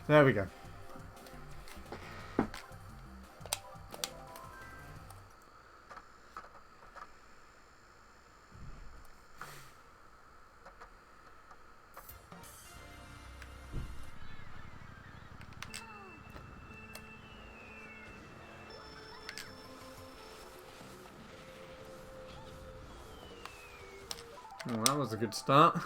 There we go. Oh, that was a good start.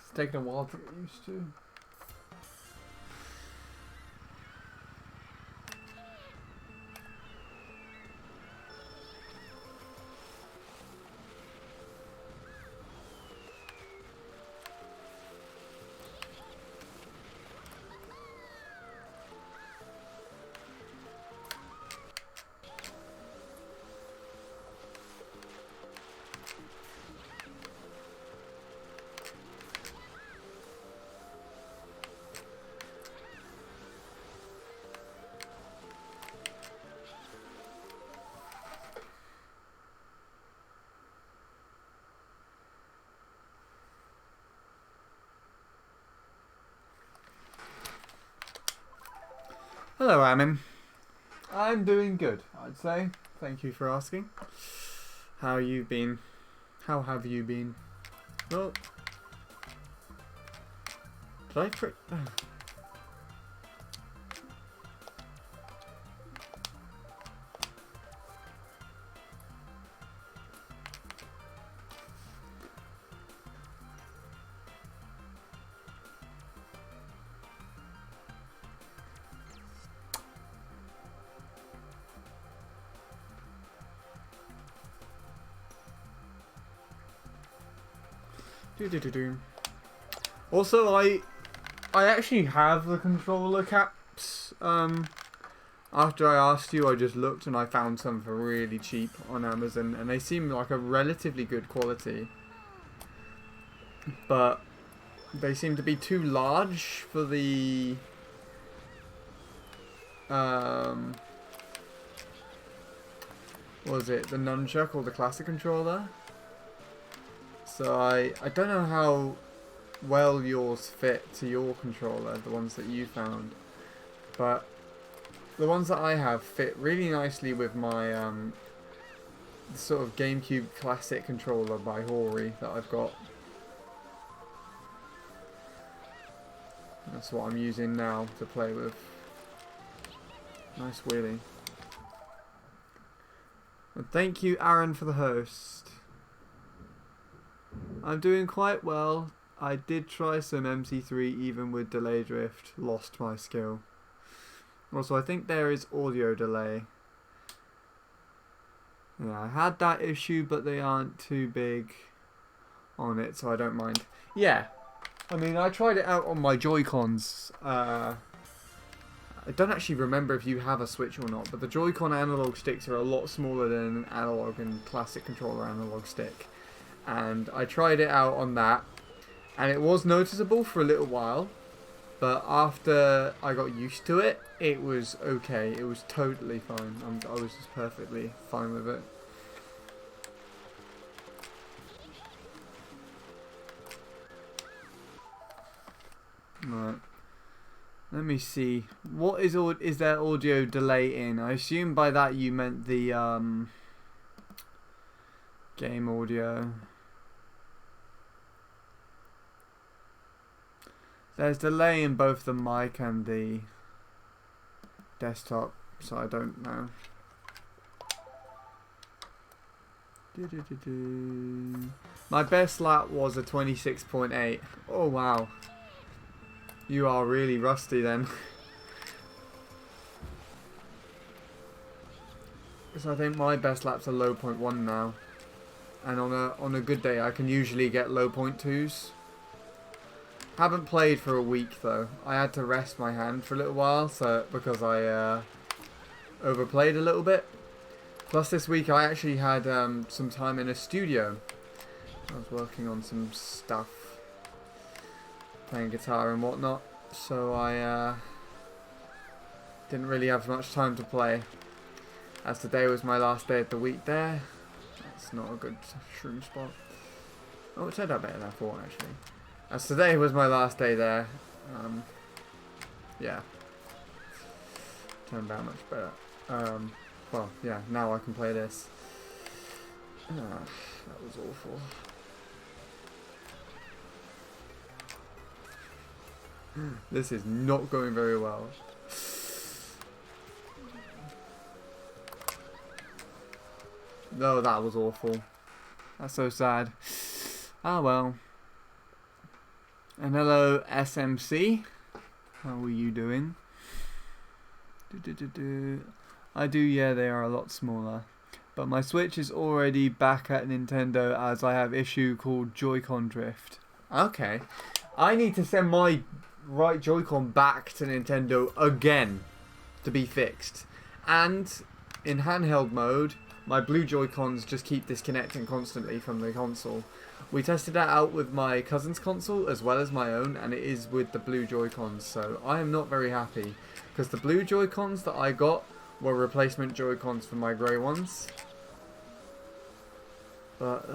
It's taken a while to get used to. Hello, Amin. I'm doing good, I'd say. Thank you for asking. How you been? How have you been? Well, did I trick? Also, I actually have the controller caps. After I asked you, I just looked and I found some for really cheap on Amazon, and they seem like a relatively good quality. But they seem to be too large for the what was it, the nunchuck or the classic controller? So I don't know how well yours fit to your controller, the ones that you found, but the ones that I have fit really nicely with my sort of GameCube classic controller by Hori that I've got. That's what I'm using now to play with. Nice wheelie. And thank you, Aaron, for the host. I'm doing quite well. I did try some MC3 even with delay drift. Lost my skill. Also, I think there is audio delay. Yeah, I had that issue, but they aren't too big on it, so I don't mind. Yeah, I mean, I tried it out on my Joy-Cons. I don't actually remember if you have a Switch or not, but the Joy-Con analog sticks are a lot smaller than an analog and classic controller analog stick. And I tried it out on that, and it was noticeable for a little while, but after I got used to it, it was okay. It was totally fine. I was just perfectly fine with it. Right. Let me see. What is there audio delay in? I assume by that you meant the game audio. There's delay in both the mic and the desktop, so I don't know. My best lap was a 26.8. Oh wow. You are really rusty then. So I think my best lap's a low 0.1 now. And on a good day I can usually get low 0.2s. Haven't played for a week though. I had to rest my hand for a little while, so because I overplayed a little bit. Plus this week I actually had some time in a studio. I was working on some stuff, playing guitar and whatnot, so I didn't really have much time to play. As today was my last day of the week there. That's not a good shroom spot. Oh, it turned out better than I thought actually. As today was my last day there, yeah, turned out much better. Well, yeah, now I can play this. That was awful. This is not going very well. No, that was awful. That's so sad. Ah well. And hello SMC. How are you doing? I do, yeah, they are a lot smaller. But my Switch is already back at Nintendo as I have issue called Joy-Con drift. Okay. I need to send my right Joy-Con back to Nintendo again to be fixed. And in handheld mode, my blue Joy-Cons just keep disconnecting constantly from the console. We tested that out with my cousin's console as well as my own, and it is with the blue Joy-Cons, so I am not very happy. Because the blue Joy-Cons that I got were replacement Joy-Cons for my grey ones. But,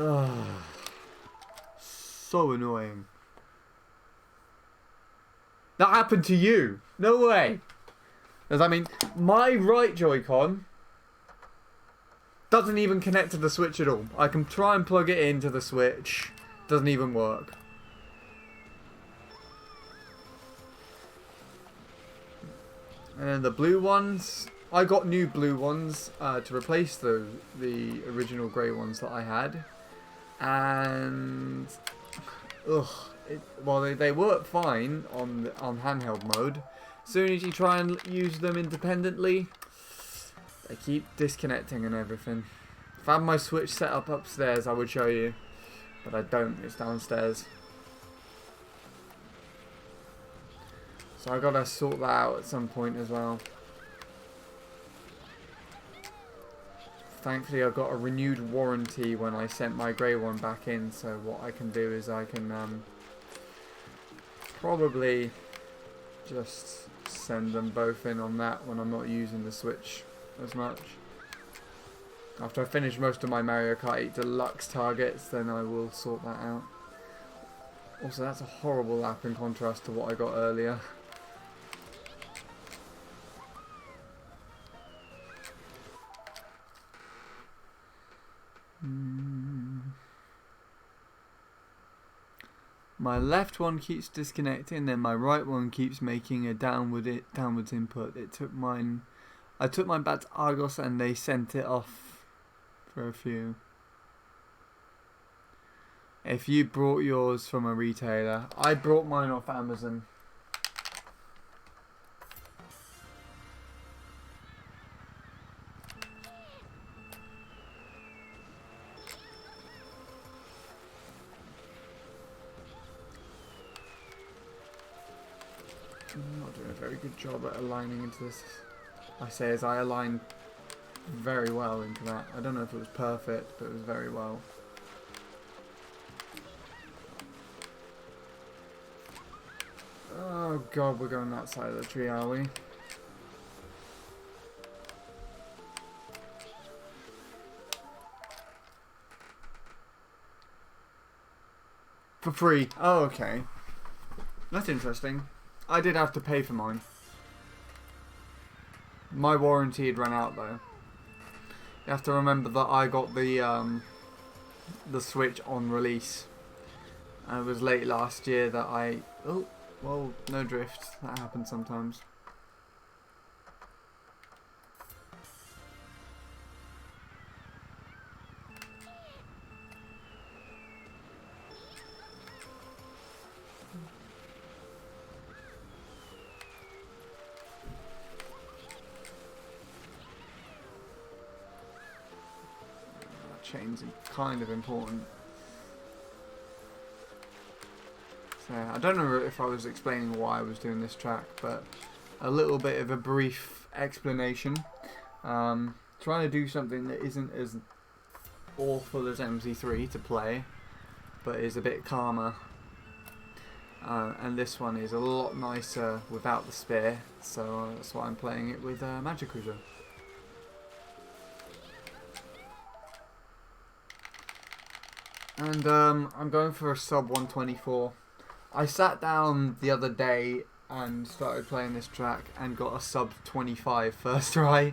so annoying. That happened to you? No way! Because, I mean, my right Joy-Con doesn't even connect to the Switch at all. I can try and plug it into the Switch. Doesn't even work. And then the blue ones, I got new blue ones to replace the original grey ones that I had. And well, they work fine on handheld mode. As soon as you try and use them independently, they keep disconnecting and everything. If I had my Switch set up upstairs, I would show you. But I don't, it's downstairs. So I gotta sort that out at some point as well. Thankfully I got a renewed warranty when I sent my grey one back in, so what I can do is I can probably just send them both in on that when I'm not using the Switch as much. After I finish most of my Mario Kart 8 Deluxe targets, then I will sort that out. Also, that's a horrible lap in contrast to what I got earlier. My left one keeps disconnecting, then my right one keeps making a downwards input. I took mine back to Argos and they sent it off for a few. If you brought yours from a retailer, I brought mine off Amazon. I'm not doing a very good job at aligning into this. I say as I aligned very well into that. I don't know if it was perfect, but it was very well. Oh god, we're going that side of the tree, are we? For free. Oh, okay. That's interesting. I did have to pay for mine. My warranty had run out though. You have to remember that I got the Switch on release. And it was late last year that I... Oh, well, no drift. That happens sometimes. Chain's kind of important. So I don't know if I was explaining why I was doing this track, but a little bit of a brief explanation. Trying to do something that isn't as awful as MZ3 to play, but is a bit calmer. And this one is a lot nicer without the spear, so that's why I'm playing it with Magic Cruiser. And I'm going for a sub 124. I sat down the other day and started playing this track and got a sub 25 first try,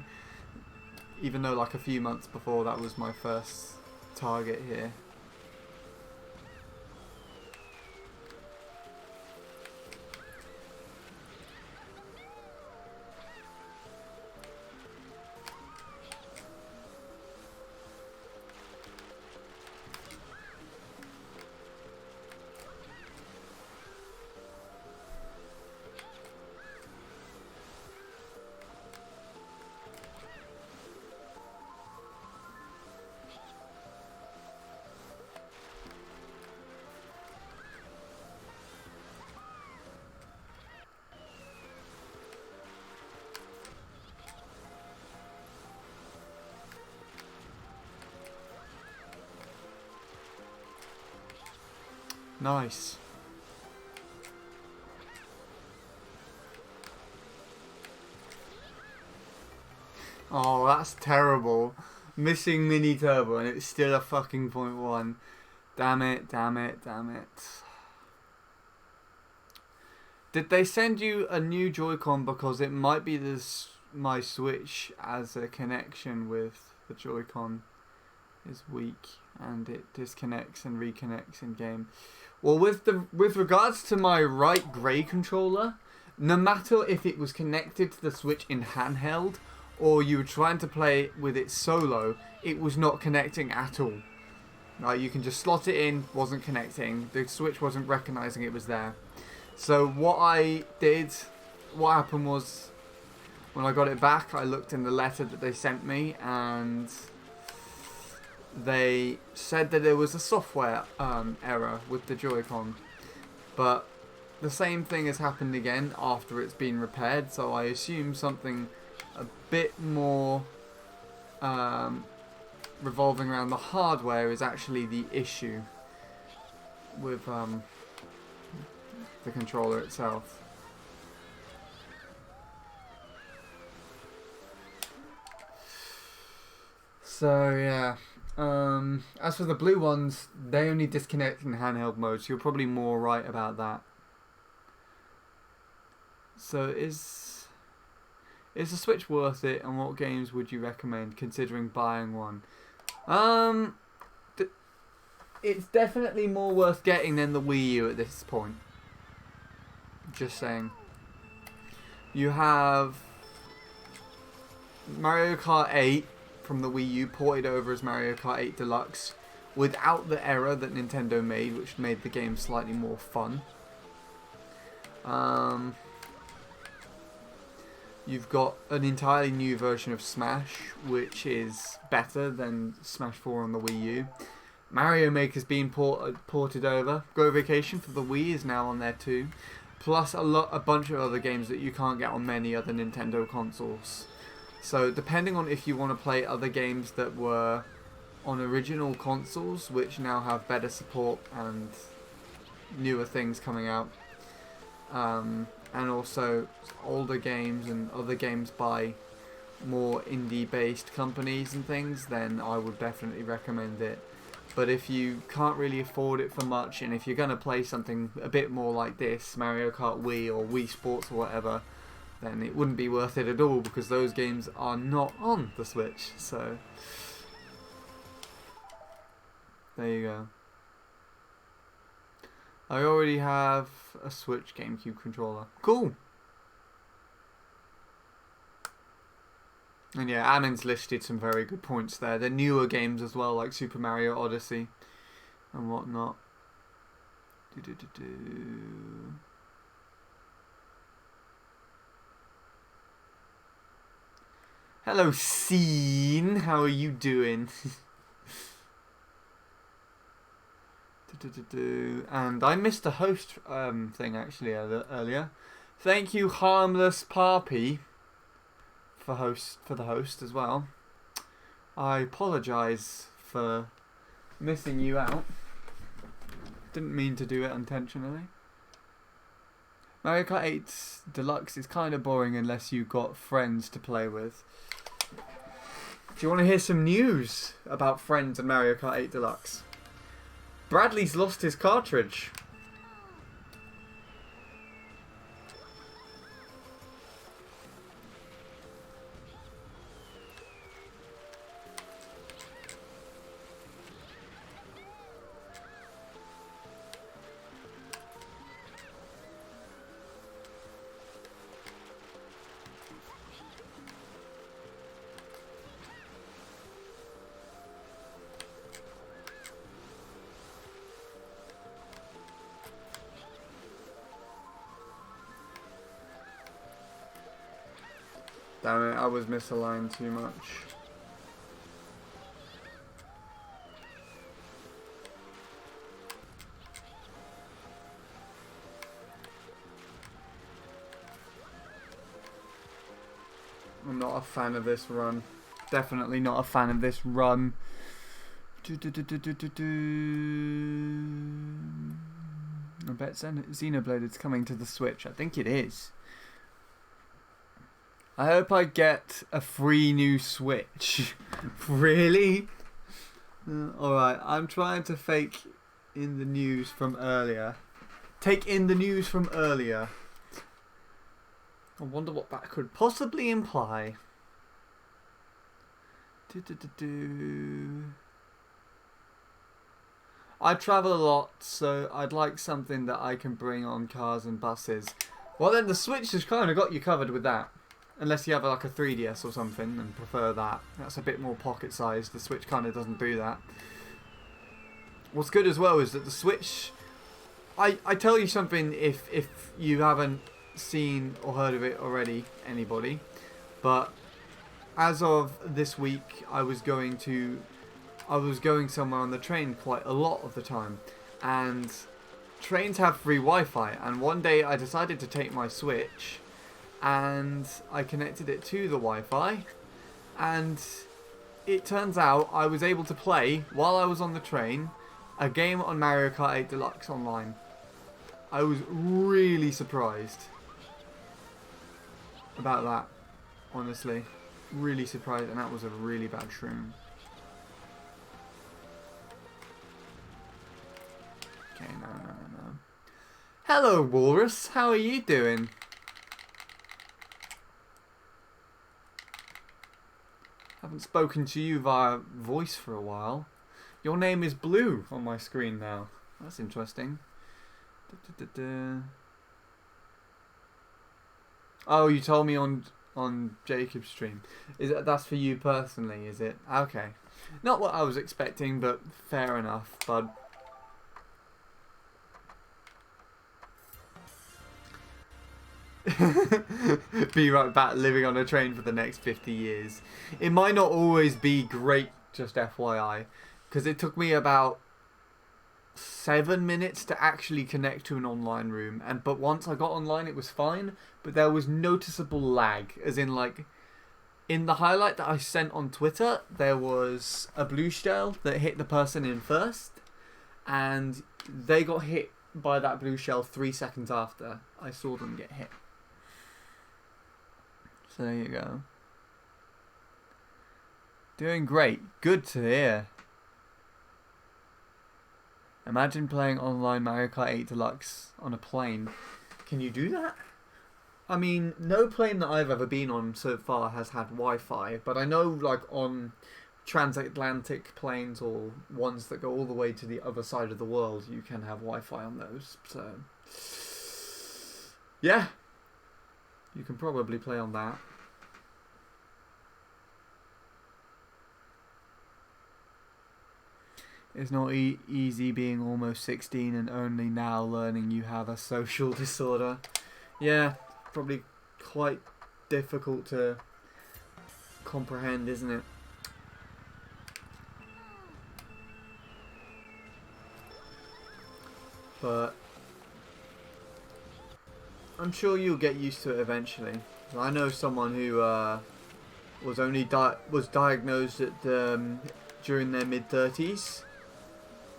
even though like a few months before that was my first target here. Nice. Oh, that's terrible. Missing mini turbo and it's still a fucking 0.1. Damn it, damn it, damn it. Did they send you a new Joy-Con because it might be this my Switch as a connection with the Joy-Con is weak and it disconnects and reconnects in game. Well, with regards to my right grey controller, no matter if it was connected to the Switch in handheld or you were trying to play with it solo, it was not connecting at all. Like, you can just slot it in, wasn't connecting, the Switch wasn't recognising it was there. So what happened was, when I got it back, I looked in the letter that they sent me and they said that there was a software error with the Joy-Con, but the same thing has happened again after it's been repaired, so I assume something a bit more revolving around the hardware is actually the issue with the controller itself. So yeah. As for the blue ones, they only disconnect in handheld mode, so you're probably more right about that. So is the Switch worth it, and what games would you recommend considering buying one? It's definitely more worth getting than the Wii U at this point. Just saying. You have Mario Kart 8 from the Wii U ported over as Mario Kart 8 Deluxe without the error that Nintendo made, which made the game slightly more fun. You've got an entirely new version of Smash, which is better than Smash 4 on the Wii U. Mario Maker's been ported over. Go Vacation for the Wii is now on there too. Plus a bunch of other games that you can't get on many other Nintendo consoles. So depending on if you want to play other games that were on original consoles, which now have better support and newer things coming out, and also older games and other games by more indie-based companies and things, then I would definitely recommend it. But if you can't really afford it for much, and if you're going to play something a bit more like this, Mario Kart Wii or Wii Sports or whatever, then it wouldn't be worth it at all, because those games are not on the Switch. So there you go. I already have a Switch GameCube controller. Cool. And yeah, Amin's listed some very good points there. The newer games as well, like Super Mario Odyssey and whatnot. Hello, Scene. How are you doing? And I missed the host thing actually earlier. Thank you, Harmless Parpy, for the host as well. I apologise for missing you out. Didn't mean to do it intentionally. Mario Kart 8 Deluxe is kind of boring unless you've got friends to play with. Do you want to hear some news about friends and Mario Kart 8 Deluxe? Bradley's lost his cartridge. Damn it, I was misaligned too much. I'm not a fan of this run. Definitely not a fan of this run. I bet Xenoblade is coming to the Switch. I think it is. I hope I get a free new Switch. Really? Alright, I'm trying to fake in the news from earlier. Take in the news from earlier. I wonder what that could possibly imply. I travel a lot, so I'd like something that I can bring on cars and buses. Well then the Switch has kind of got you covered with that. Unless you have like a 3DS or something and prefer that. That's a bit more pocket sized. The Switch kind of doesn't do that. What's good as well is that the Switch... I tell you something if you haven't seen or heard of it already, anybody. But as of this week, I was going somewhere on the train quite a lot of the time. And trains have free Wi-Fi. And one day I decided to take my Switch... and I connected it to the Wi-Fi, and it turns out I was able to play, while I was on the train, a game on Mario Kart 8 Deluxe online. I was really surprised about that, honestly. Really surprised, and that was a really bad shroom. Okay, no. Hello, Walrus. How are you doing? Haven't spoken to you via voice for a while. Your name is blue on my screen now. That's interesting. Oh, you told me on Jacob's stream. That's for you personally, is it? Okay. Not what I was expecting, but fair enough, bud. Be right back living on a train for the next 50 years. It might not always be great, just FYI, because it took me about 7 minutes to actually connect to an online room, but once I got online it was fine, but there was noticeable lag, as in like in the highlight that I sent on Twitter there was a blue shell that hit the person in first, and they got hit by that blue shell 3 seconds after I saw them get hit. So there you go. Doing great. Good to hear. Imagine playing online Mario Kart 8 Deluxe on a plane. Can you do that? I mean, no plane that I've ever been on so far has had Wi-Fi, but I know like on transatlantic planes or ones that go all the way to the other side of the world, you can have Wi-Fi on those. So, yeah. You can probably play on that. It's not easy being almost 16 and only now learning you have a social disorder. Yeah, probably quite difficult to comprehend, isn't it? but I'm sure you'll get used to it eventually. I know someone who was diagnosed during their mid-30s,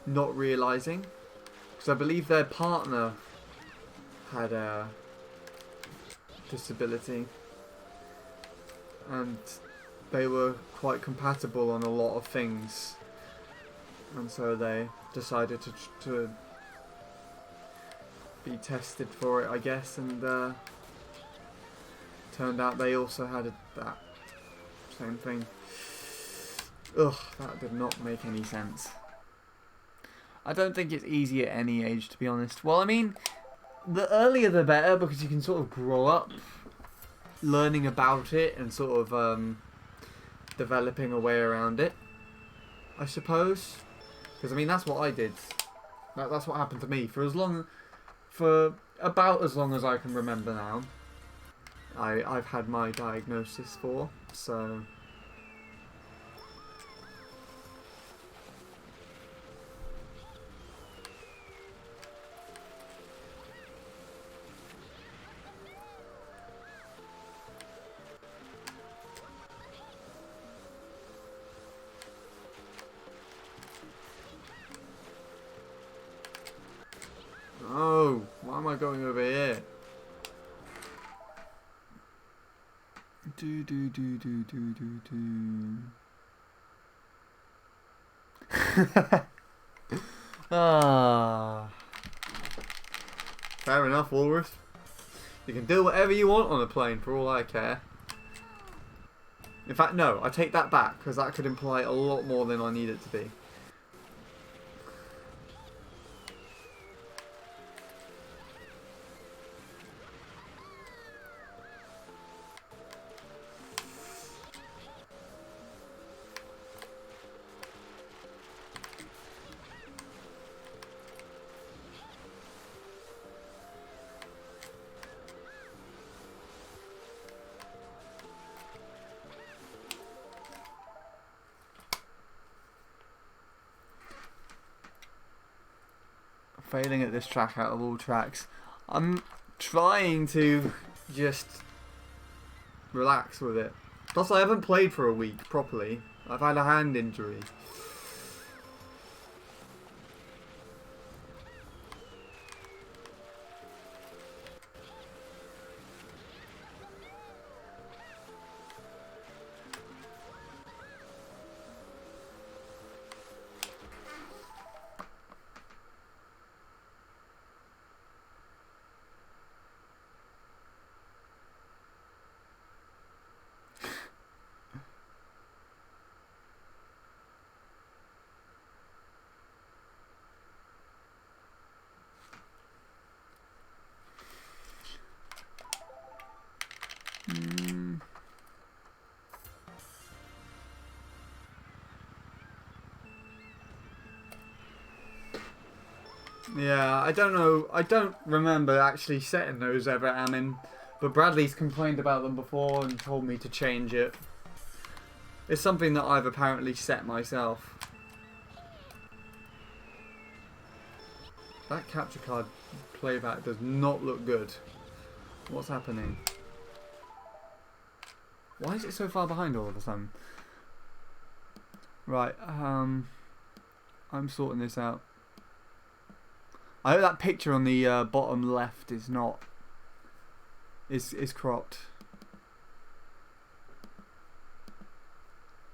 not realizing, because I believe their partner had a disability, and they were quite compatible on a lot of things, and so they decided to be tested for it, I guess, and turned out they also had that same thing. Ugh, that did not make any sense. I don't think it's easy at any age, to be honest. Well, I mean, the earlier the better, because you can sort of grow up learning about it and sort of developing a way around it, I suppose. Because, I mean, that's what I did. That's what happened to me. For about as long as I can remember now, I've had my diagnosis for, so... Oh, why am I going over here? Ah. Fair enough, Walrus. You can do whatever you want on a plane, for all I care. In fact, no, I take that back, because that could imply a lot more than I need it to be. Failing at this track out of all tracks. I'm trying to just relax with it. Plus, I haven't played for a week properly. I've had a hand injury. Yeah, I don't know. I don't remember actually setting those ever, Amin. But Bradley's complained about them before and told me to change it. It's something that I've apparently set myself. That capture card playback does not look good. What's happening? Why is it so far behind all of a sudden? Right, I'm sorting this out. I hope that picture on the bottom left is not... is cropped.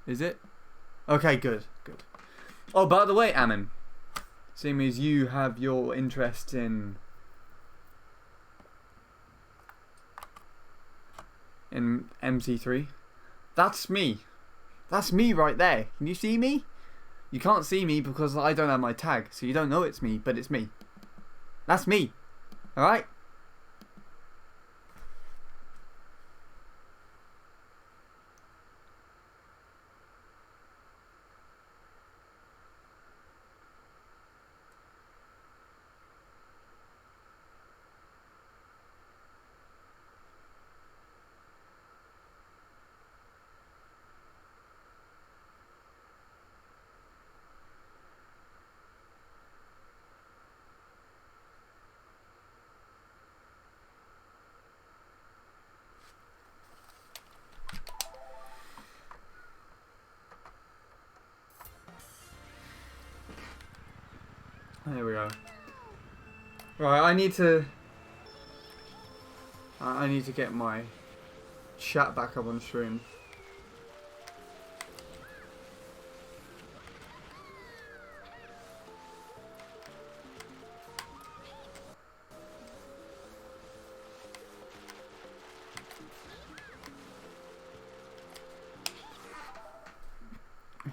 Is it? Okay, good, good. Oh, by the way, Amin, seeing as you have your interest in MC3, that's me. That's me right there. Can you see me? You can't see me because I don't have my tag, so you don't know it's me, but it's me. That's me. Alright? There we go. Right, I need to get my chat back up on stream.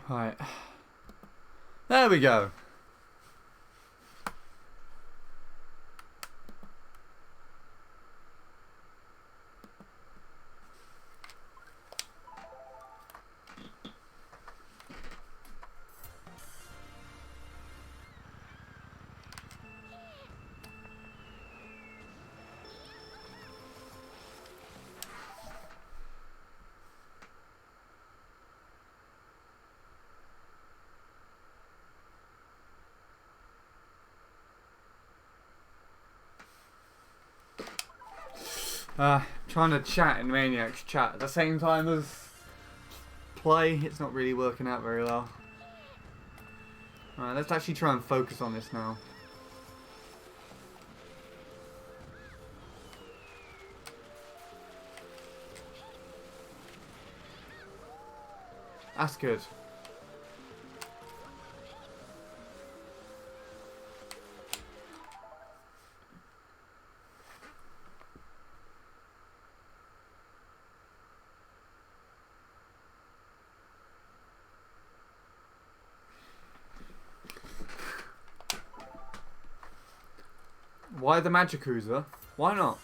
Right. There we go. Trying to chat in Maniac's chat at the same time as play, it's not really working out very well. Alright, let's actually try and focus on this now. That's good. Why the Magikruiser? Why not?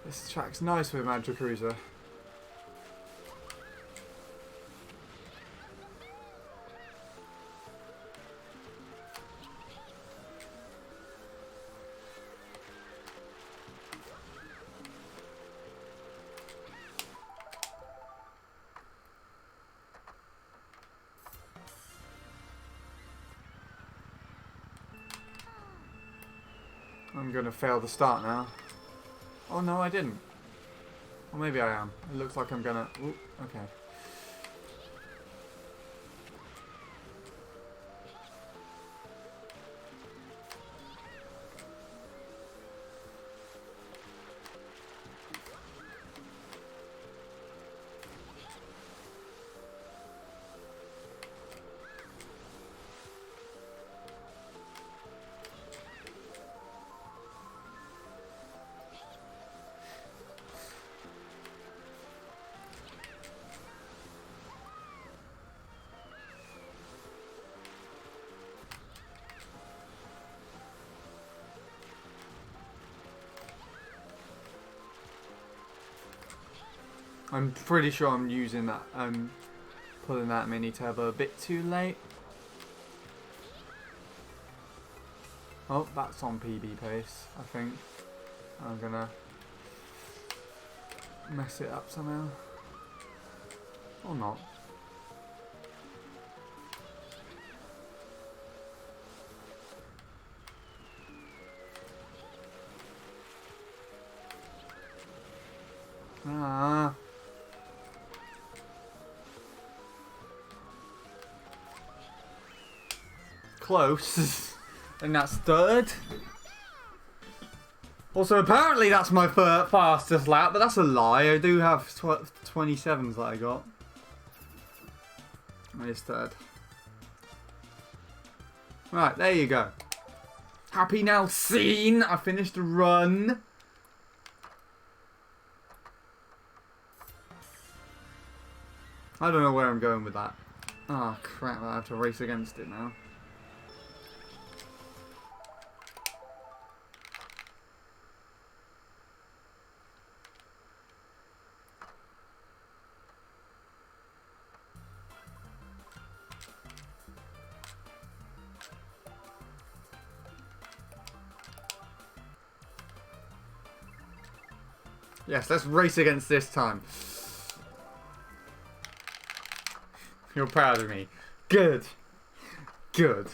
This track's nice with Magikruiser. I'm gonna fail the start now. Oh no, I didn't. Or maybe I am. It looks like I'm gonna... Ooh, okay. I'm pretty sure I'm using that, pulling that mini turbo a bit too late. Oh, that's on PB pace, I think. I'm gonna mess it up somehow. Or not. Ah. Close. And that's third. Also, apparently that's my fastest lap, but that's a lie. I do have 27s that I got. It's third. Right, there you go. Happy now seen. I finished the run. I don't know where I'm going with that. Oh crap, I have to race against it now. Yes, let's race against this time. You're proud of me. Good. Good.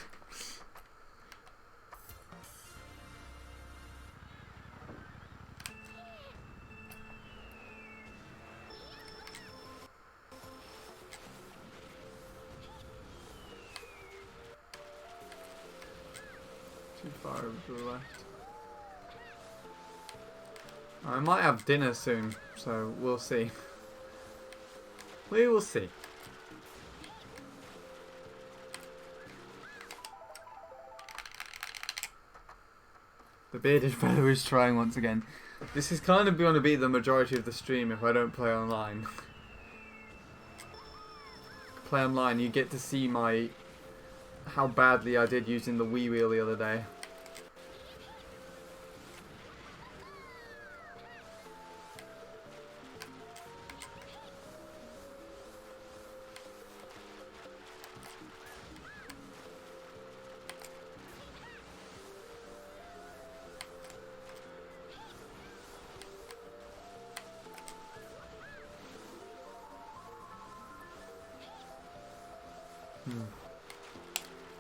Too far over to the left. I might have dinner soon, so we'll see. We will see. The bearded fellow is trying once again. This is kind of going to be the majority of the stream if I don't play online. Play online, you get to see how badly I did using the Wii wheel the other day.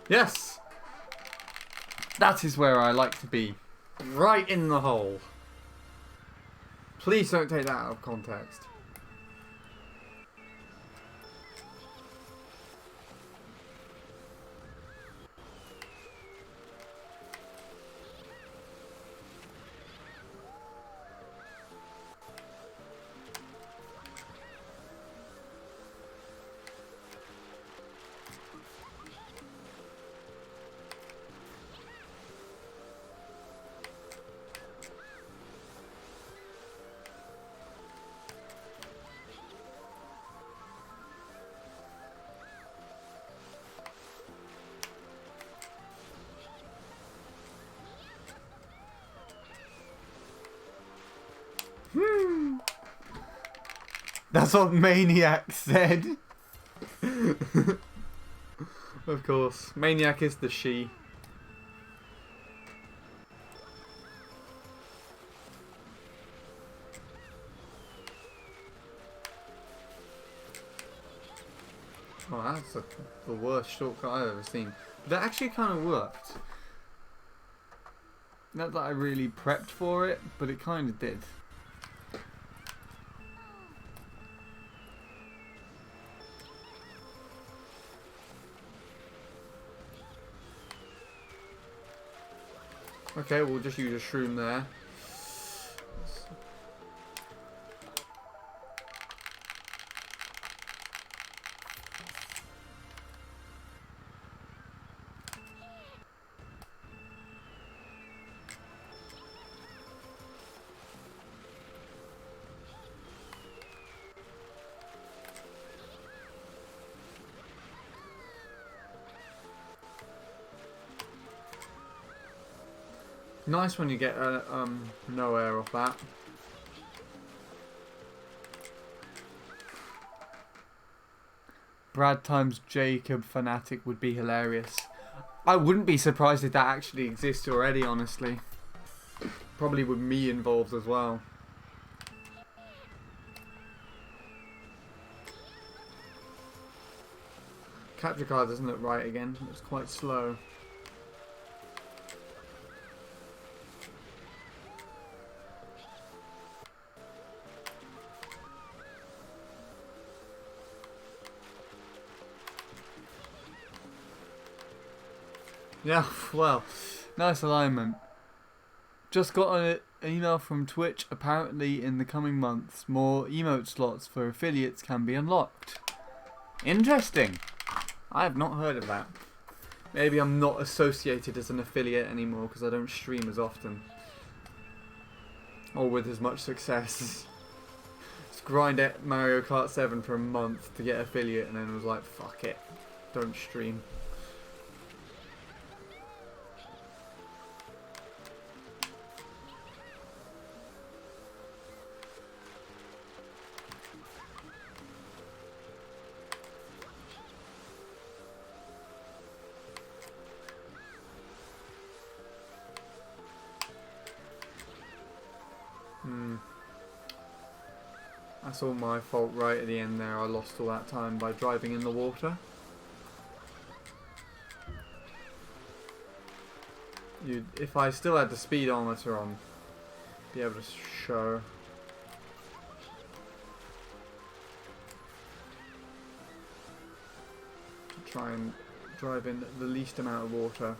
Yes! That is where I like to be. Right in the hole. Please don't take that out of context. That's what Maniac said. Of course. Maniac is the she. Oh, that's the worst shortcut I've ever seen. That actually kind of worked. Not that I really prepped for it, but it kind of did. Okay, we'll just use a shroom there. Nice when you get no air off that. Brad times Jacob Fanatic would be hilarious. I wouldn't be surprised if that actually exists already, honestly. Probably with me involved as well. Capture card doesn't look right again. It's quite slow. Yeah, well, nice alignment. Just got an email from Twitch. Apparently, in the coming months, more emote slots for affiliates can be unlocked. Interesting. I have not heard of that. Maybe I'm not associated as an affiliate anymore because I don't stream as often. Or with as much success. Just grind at Mario Kart 7 for a month to get affiliate and then was like, fuck it. Don't stream. That's all my fault right at the end there. I lost all that time by driving in the water. If I still had the speedometer on, be able to show. To try and drive in the least amount of water.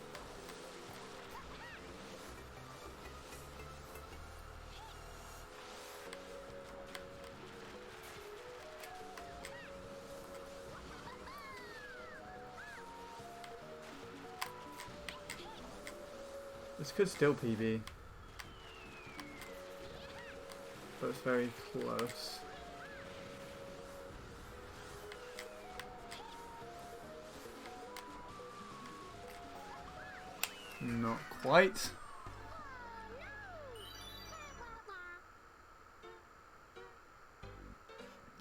This could still PB. But it's very close. Not quite.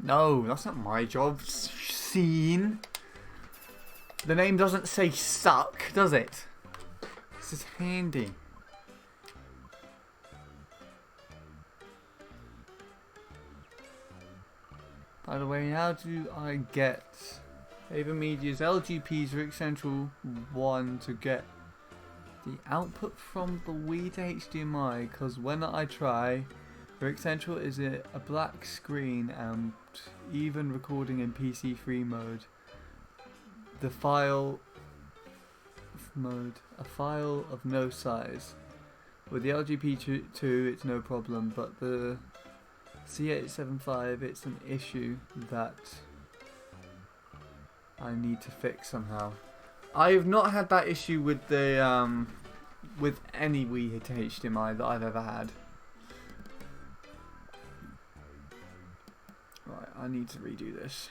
No, that's not my job. Scene. The name doesn't say suck, does it? This is handy. By the way, how do I get AverMedia's LGP's Rick Central 1 to get the output from the Wii to HDMI? Because when I try, Rick Central is a black screen, and even recording in PC3 mode, the file mode, a file of no size. With the LGP2 it's no problem, but the C875, it's an issue that I need to fix somehow. I have not had that issue with the with any Wii to HDMI that I've ever had. Right, I need to redo this.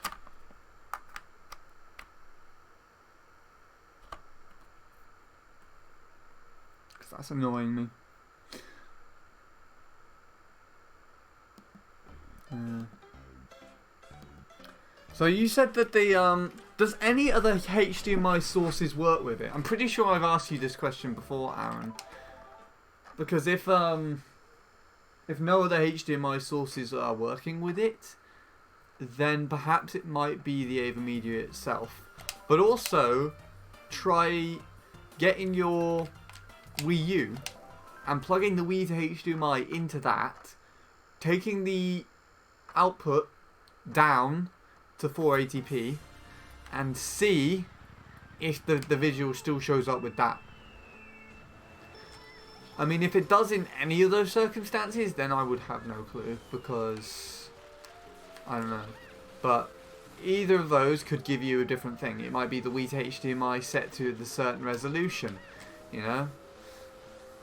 Because that's annoying me. So you said that the does any other HDMI sources work with it? I'm pretty sure I've asked you this question before, Aaron. Because if no other HDMI sources are working with it, then perhaps it might be the AverMedia itself. But also, try getting your Wii U and plugging the Wii to HDMI into that, taking the output down to 480p, and see if the visual still shows up with that. I mean, if it does in any of those circumstances, then I would have no clue, because I don't know. But either of those could give you a different thing. It might be the Wii to HDMI set to the certain resolution, you know.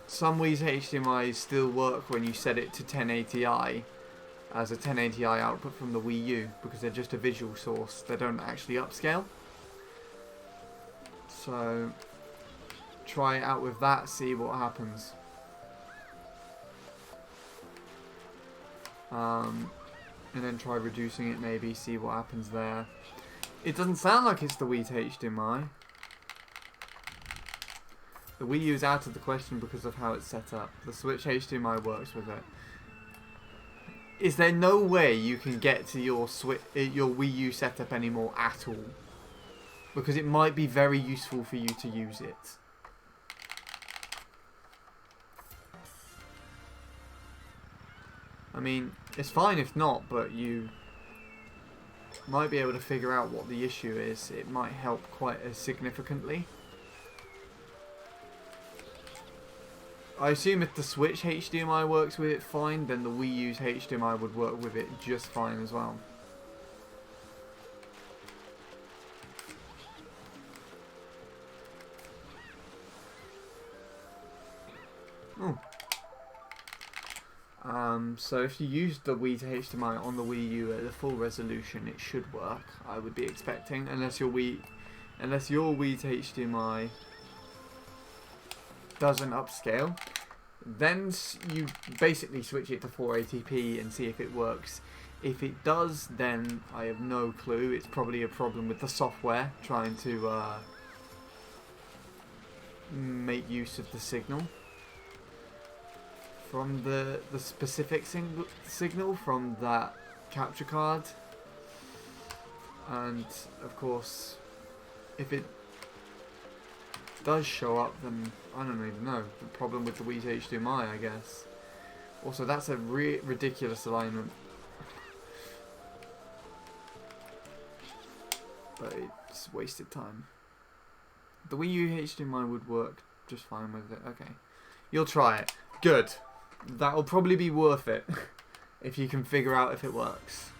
Some Wii to HDMI still work when you set it to 1080i as a 1080i output from the Wii U, because they're just a visual source. They don't actually upscale. So try it out with that, see what happens. And then try reducing it, maybe, see what happens there. It doesn't sound like it's the Wii to HDMI. The Wii U is out of the question because of how it's set up. The Switch HDMI works with it. Is there no way you can get to your Wii U setup anymore at all? Because it might be very useful for you to use it. I mean, it's fine if not, but you might be able to figure out what the issue is. It might help quite significantly. I assume if the Switch HDMI works with it fine, then the Wii U's HDMI would work with it just fine as well. Oh. So if you use the Wii to HDMI on the Wii U at the full resolution, it should work. I would be expecting, unless your Wii to HDMI doesn't upscale, then you basically switch it to 480p and see if it works. If it does, then I have no clue. It's probably a problem with the software trying to make use of the signal from the specific signal from that capture card. And of course, if it does show up, then I don't even know. The problem with the Wii to HDMI, I guess. Also, that's a ridiculous alignment. But it's wasted time. The Wii U HDMI would work just fine with it. Okay. You'll try it. Good. That'll probably be worth it if you can figure out if it works.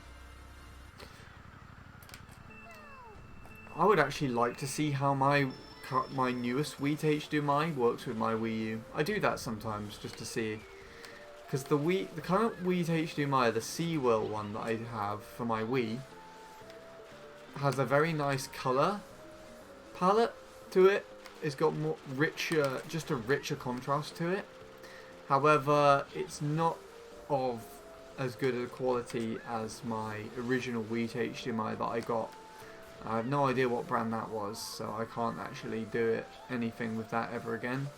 I would actually like to see how my my newest Wii HDMI works with my Wii U. I do that sometimes just to see, because the current Wii HDMI, the SeaWorld one that I have for my Wii, has a very nice color palette to it. It's got more richer, just a richer contrast to it. However, it's not of as good a quality as my original Wii HDMI that I got. I have no idea what brand that was, so I can't actually do anything with that ever again.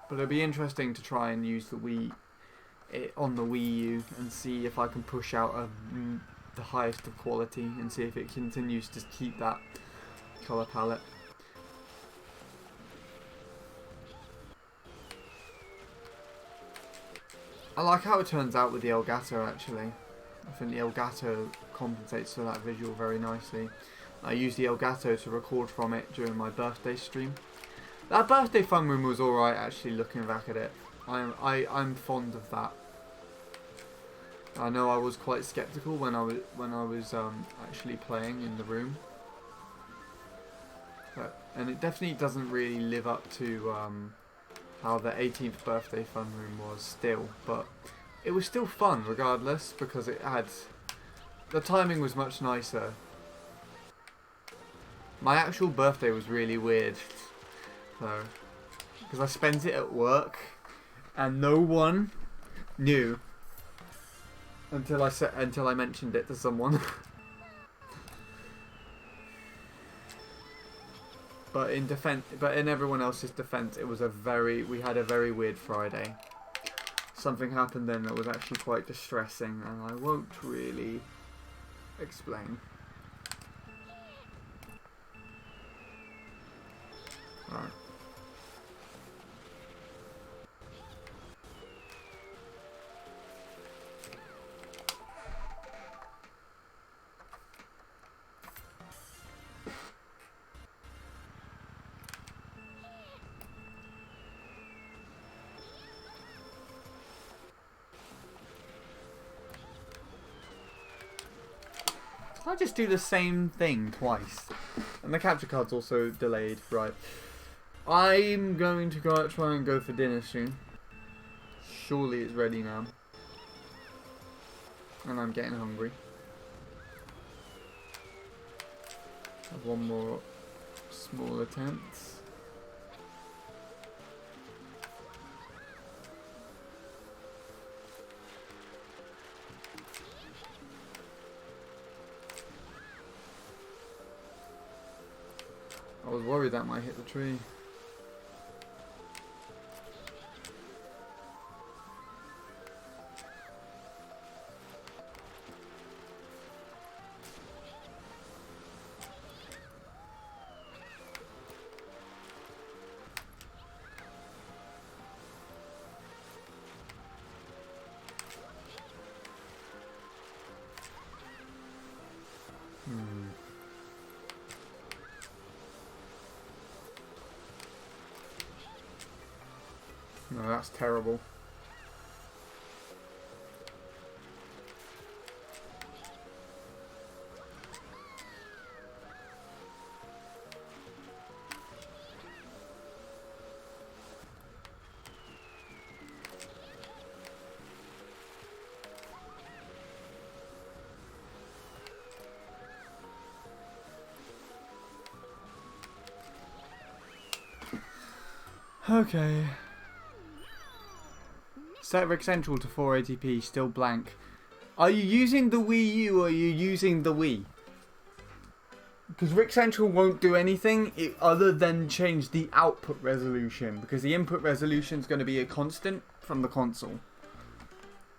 But it'll be interesting to try and use the Wii on the Wii U and see if I can push out the highest of quality and see if it continues to keep that colour palette. I like how it turns out with the Elgato actually. I think the Elgato compensates for that visual very nicely. I used the Elgato to record from it during my birthday stream. That birthday fun room was alright actually, looking back at it. I'm fond of that. I know I was quite skeptical when I was actually playing in the room, and it definitely doesn't really live up to how the 18th birthday fun room was still, but it was still fun regardless because it had the timing was much nicer. My actual birthday was really weird, though, because I spent it at work and no one knew until I mentioned it to someone. But in everyone else's defense, it was we had a very weird Friday. Something happened then that was actually quite distressing, and I won't really explain. Right. I just do the same thing twice, and the capture card's also delayed. Right, I'm going to try and go for dinner soon. Surely it's ready now, and I'm getting hungry. Have one more small attempt. I was worried that might hit the tree. No, that's terrible. Okay. Set Rick Central to 480p, still blank. Are you using the Wii U or are you using the Wii? Because Rick Central won't do anything other than change the output resolution, because the input resolution is going to be a constant from the console.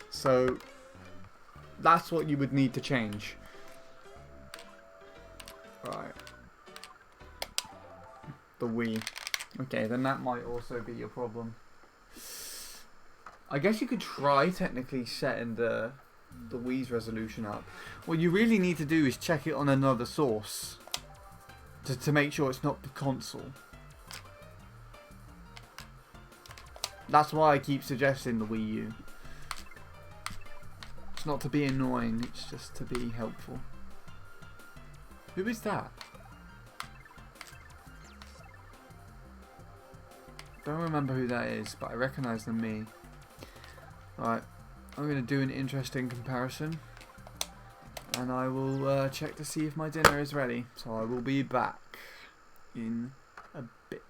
So that's what you would need to change. Right. The Wii. Okay, then that might also be your problem. I guess you could try technically setting the Wii's resolution up. What you really need to do is check it on another source to make sure it's not the console. That's why I keep suggesting the Wii U. It's not to be annoying, it's just to be helpful. Who is that? Don't remember who that is, but I recognise them me. Alright, I'm going to do an interesting comparison. And I will check to see if my dinner is ready. So I will be back in a bit.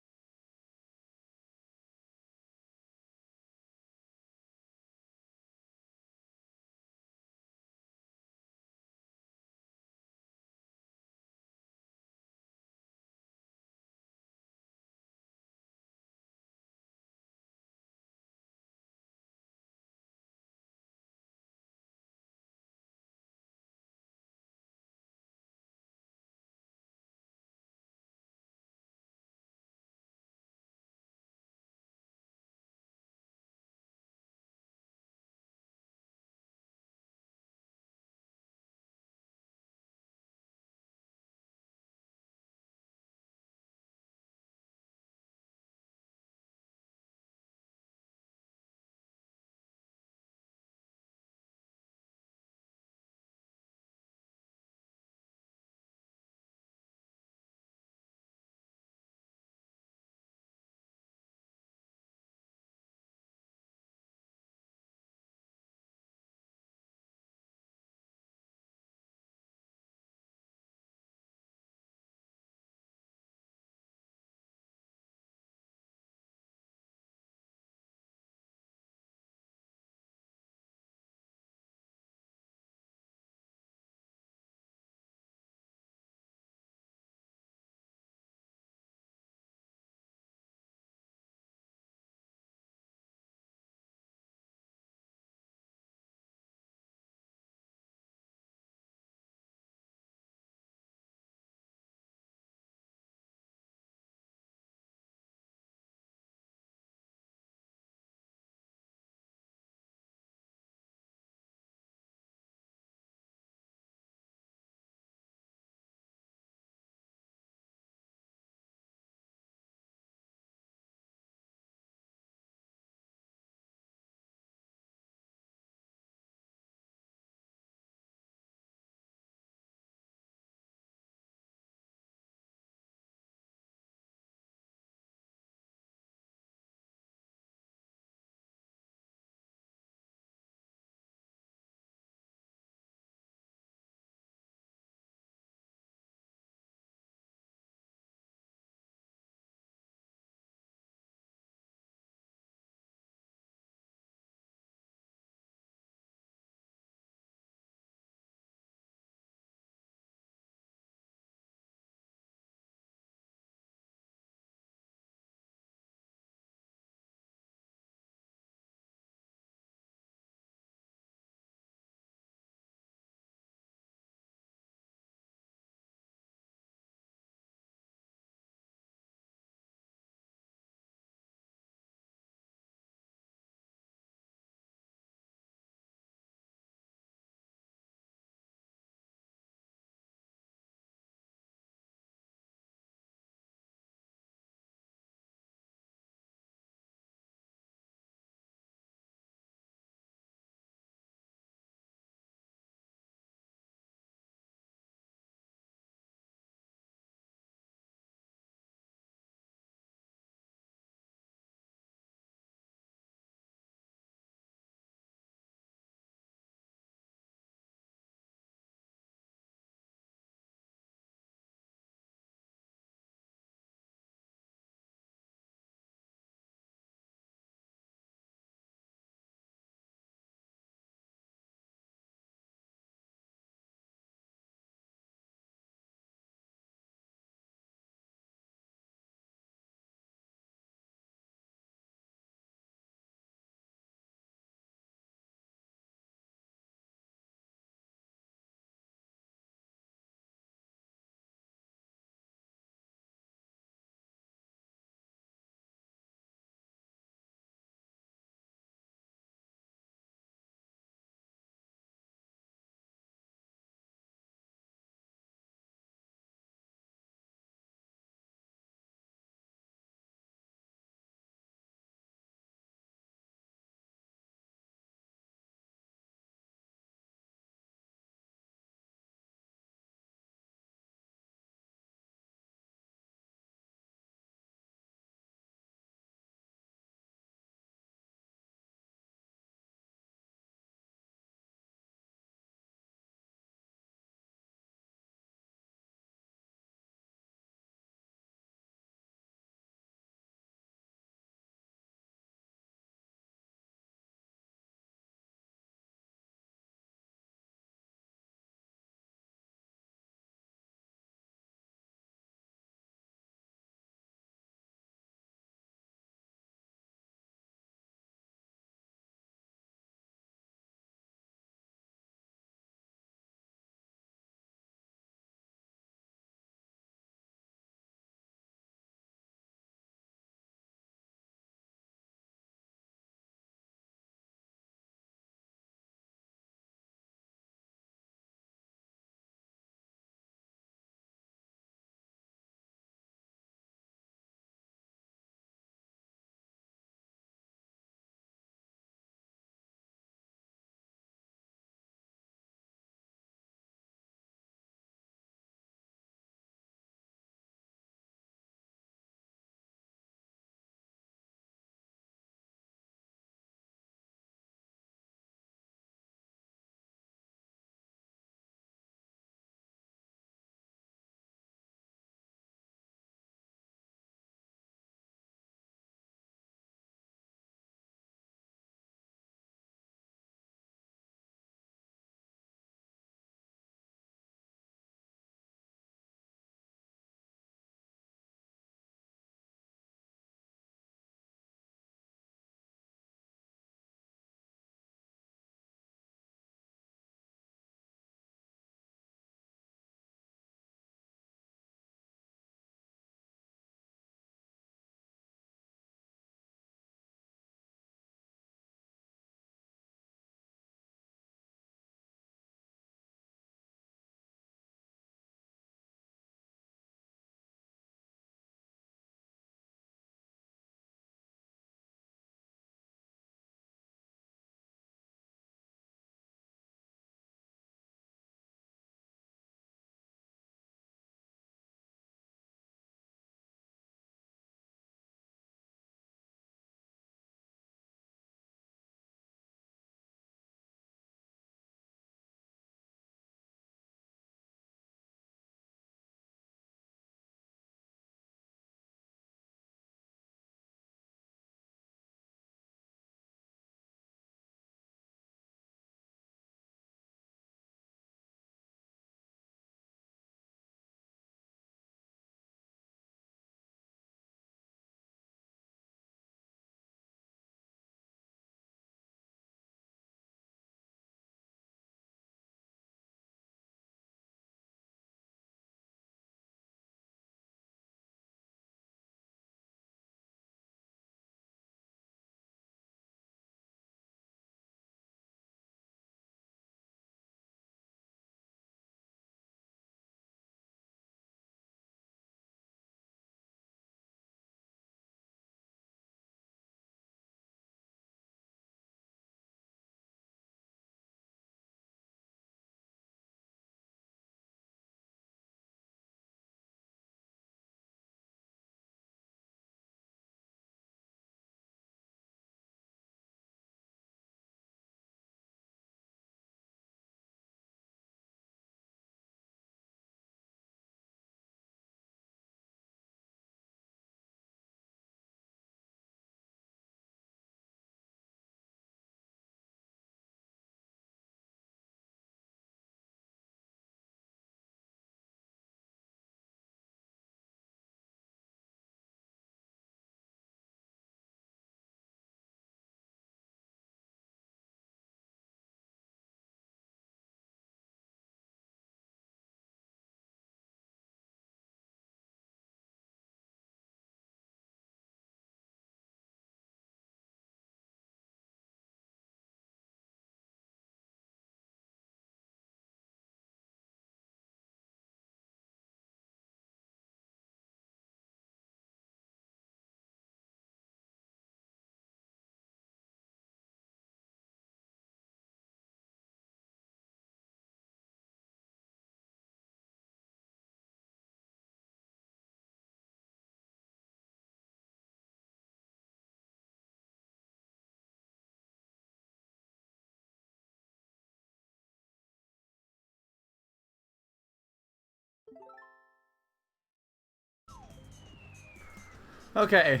Okay,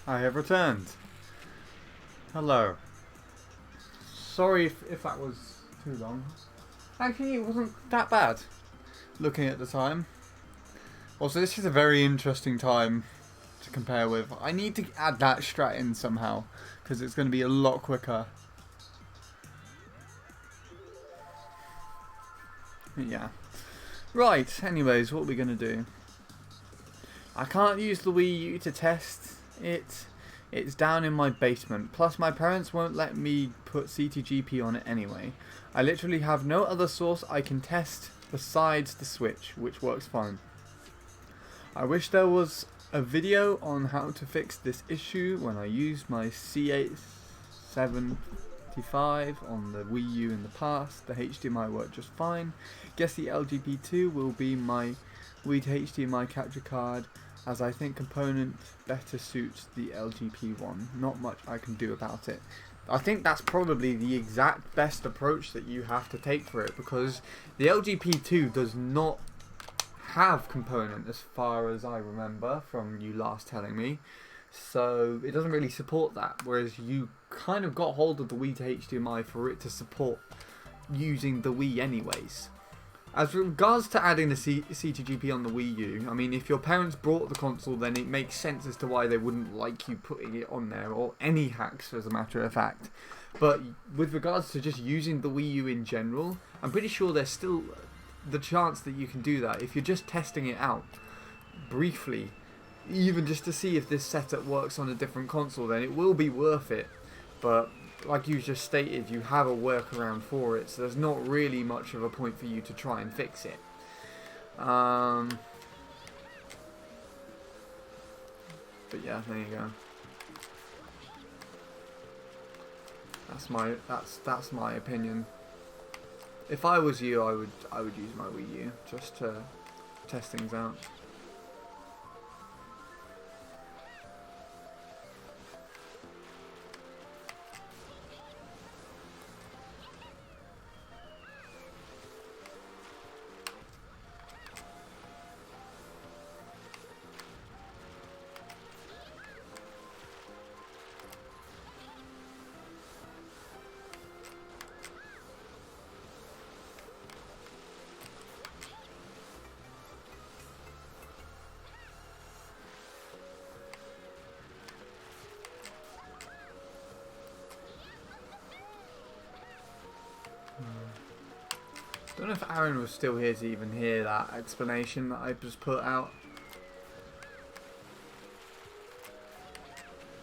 I have returned. Hello. Sorry if that was too long. Actually, it wasn't that bad, looking at the time. Also, this is a very interesting time to compare with. I need to add that strat in somehow, because it's going to be a lot quicker. Yeah. Right, anyways, what are we going to do? I can't use the Wii U to test it. It's down in my basement. Plus, my parents won't let me put CTGP on it anyway. I literally have no other source I can test besides the Switch, which works fine. I wish there was a video on how to fix this issue when I used my C875 on the Wii U in the past. The HDMI worked just fine. Guess the LGP2 will be my Wii to HDMI capture card, as I think component better suits the LGP1. Not much I can do about it. I think that's probably the exact best approach that you have to take for it, because the LGP2 does not have component as far as I remember from you last telling me. So it doesn't really support that, whereas you kind of got hold of the Wii to HDMI for it to support using the Wii anyways. As regards to adding the CTGP on the Wii U, I mean, if your parents brought the console, then it makes sense as to why they wouldn't like you putting it on there, or any hacks as a matter of fact. But with regards to just using the Wii U in general, I'm pretty sure there's still the chance that you can do that if you're just testing it out briefly, even just to see if this setup works on a different console. Then it will be worth it. But like you just stated, you have a workaround for it, so there's not really much of a point for you to try and fix it. But yeah, there you go. That's my opinion. If I was you, I would use my Wii U just to test things out. Don't know if Aaron was still here to even hear that explanation that I just put out.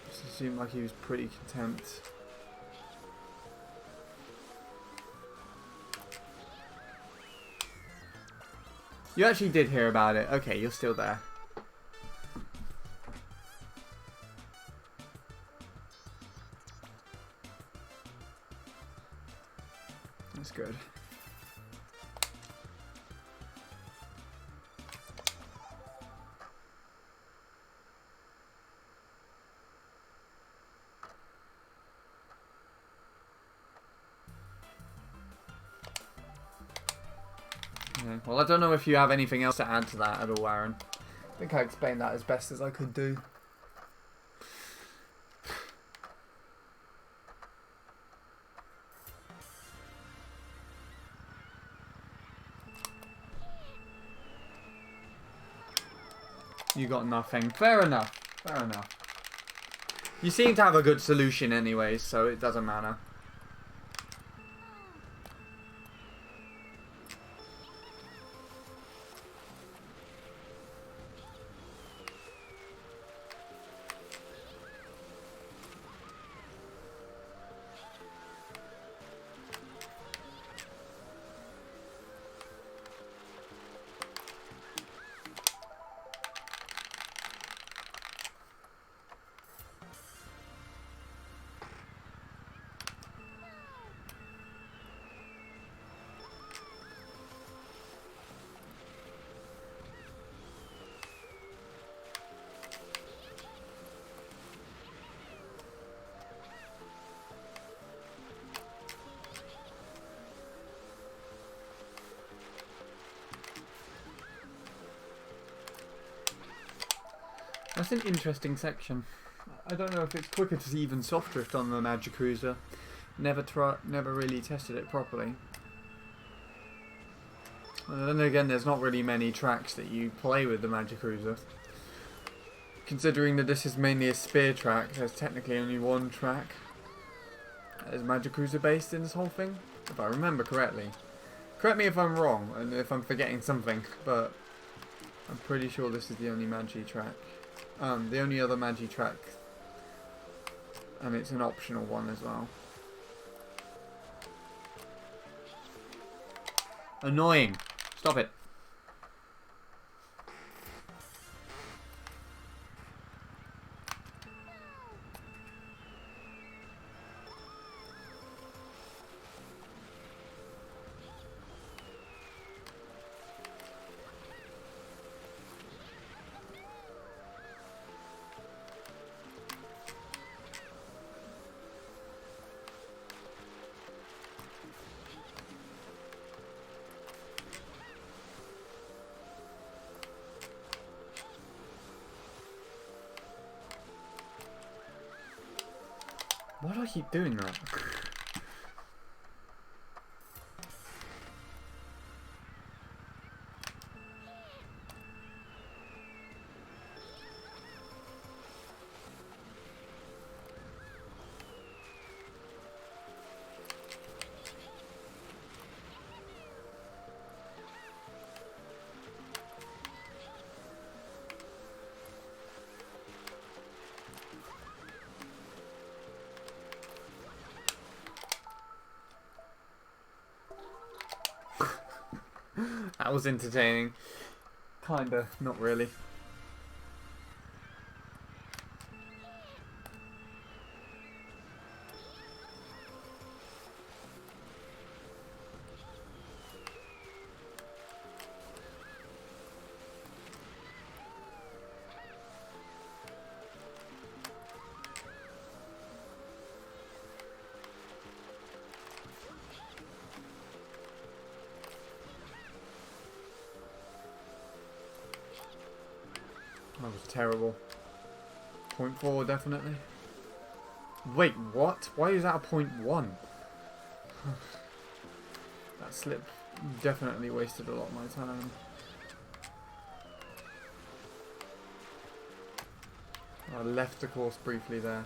Just seemed like he was pretty content. You actually did hear about it. Okay, you're still there. That's good. Okay. Well, I don't know if you have anything else to add to that at all, Aaron. I think I explained that as best as I could do. You got nothing. Fair enough. Fair enough. You seem to have a good solution anyway, so it doesn't matter. That's an interesting section. I don't know if it's quicker to even soft drift on the Magicruiser. Never really tested it properly. And then again, there's not really many tracks that you play with the Magicruiser. Considering that this is mainly a spear track, there's technically only one track that is Magicruiser based in this whole thing, if I remember correctly. Correct me if I'm wrong and if I'm forgetting something, but I'm pretty sure this is the only Magi track. The only other Magi track, and it's an optional one as well. Annoying. Stop it. Why do I keep doing that? That was entertaining. Kinda, not really. That was terrible. 0.4 definitely. Wait, what? Why is that a 0.1? That slip definitely wasted a lot of my time. I left the course briefly there.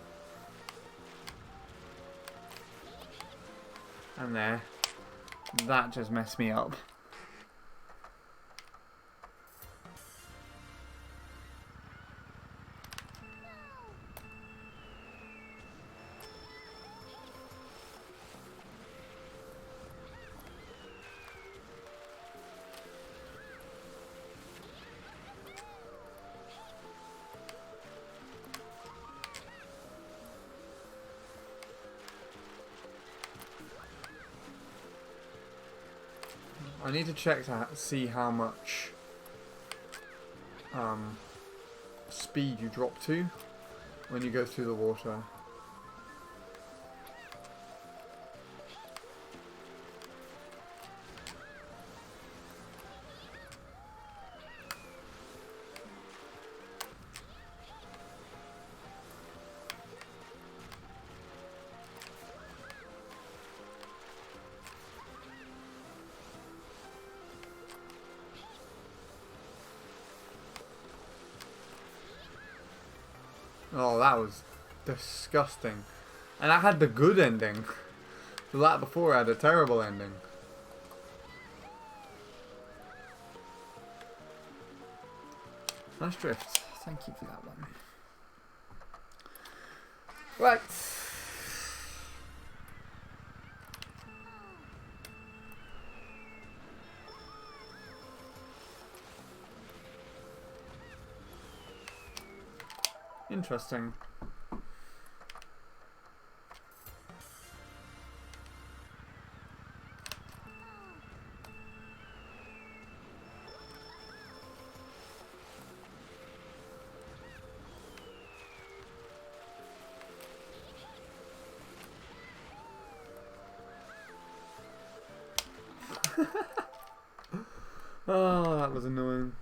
And there. That just messed me up. I need to check to see how much speed you drop to when you go through the water. Oh, that was disgusting. And I had the good ending. The lap before had a terrible ending. Nice drift. Thank you for that one. Right. Interesting. Oh, that was annoying.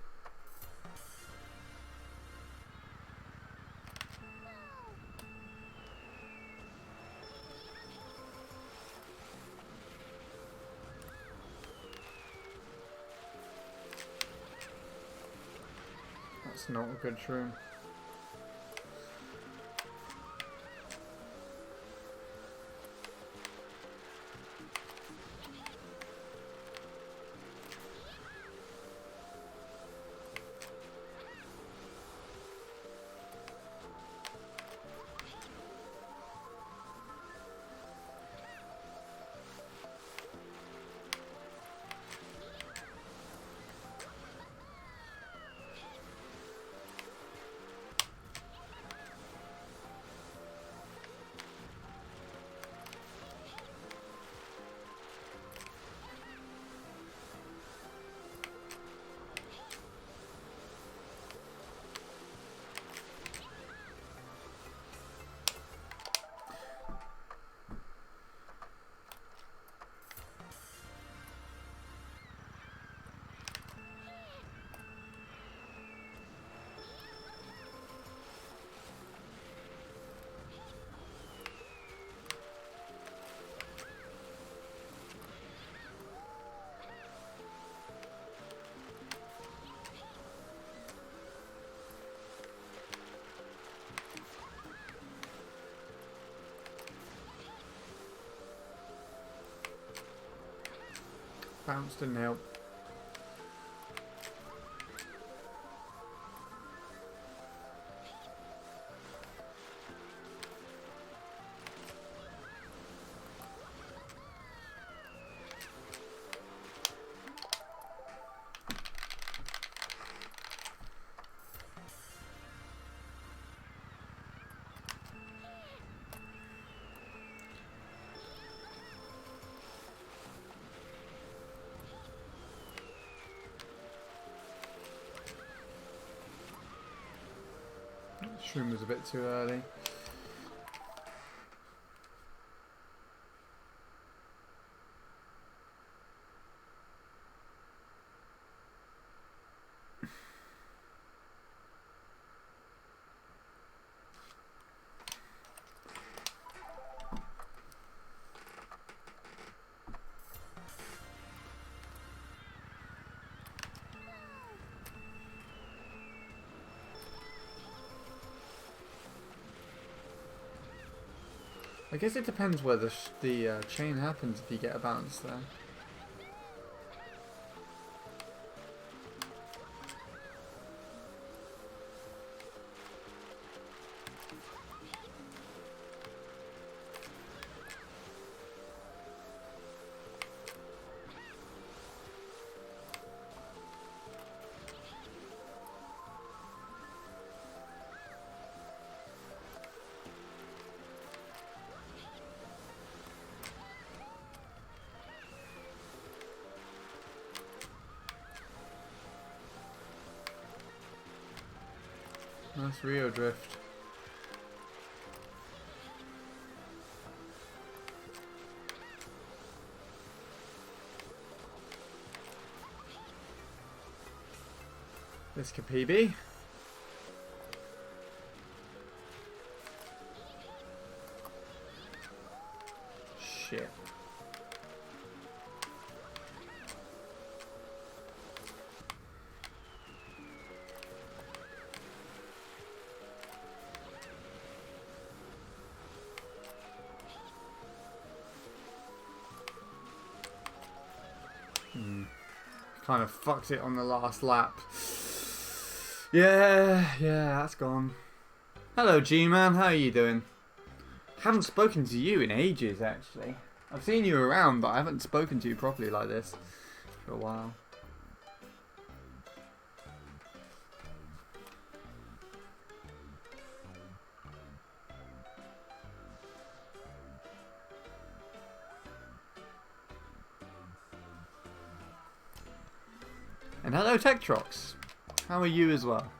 That's not a good shroom. Bounce didn't help. Shroom was a bit too early. I guess it depends where the chain happens if you get a bounce there. Nice Rio drift. This could PB. Shit. Kind of fucked it on the last lap. Yeah, that's gone. Hello, G-Man. How are you doing? Haven't spoken to you in ages, actually. I've seen you around, but I haven't spoken to you properly like this for a while. And hello, Tektrox. How are you as well?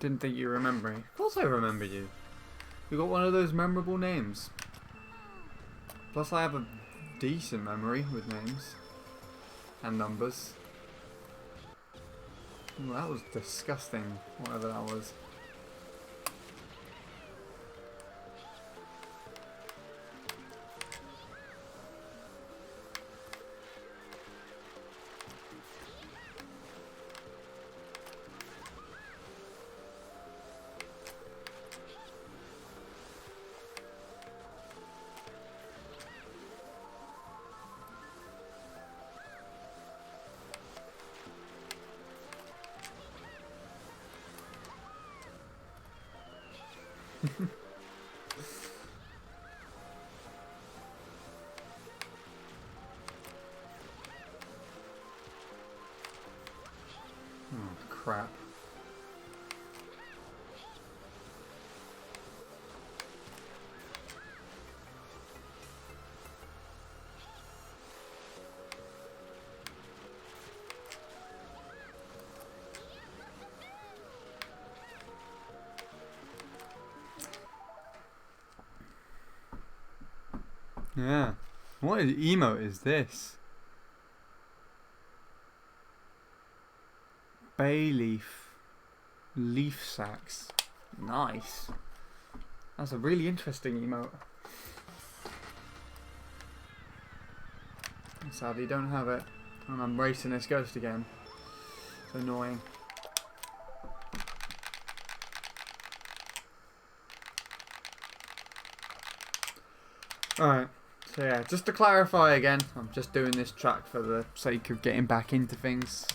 Didn't think you remember me. Of course I remember you. You got one of those memorable names. Plus I have a decent memory with names. And numbers. Ooh, that was disgusting, whatever that was. Oh, crap. Yeah. What emote is this? Bay leaf. Leaf sacks. Nice. That's a really interesting emote. Sadly, don't have it. And I'm racing this ghost again. It's annoying. Alright. So yeah, just to clarify again, I'm just doing this track for the sake of getting back into things.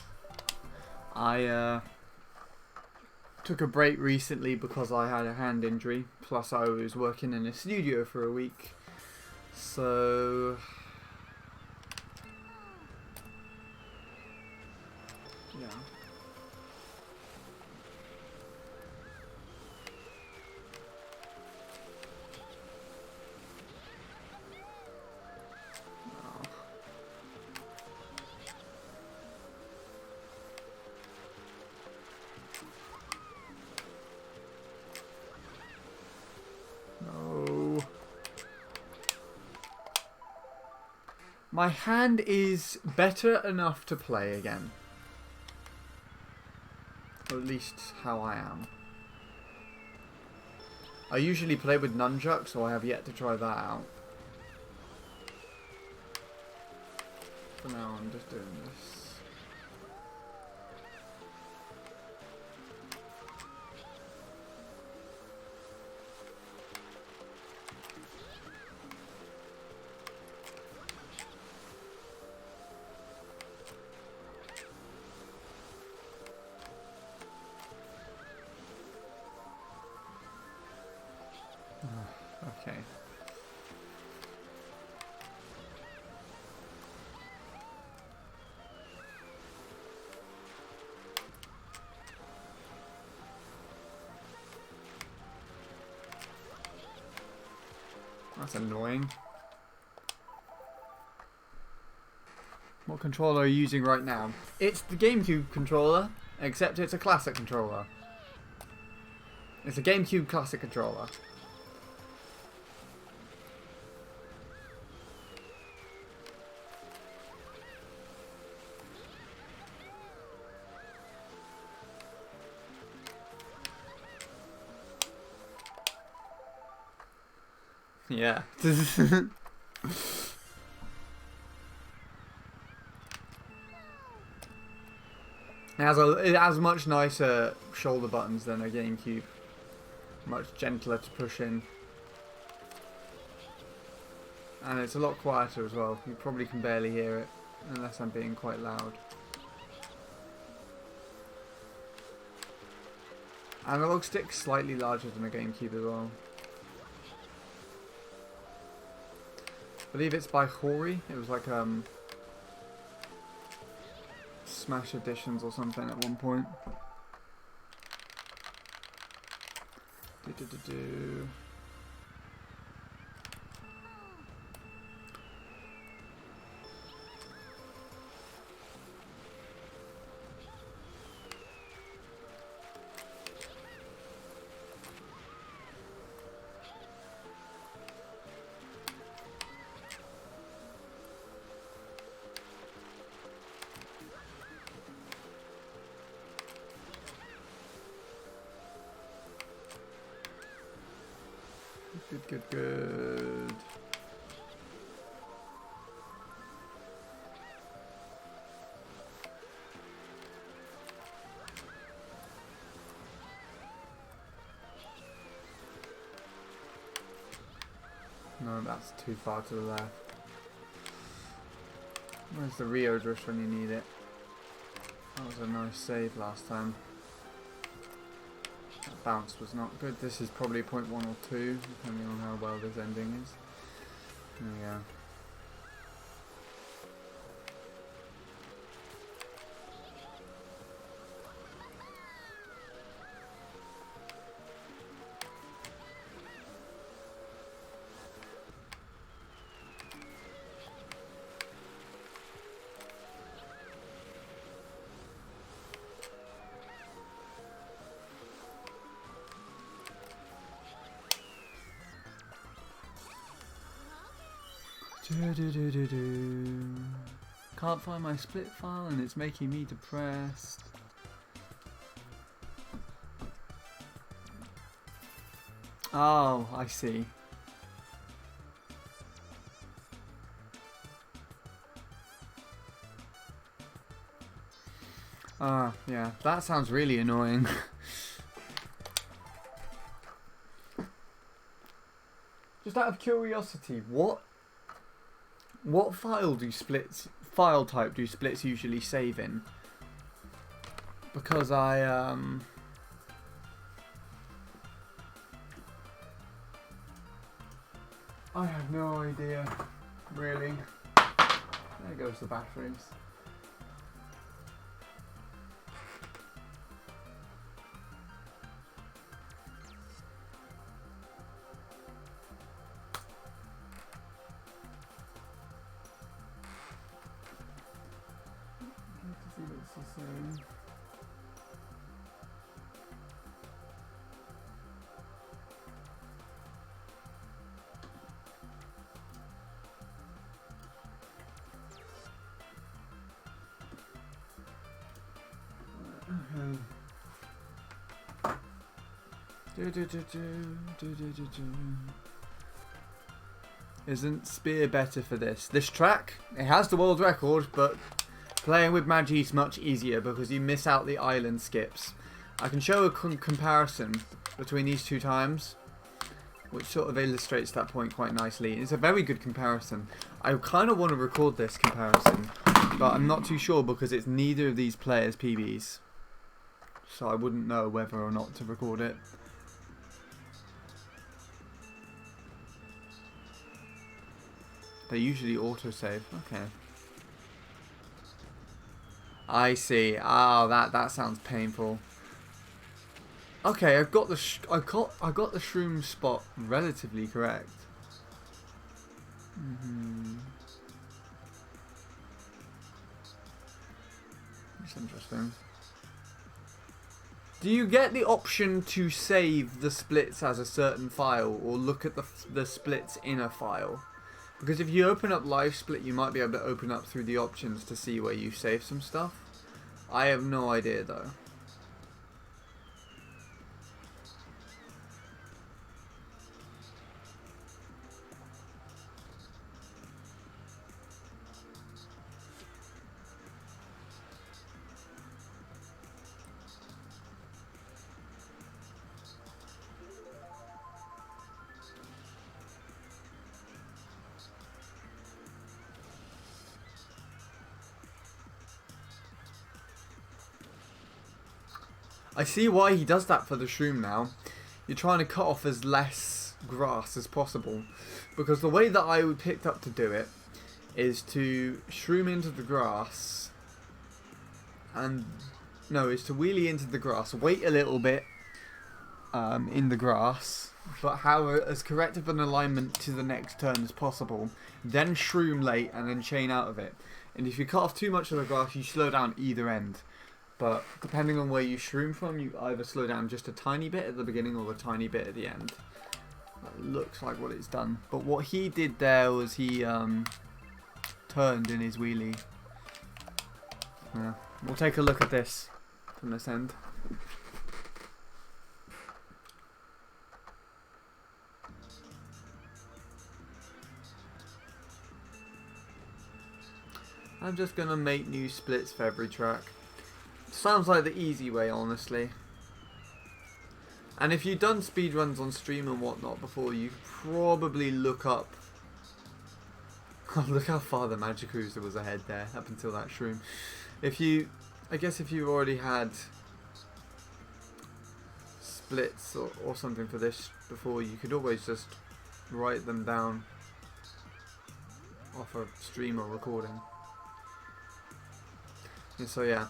I took a break recently because I had a hand injury, plus I was working in a studio for a week. So yeah. No. My hand is better enough to play again. Or at least how I am. I usually play with nunchucks, so I have yet to try that out. For now, I'm just doing this. Okay. That's annoying. What controller are you using right now? It's the GameCube controller, except it's a classic controller. It's a GameCube classic controller. Yeah. It has much nicer shoulder buttons than a GameCube. Much gentler to push in. And it's a lot quieter as well. You probably can barely hear it, unless I'm being quite loud. Analog stick slightly larger than a GameCube as well. I believe it's by Hori. It was like Smash Editions or something at one point. Do. Good. No, that's too far to the left. Where's the Rio Drift when you need it? That was a nice save last time. bounce was not good. This is probably point 1 or 2, depending on how well this ending is. There we go. Can't find my split file and it's making me depressed. Oh, I see. Ah, yeah, that sounds really annoying. Just out of curiosity, what file type do splits usually save in? Because I have no idea, really. There goes the batteries. Isn't Spear better for this? This track, it has the world record, but playing with Magi is much easier because you miss out the island skips. I can show a comparison between these two times, which sort of illustrates that point quite nicely. It's a very good comparison. I kind of want to record this comparison, but I'm not too sure because it's neither of these players' PBs. So I wouldn't know whether or not to record it. They usually autosave. Okay. I see. Oh, that sounds painful. Okay, I got the shroom spot relatively correct. That's interesting. Do you get the option to save the splits as a certain file, or look at the splits in a file? Because if you open up Live Split, you might be able to open up through the options to see where you save some stuff. I have no idea though. I see why he does that for the shroom now. You're trying to cut off as less grass as possible. Because the way that I picked up to do it is to shroom into the grass. And no, is to wheelie into the grass, wait a little bit in the grass, but have as correct of an alignment to the next turn as possible. Then shroom late and then chain out of it. And if you cut off too much of the grass, you slow down either end. But depending on where you shroom from, you either slow down just a tiny bit at the beginning or a tiny bit at the end. That looks like what it's done. But what he did there was he turned in his wheelie. Yeah. We'll take a look at this from this end. I'm just going to make new splits for every track. Sounds like the easy way, honestly. And if you've done speedruns on stream and whatnot before, you probably look up... Oh, look how far the Magic Cruiser was ahead there, up until that shroom. I guess if you've already had splits or something for this before, you could always just write them down off a stream or recording. And so yeah,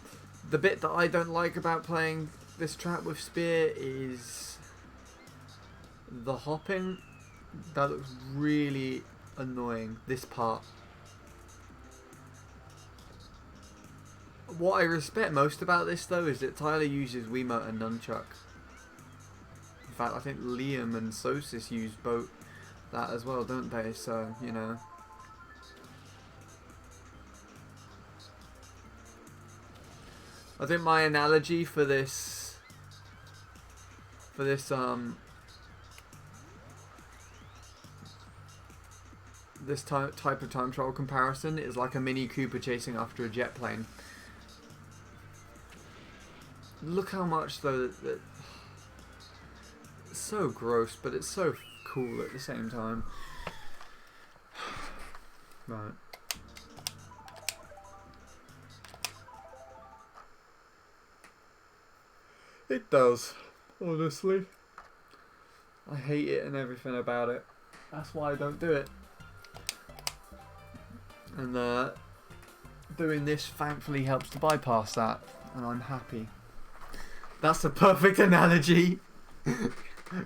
the bit that I don't like about playing this trap with spear is the hopping. That looks really annoying, this part. What I respect most about this though is that Tyler uses Wiimote and Nunchuck. In fact, I think Liam and Sosis use both that as well, don't they? So, you know. I think my analogy for this this type of time trial comparison is like a Mini Cooper chasing after a jet plane. Look how much though that it's so gross, but it's so cool at the same time. Right. It does, honestly. I hate it and everything about it. That's why I don't do it. And doing this thankfully helps to bypass that, and I'm happy. That's a perfect analogy.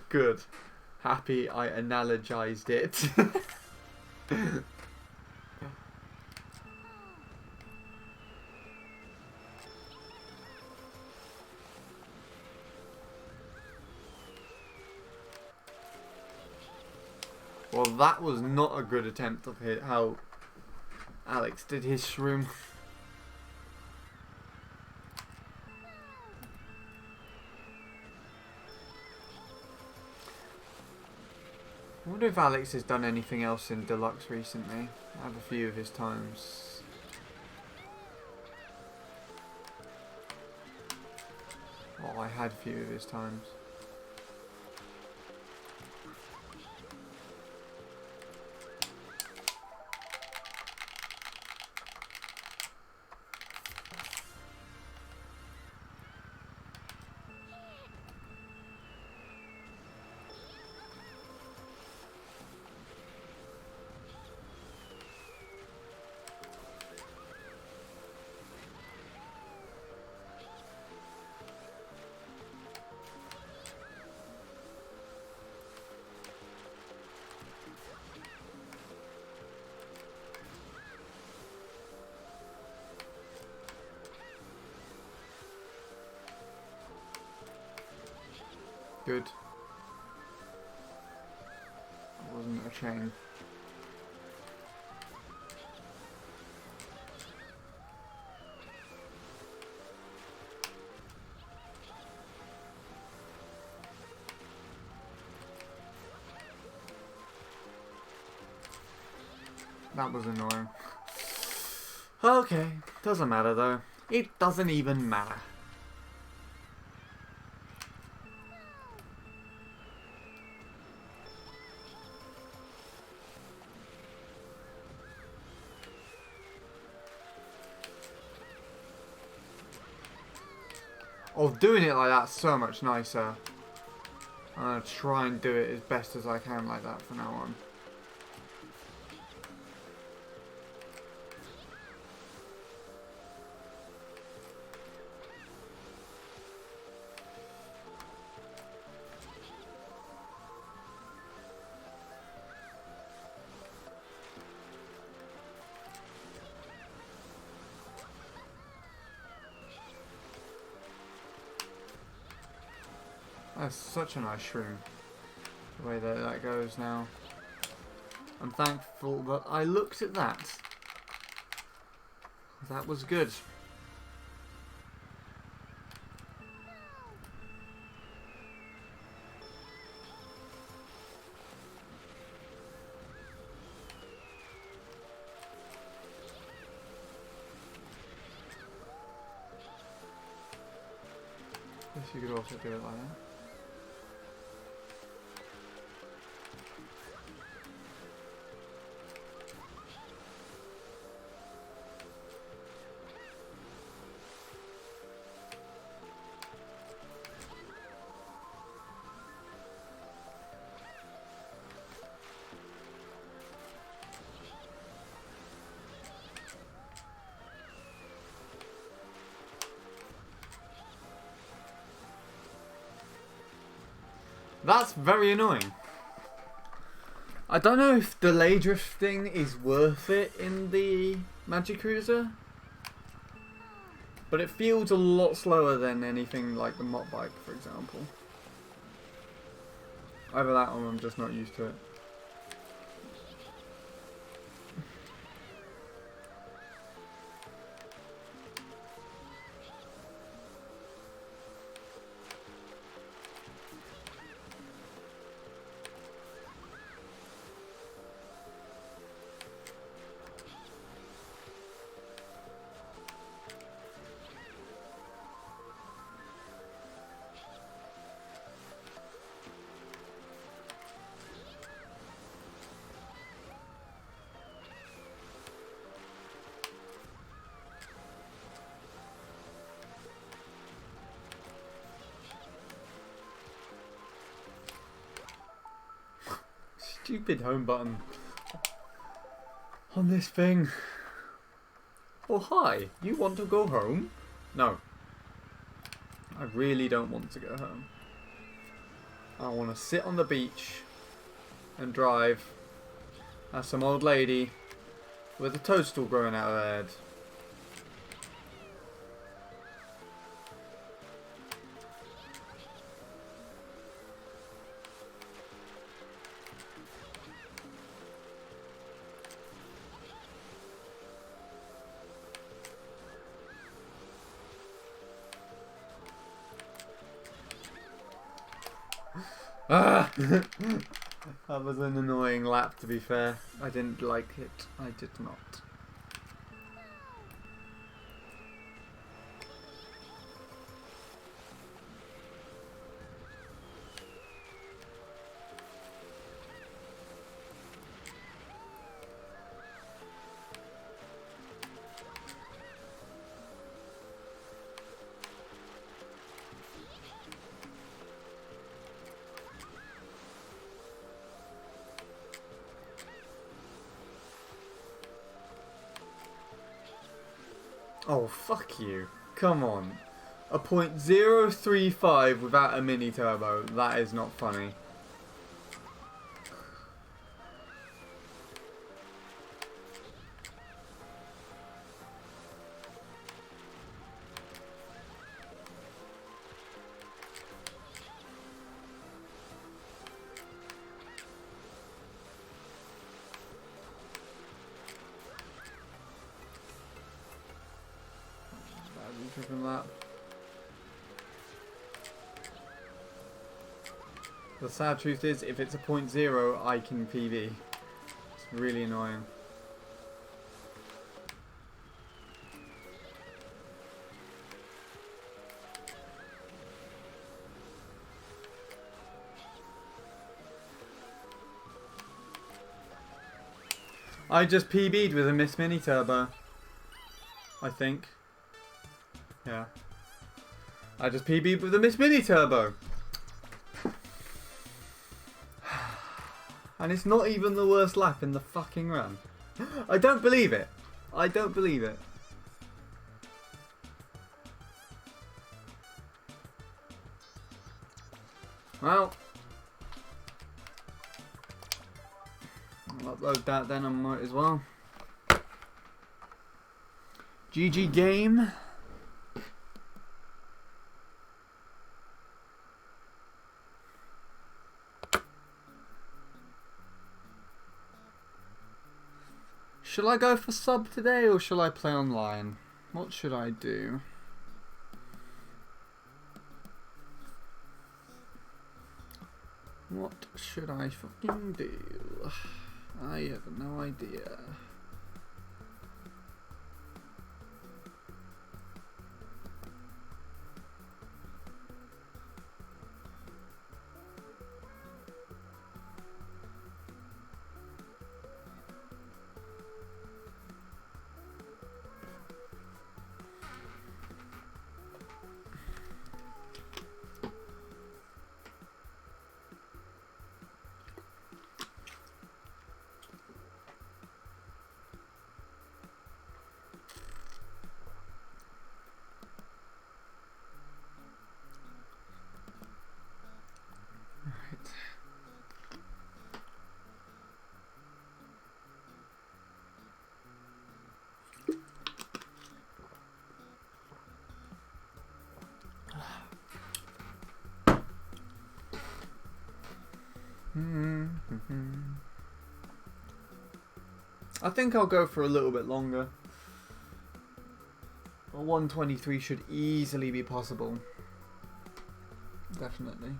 Good. Happy I analogized it. Well, that was not a good attempt of how Alex did his shroom. I wonder if Alex has done anything else in Deluxe recently. I have a few of his times. Oh, I had a few of his times. Good. That wasn't a chain. That was annoying. Okay, doesn't matter though. It doesn't even matter. Oh, doing it like that's so much nicer. I'm gonna try and do it as best as I can like that from now on. That's such a nice shroom, the way that that goes now. I'm thankful that I looked at that. That was good. Guess you could also do it like that. That's very annoying. I don't know if delay drifting is worth it in the Magic Cruiser, but it feels a lot slower than anything like the Mop Bike, for example. Either that or I'm just not used to it. Stupid home button on this thing. Oh hi, you want to go home? No. I really don't want to go home. I want to sit on the beach and drive as some old lady with a toadstool growing out of her head. Ah! That was an annoying lap, to be fair. I didn't like it. I did not. Oh, fuck you. Come on. A .035 without a mini turbo. That is not funny. From that. The sad truth is, if it's a .0, I can PB. It's really annoying. I just PB'd with a Miss Mini Turbo. I think. Yeah. I just PB'd with a Miss Mini Turbo. And it's not even the worst lap in the fucking run. I don't believe it. I don't believe it. Well. I'll upload that then on Moat as well. GG game. Shall I go for sub today or shall I play online? What should I do? What should I fucking do? I have no idea. I think I'll go for a little bit longer. A 123 should easily be possible. Definitely.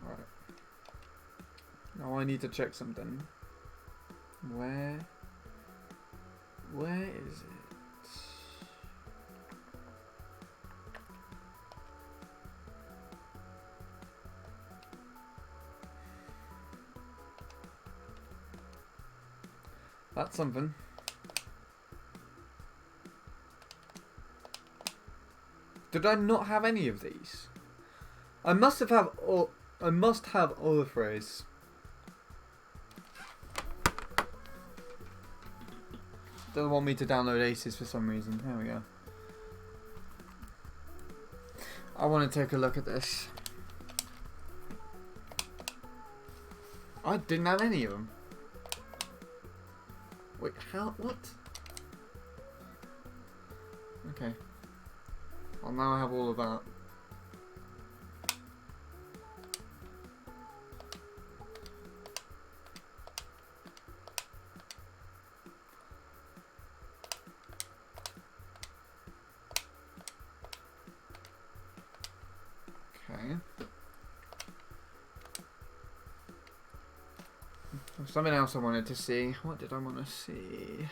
Alright. Now I need to check something. Where is it? That's something. Did I not have any of these? I must have all. I must have Olafrays. Doesn't want me to download Aces for some reason. There we go. I want to take a look at this. I didn't have any of them. Wait, how? What? Okay. Well, now I have all of that. Okay. Something else I wanted to see. What did I want to see?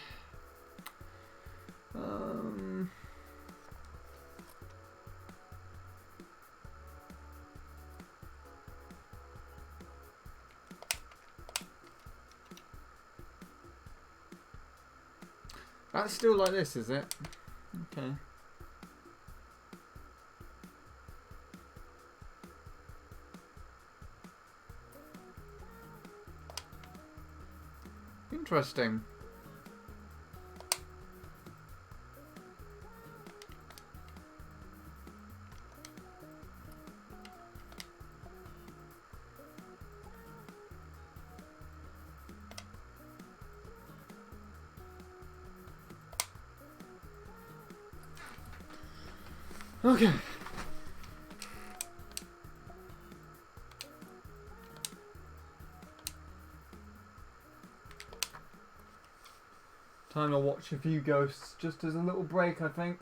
That's still like this, is it? Okay. Interesting. Okay. Time to watch a few ghosts just as a little break, I think.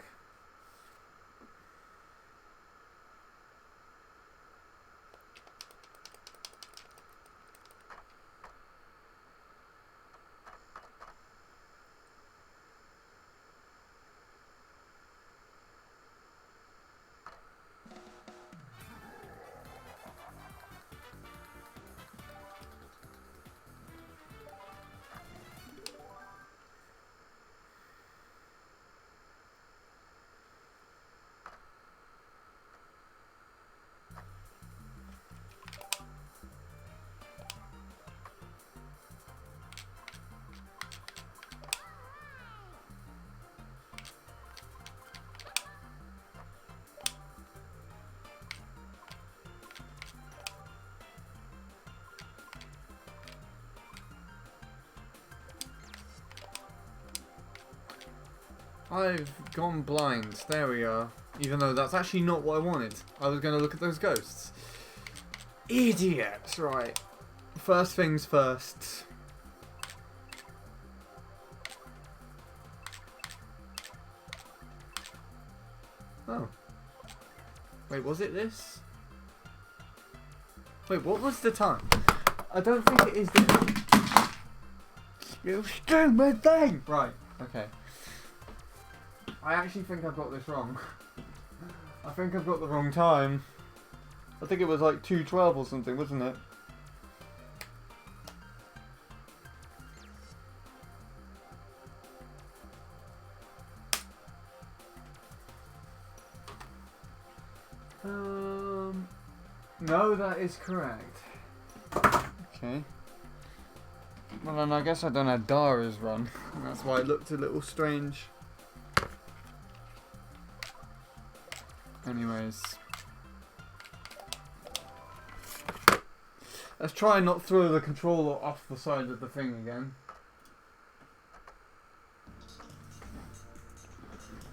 I've gone blind. There we are. Even though that's actually not what I wanted. I was going to look at those ghosts. Idiots! Right. First things first. Oh. Wait, was it this? Wait, what was the time? I don't think it is the... You stupid thing! Right, okay. I actually think I've got this wrong. I think I've got the wrong time. I think it was like 2:12 or something, wasn't it? No, that is correct. Okay. Well then I guess I done a Dara's run. And that's why it looked a little strange. Anyways. Let's try and not throw the controller off the side of the thing again.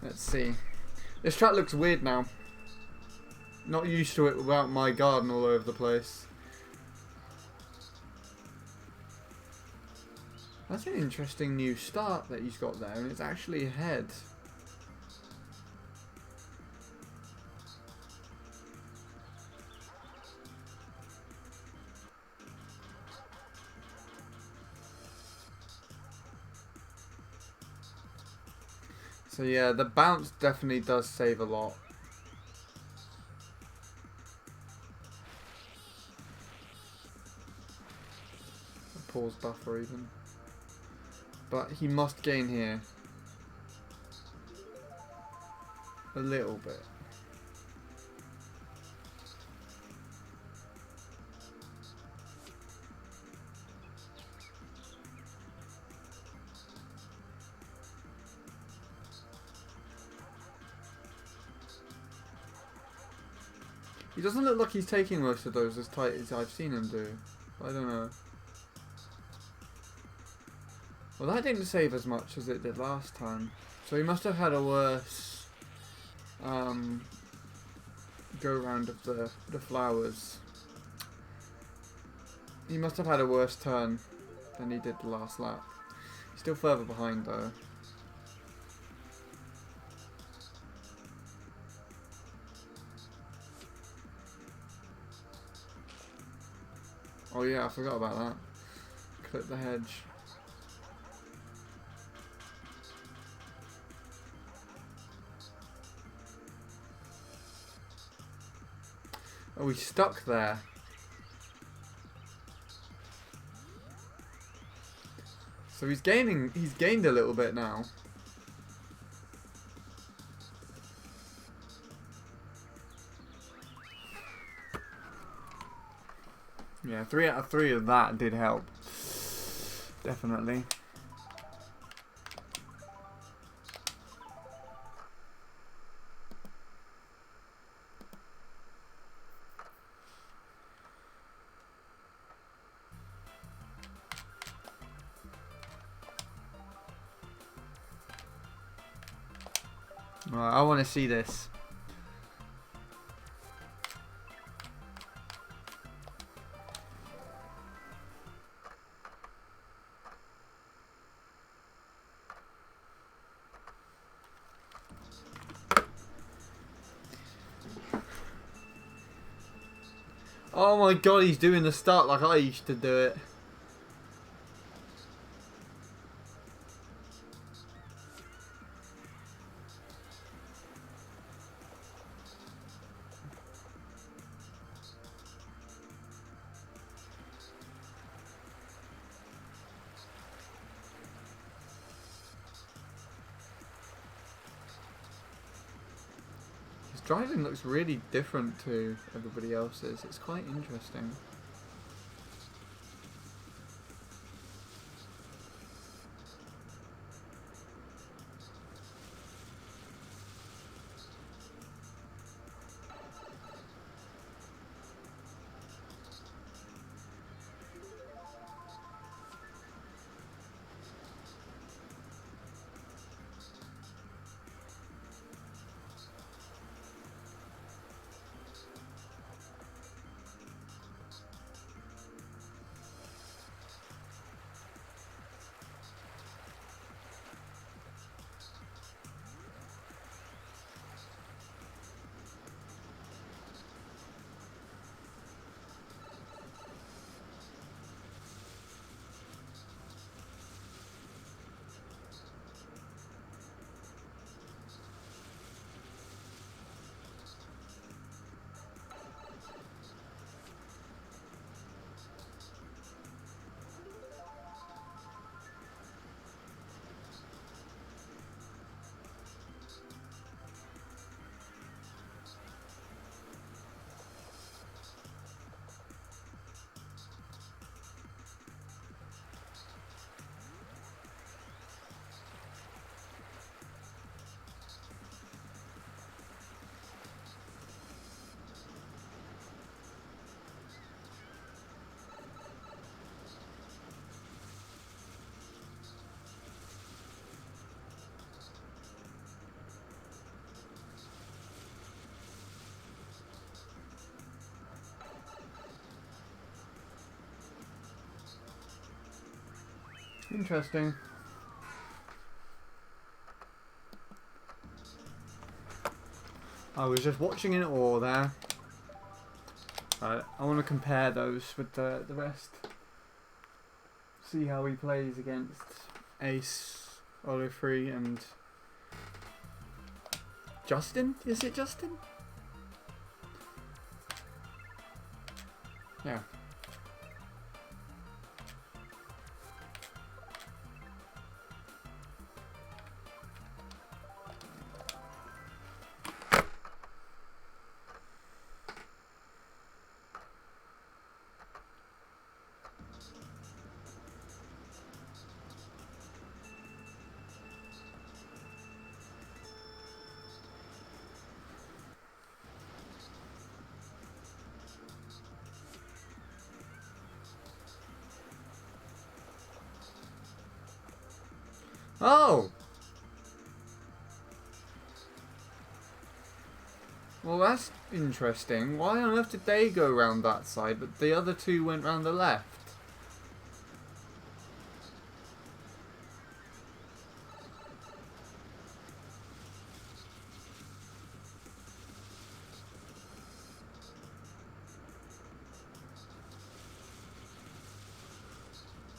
Let's see. This track looks weird now. Not used to it without my garden all over the place. That's an interesting new start that he's got there, and it's actually ahead. So yeah, the bounce definitely does save a lot. A pause buffer even. But he must gain here. A little bit. He doesn't look like he's taking most of those as tight as I've seen him do. I don't know. Well, that didn't save as much as it did last time. So he must have had a worse go round of the flowers. He must have had a worse turn than he did the last lap. Still further behind though. Oh yeah, I forgot about that. Clip the hedge. Oh, he's stuck there. So he's gained a little bit now. Yeah, 3 out of 3 of that did help. Definitely. Right, I want to see this. Oh my god, he's doing the start like I used to do it. His driving looks really different to everybody else's. It's quite interesting. Interesting. I was just watching in awe there. I want to compare those with the rest. See how he plays against Ace, Olifree, and Justin? Is it Justin? Yeah. Oh! Well, that's interesting. Why on earth did they go round that side, but the other two went round the left?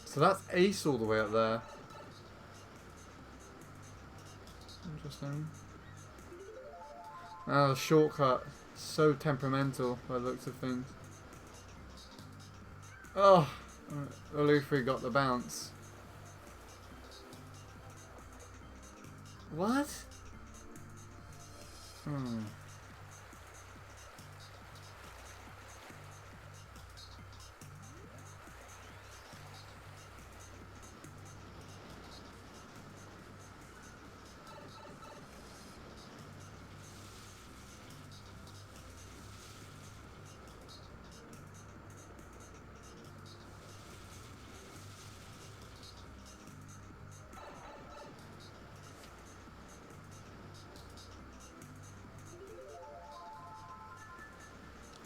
So that's Ace all the way up there. Interesting. Oh, the shortcut. So temperamental by the looks of things. Oh, Olufri got the bounce. What? Hmm.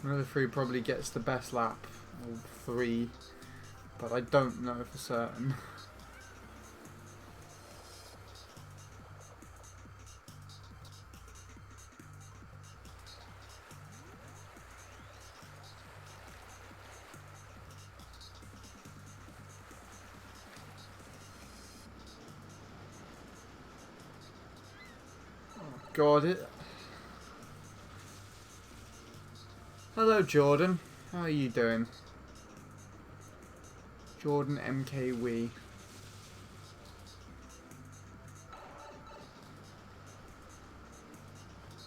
Olufri probably gets the best lap, or 3, but I don't know for certain. God, it. Hello, Jordan. How are you doing? Jordan MKW.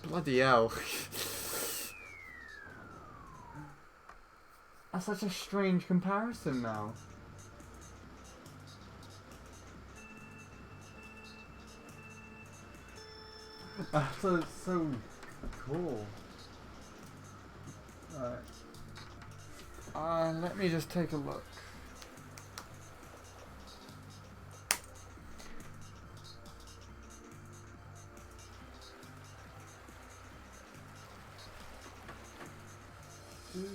Bloody hell. That's such a strange comparison now. So cool. Alright. Let me just take a look.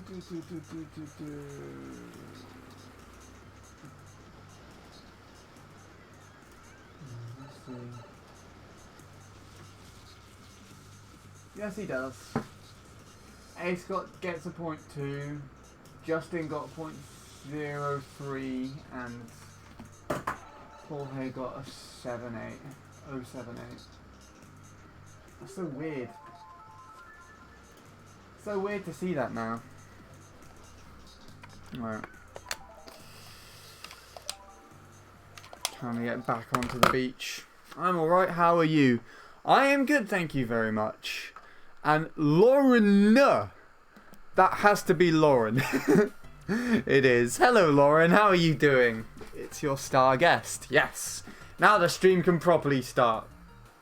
Let's see. Yes, he does. Ace gets a point 2. Justin got a point 0.03, and Jorge got a 7.8. 0.78. That's so weird. So weird to see that now. Right. Trying to get back onto the beach. I'm alright, how are you? I am good, thank you very much. And Lauren, that has to be Lauren. It is. Hello Lauren, how are you doing? It's your star guest, yes. Now the stream can properly start,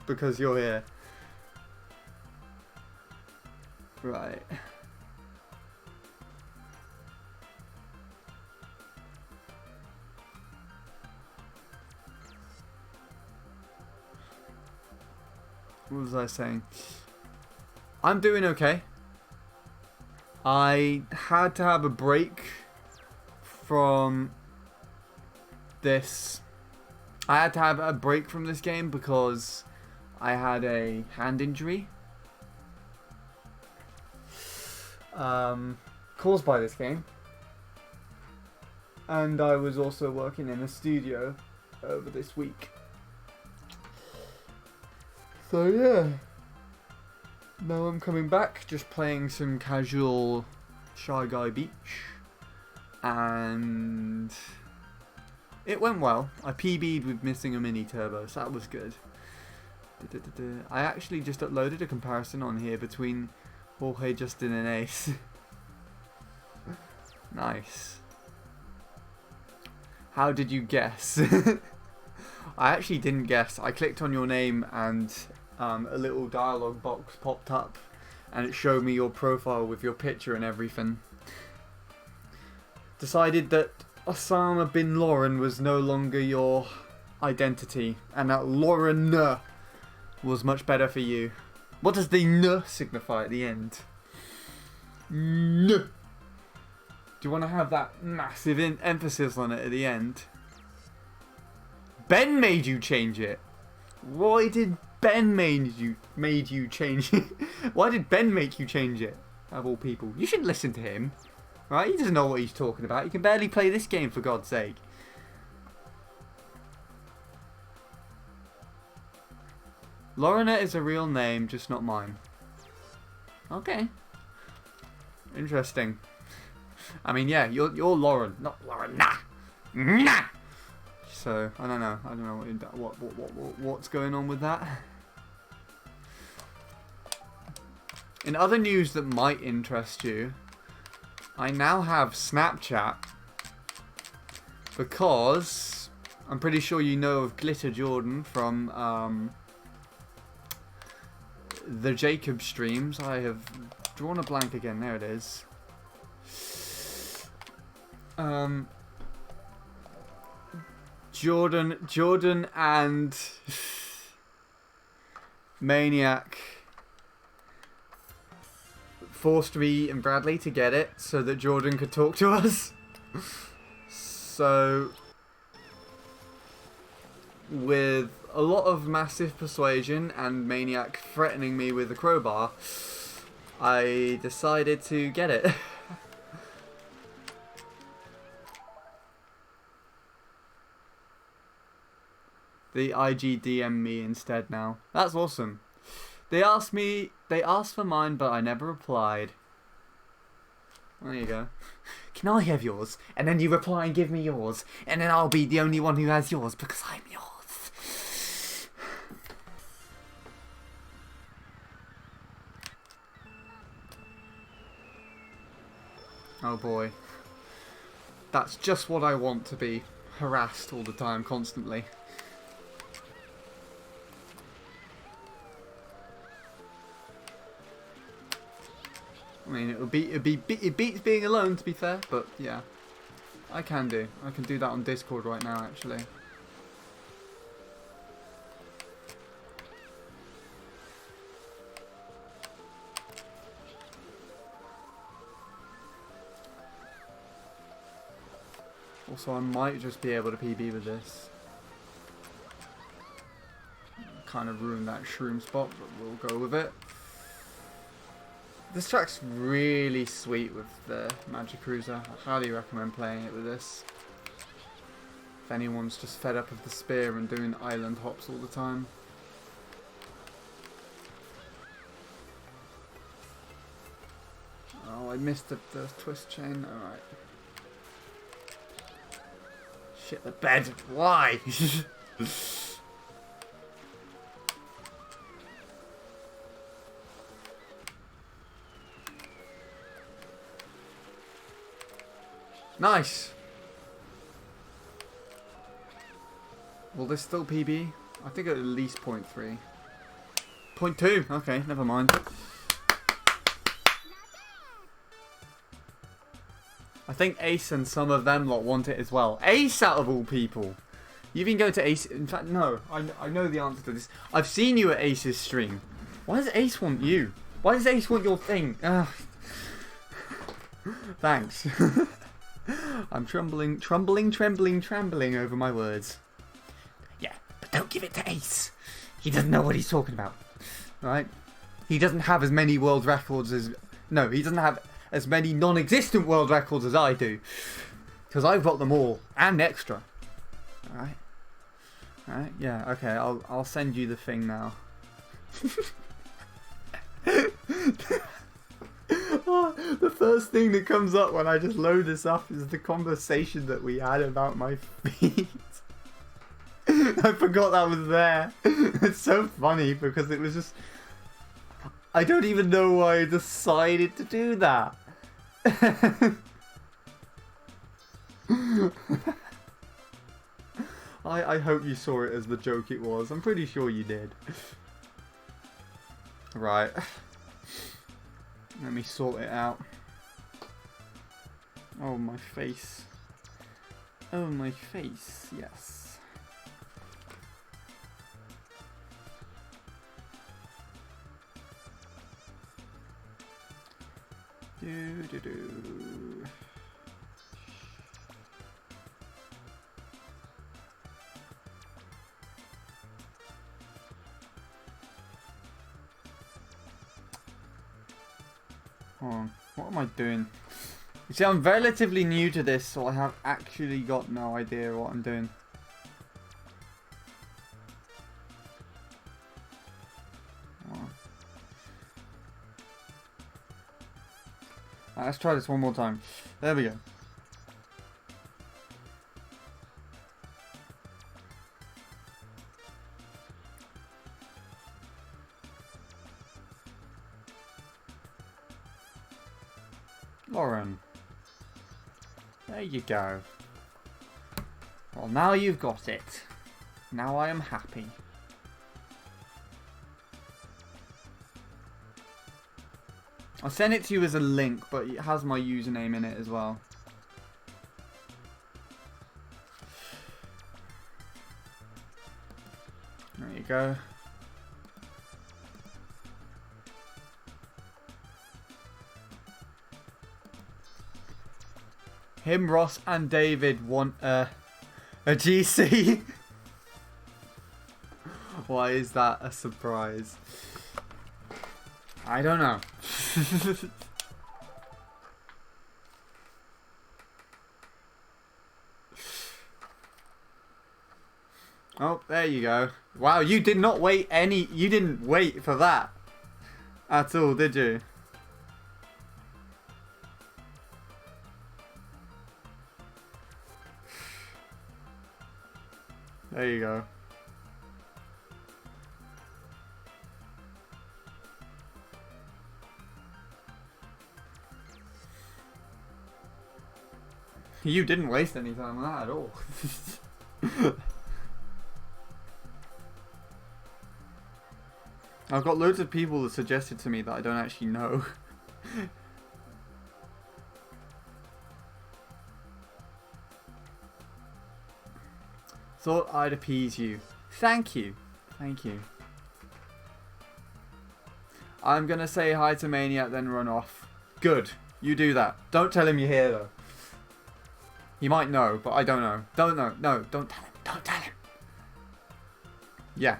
because you're here. Right. What was I saying? I'm doing okay. I had to have a break from this I had to have a break from this game because I had a hand injury. Caused by this game. And I was also working in a studio over this week. So yeah. Now I'm coming back, just playing some casual Shy Guy Beach. And it went well. I PB'd with missing a mini turbo, so that was good. I actually just uploaded a comparison on here between Jorge, Justin and Ace. Nice. How did you guess? I actually didn't guess. I clicked on your name and a little dialogue box popped up and it showed me your profile with your picture and everything. Decided that Osama bin Laden was no longer your identity and that Lauren was much better for you. What does the N signify at the end? N. Do you want to have that massive emphasis on it at the end? Ben made you change it. Why did Ben made you change it? Why did Ben make you change it? Of all people, you shouldn't listen to him, right? He doesn't know what he's talking about. He can barely play this game, for God's sake. Lorena is a real name, just not mine. Okay. Interesting. I mean, yeah, you're Lauren, not Lorena. Nah. So I don't know. I don't know what's going on with that. In other news that might interest you, I now have Snapchat because I'm pretty sure you know of Glitter Jordan from the Jacob streams. I have drawn a blank again. There it is. Jordan and Maniac forced me and Bradley to get it so that Jordan could talk to us. So, with a lot of massive persuasion and Maniac threatening me with a crowbar, I decided to get it. The IG DM me instead now. That's awesome. They asked for mine, but I never replied. There you go. Can I have yours? And then you reply and give me yours. And then I'll be the only one who has yours because I'm yours. Oh boy. That's just what I want, to be harassed all the time, constantly. I mean, it beats being alone, to be fair, but yeah, I can do that on Discord right now, actually. Also, I might just be able to PB with this. Kind of ruined that shroom spot, but we'll go with it. This track's really sweet with the Magic Cruiser. I highly recommend playing it with this. If anyone's just fed up of the spear and doing island hops all the time. Oh, I missed the twist chain. Alright. Shit, the bed. Why? Nice! Will this still PB? I think at least 0.3. 0.2? Okay, never mind. I think Ace and some of them lot want it as well. Ace, out of all people! You've been going to Ace... In fact, no. I know the answer to this. I've seen you at Ace's stream. Why does Ace want you? Why does Ace want your thing? Thanks. I'm trembling over my words. Don't give it to Ace. He doesn't know what he's talking about. Right? He doesn't have as many world records as... No, he doesn't have as many non-existent world records as I do. Because I've got them all. And extra. Alright? Alright? Yeah, okay. I'll send you the thing now. The first thing that comes up when I just load this up is the conversation that we had about my feet. I forgot that was there. It's so funny because it was just... I don't even know why I decided to do that. I hope you saw it as the joke it was. I'm pretty sure you did. Right. Let me sort it out. Oh, my face. Oh, my face. Yes. Do. Hold on. What am I doing? You see, I'm relatively new to this, so I have actually got no idea what I'm doing. Right, let's try this one more time. There we go. Lauren. There you go. Well, now you've got it. Now I am happy. I'll send it to you as a link, but it has my username in it as well. There you go. Him, Ross, and David want a GC. Why is that a surprise? I don't know. Oh, there you go. Wow, you did not wait any... You didn't wait for that at all, did you? There you go. You didn't waste any time on that at all. I've got loads of people that suggested to me that I don't actually know. Thought I'd appease you. Thank you. Thank you. I'm gonna say hi to Maniac, then run off. Good. You do that. Don't tell him you're here, though. He might know, but I don't know. Don't know. No, don't tell him. Don't tell him. Yeah.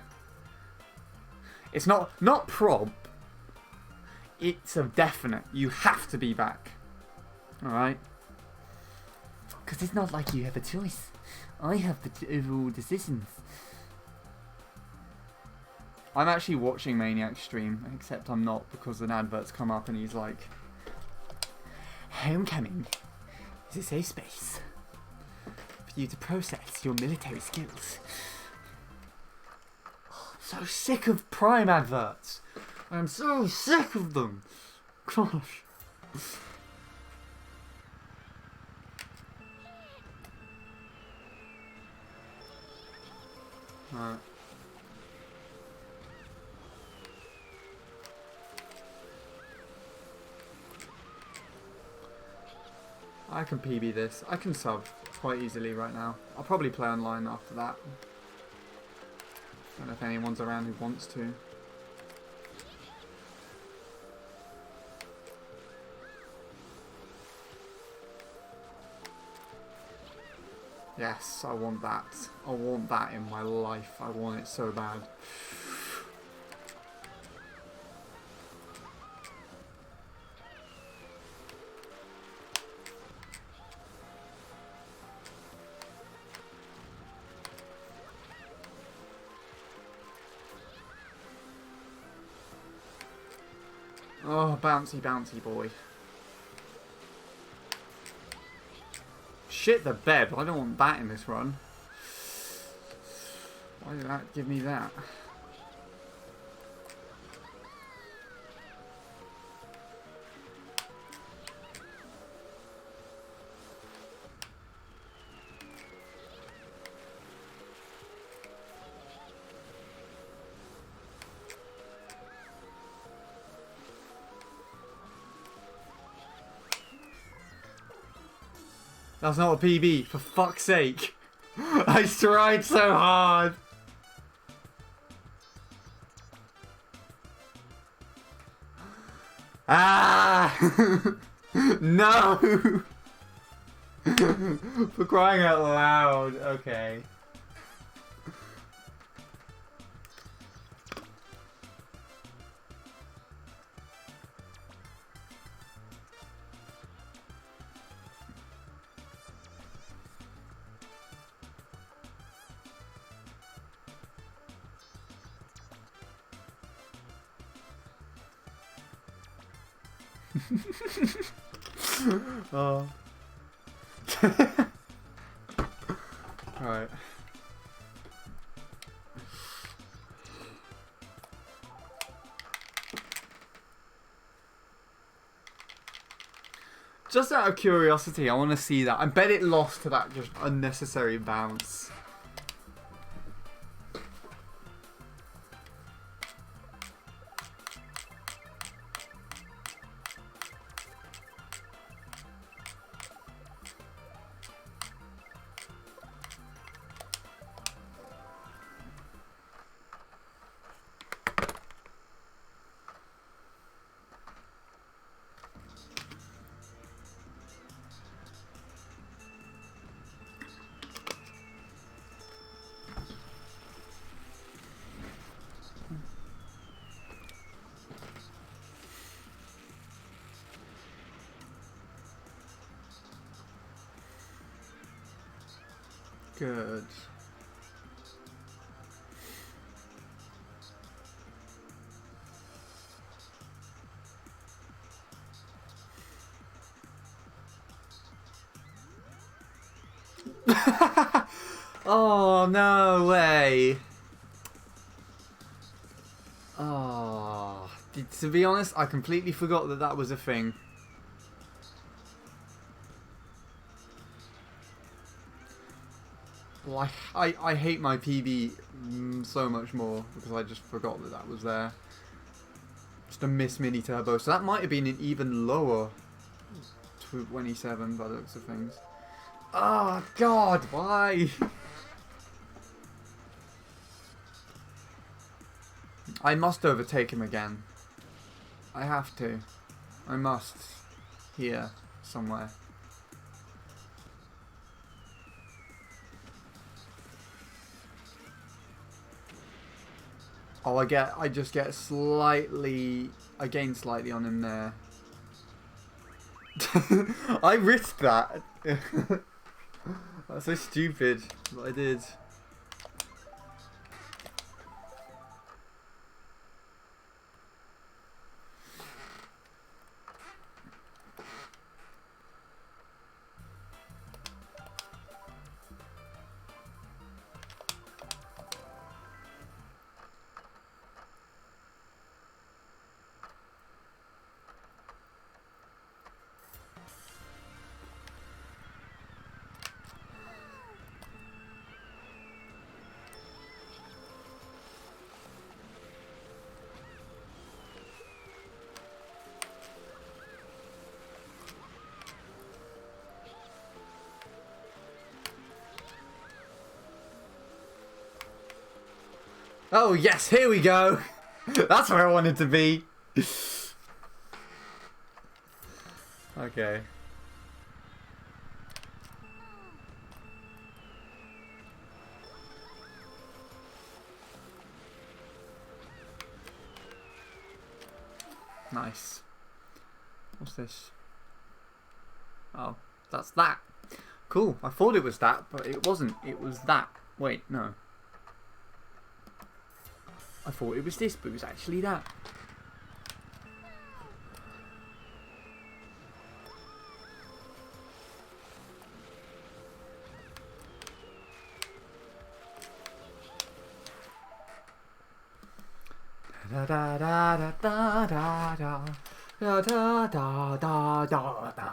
It's not prob. It's a definite. You have to be back. Alright? Because it's not like you have a choice. I have the overall decisions. I'm actually watching Maniac stream, except I'm not because an advert's come up and he's like, Homecoming is a safe space for you to process your military skills. I'm so sick of Prime adverts. I'm so sick of them. Gosh. Alright. I can PB this. I can sub quite easily right now. I'll probably play online after that. Don't know if anyone's around who wants to. Yes, I want that. I want that in my life. I want it so bad. Oh, bouncy, bouncy boy. Shit the bed. I don't want that in this run. Why did that give me that? That's not a PB, for fuck's sake. I tried so hard. Ah! No! For crying out loud. Okay. Oh. Alright. Just out of curiosity, I want to see that. I bet it lost to that just unnecessary bounce. Good. Oh, no way. Oh, to be honest, I completely forgot that that was a thing. Like, I hate my PB so much more because I just forgot that that was there. Just a miss mini turbo. So that might have been an even lower 27 by the looks of things. Oh, God, why? I must overtake him again. I have to. I must. Here, somewhere. Oh, I just get slightly, I gain slightly on him there. I risked that. That's so stupid, but I did. Oh yes, here we go. That's where I wanted to be. Okay. Nice. What's this? Oh, that's that. Cool. I thought it was that, but it wasn't. It was that. Wait, no. I thought it was this, but it was actually that. Da da da da da da da da da da da da da.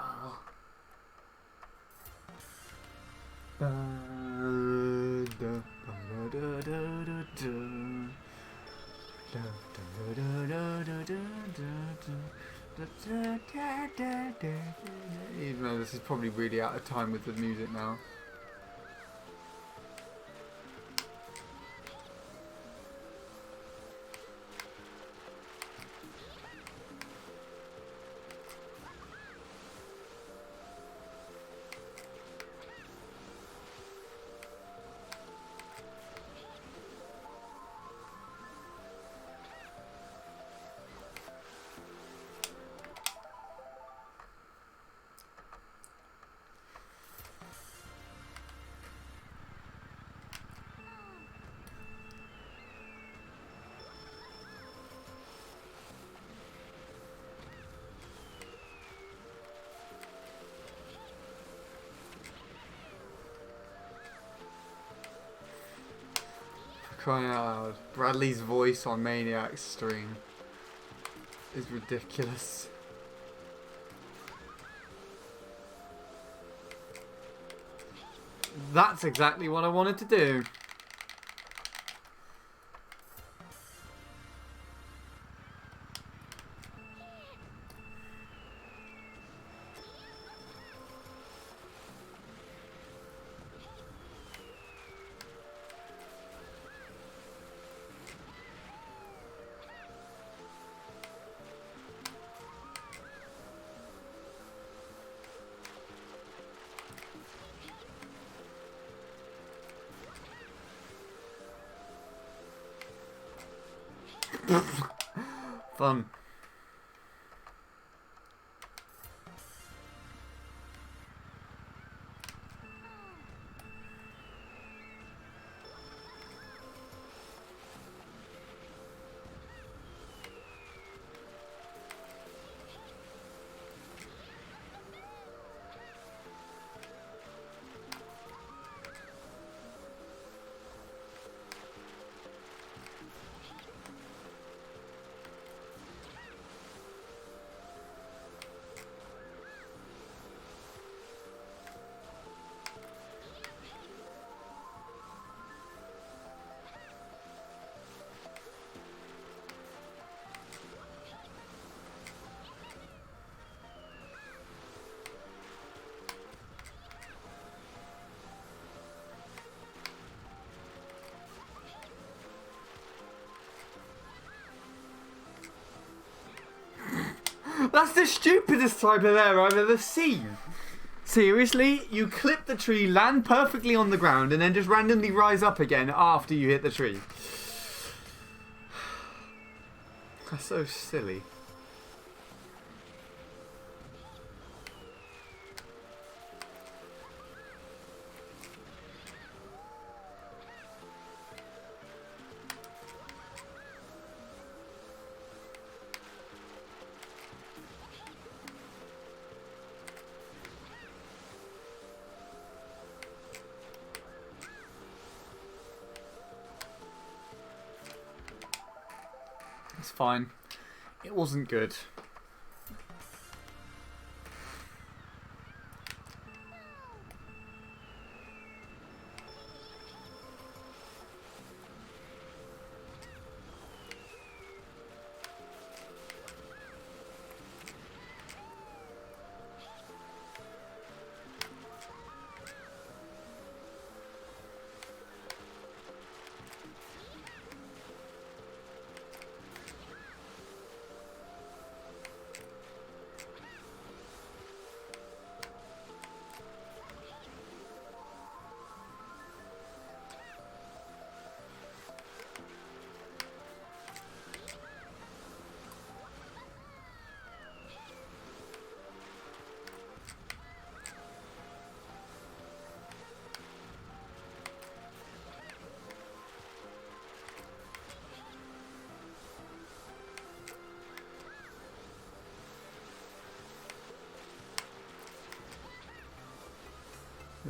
Even though this is probably really out of time with the music now. Crying out loud. Bradley's voice on Maniac's stream is ridiculous. That's exactly what I wanted to do. Fun. That's the stupidest type of error I've ever seen. Seriously? You clip the tree, land perfectly on the ground, and then just randomly rise up again after you hit the tree. That's so silly. It's fine. It wasn't good.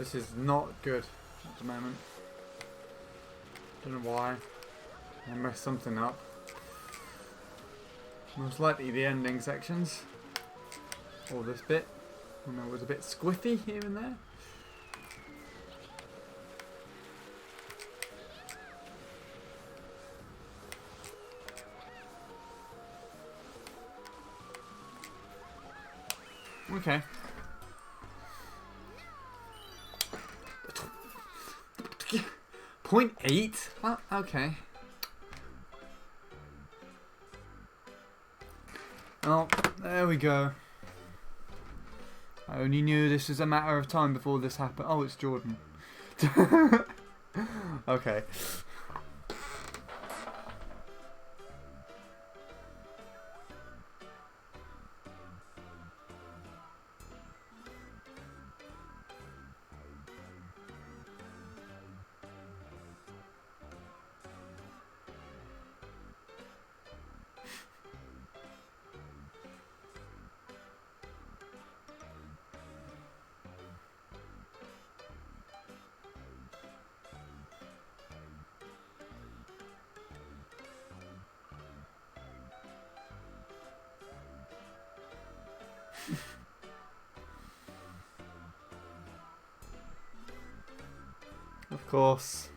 This is not good at the moment. Don't know why. I messed something up. Most likely the ending sections. Or this bit. I know it was a bit squiffy here and there. Okay. 0.8? Oh, okay. Oh, there we go. I only knew this was a matter of time before this happened. Oh, it's Jordan. Okay. Of course.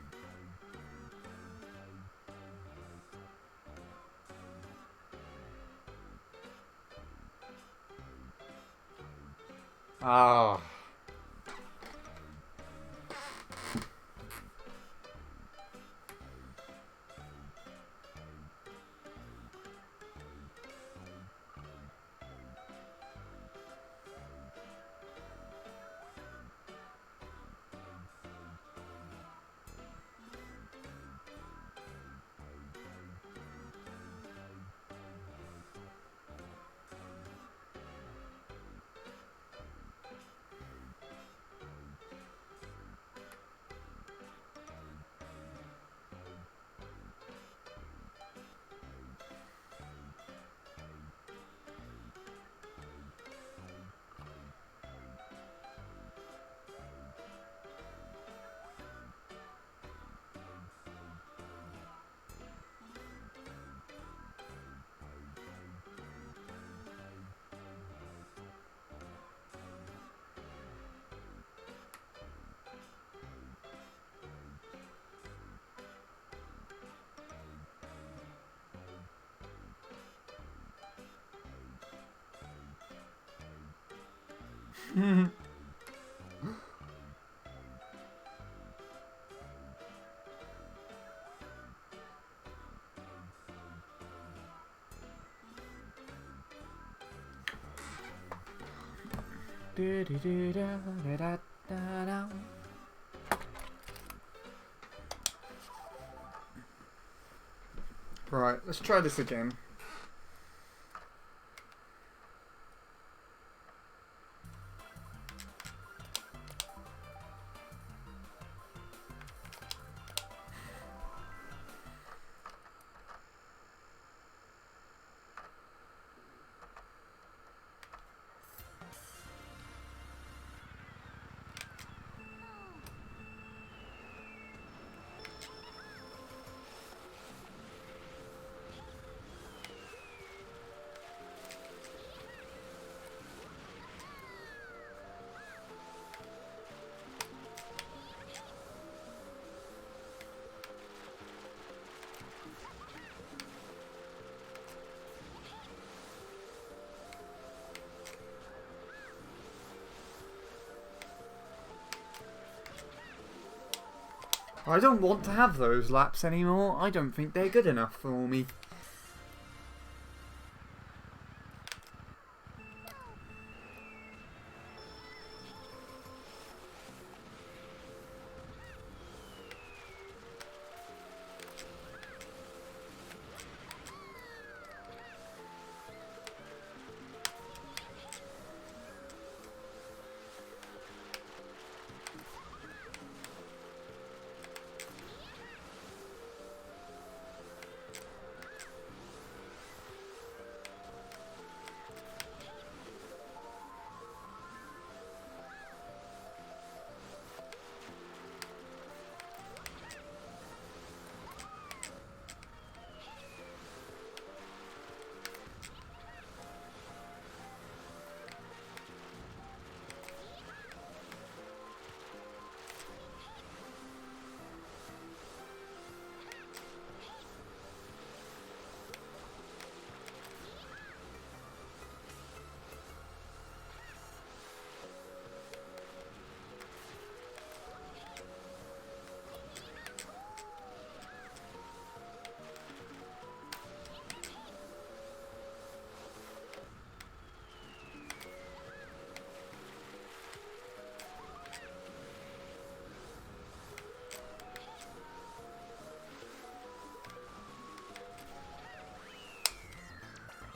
Ah. Right, let's try this again. I don't want to have those laps anymore. I don't think they're good enough for me.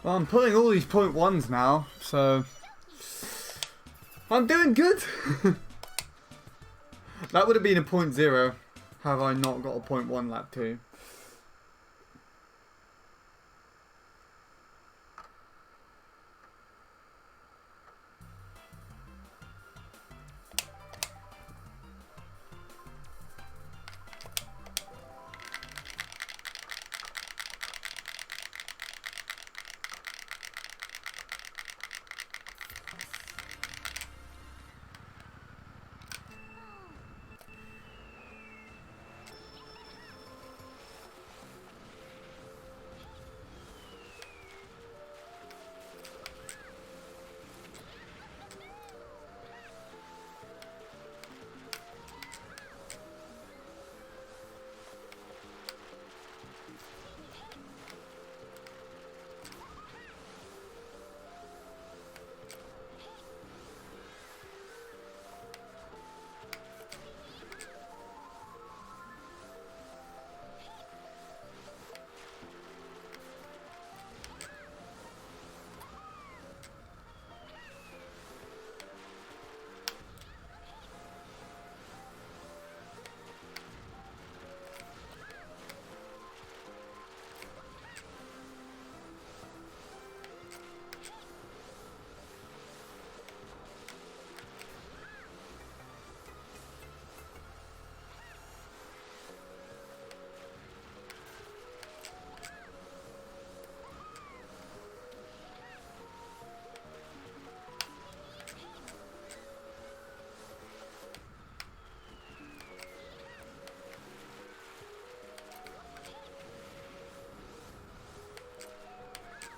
Well, I'm putting all these point ones now, so I'm doing good. That would have been a point zero, have I not got a point one lap two.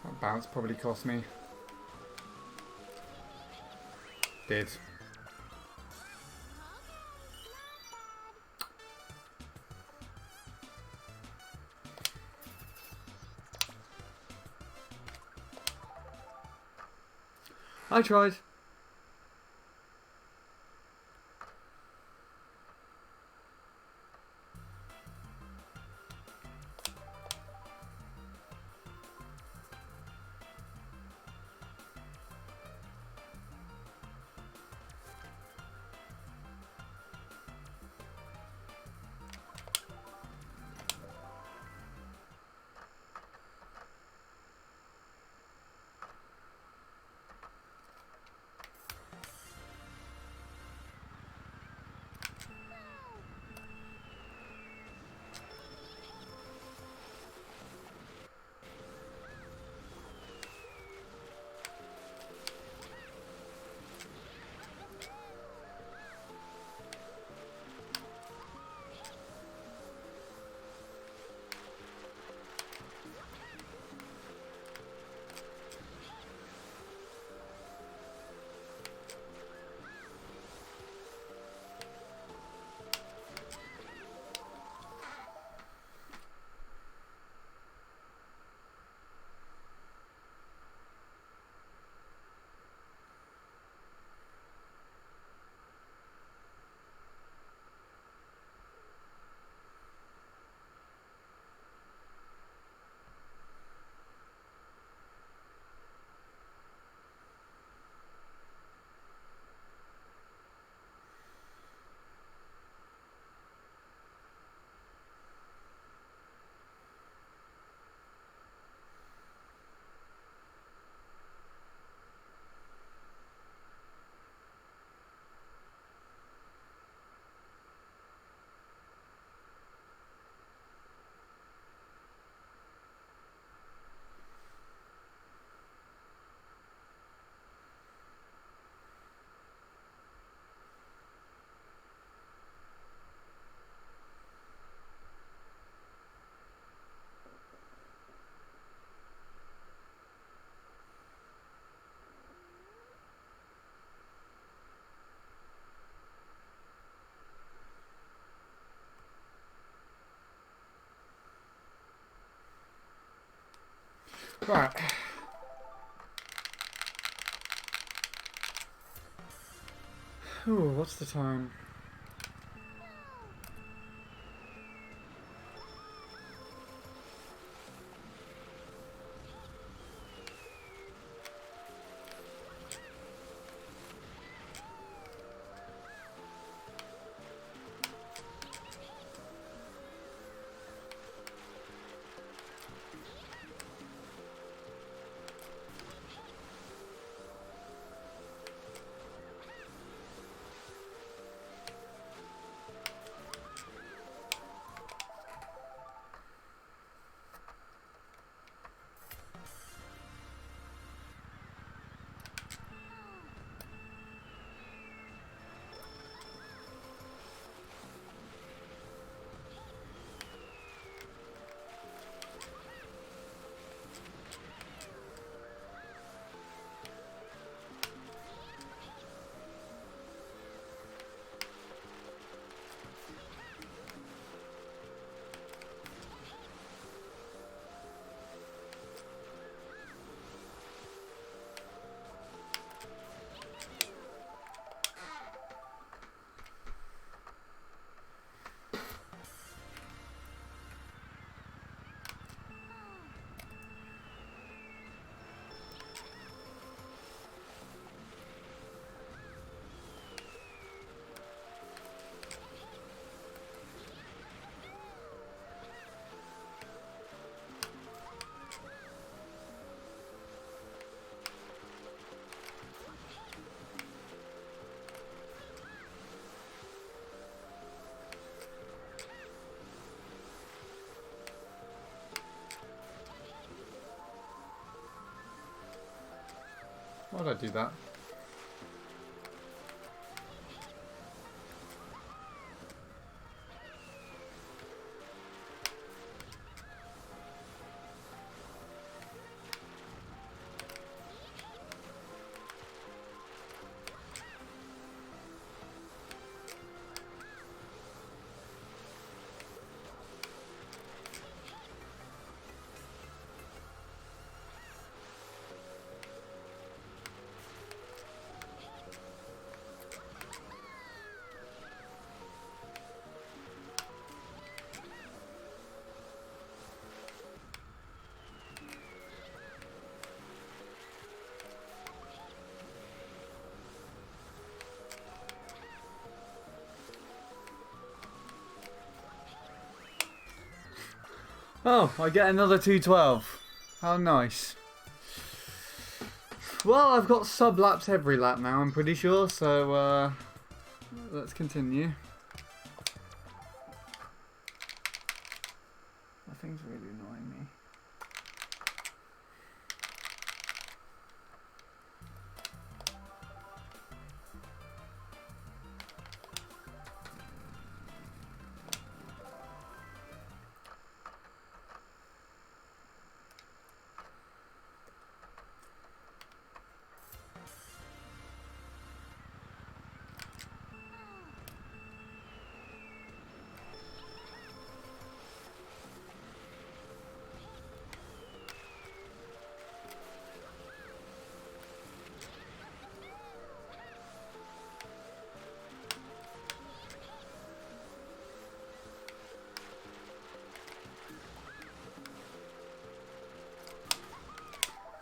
That bounce probably cost me. Did. I tried. Right. Ooh, what's the time? Why would I do that? Oh, I get another 212. How nice. Well, I've got sub laps every lap now, I'm pretty sure, so let's continue. That thing's really annoying me.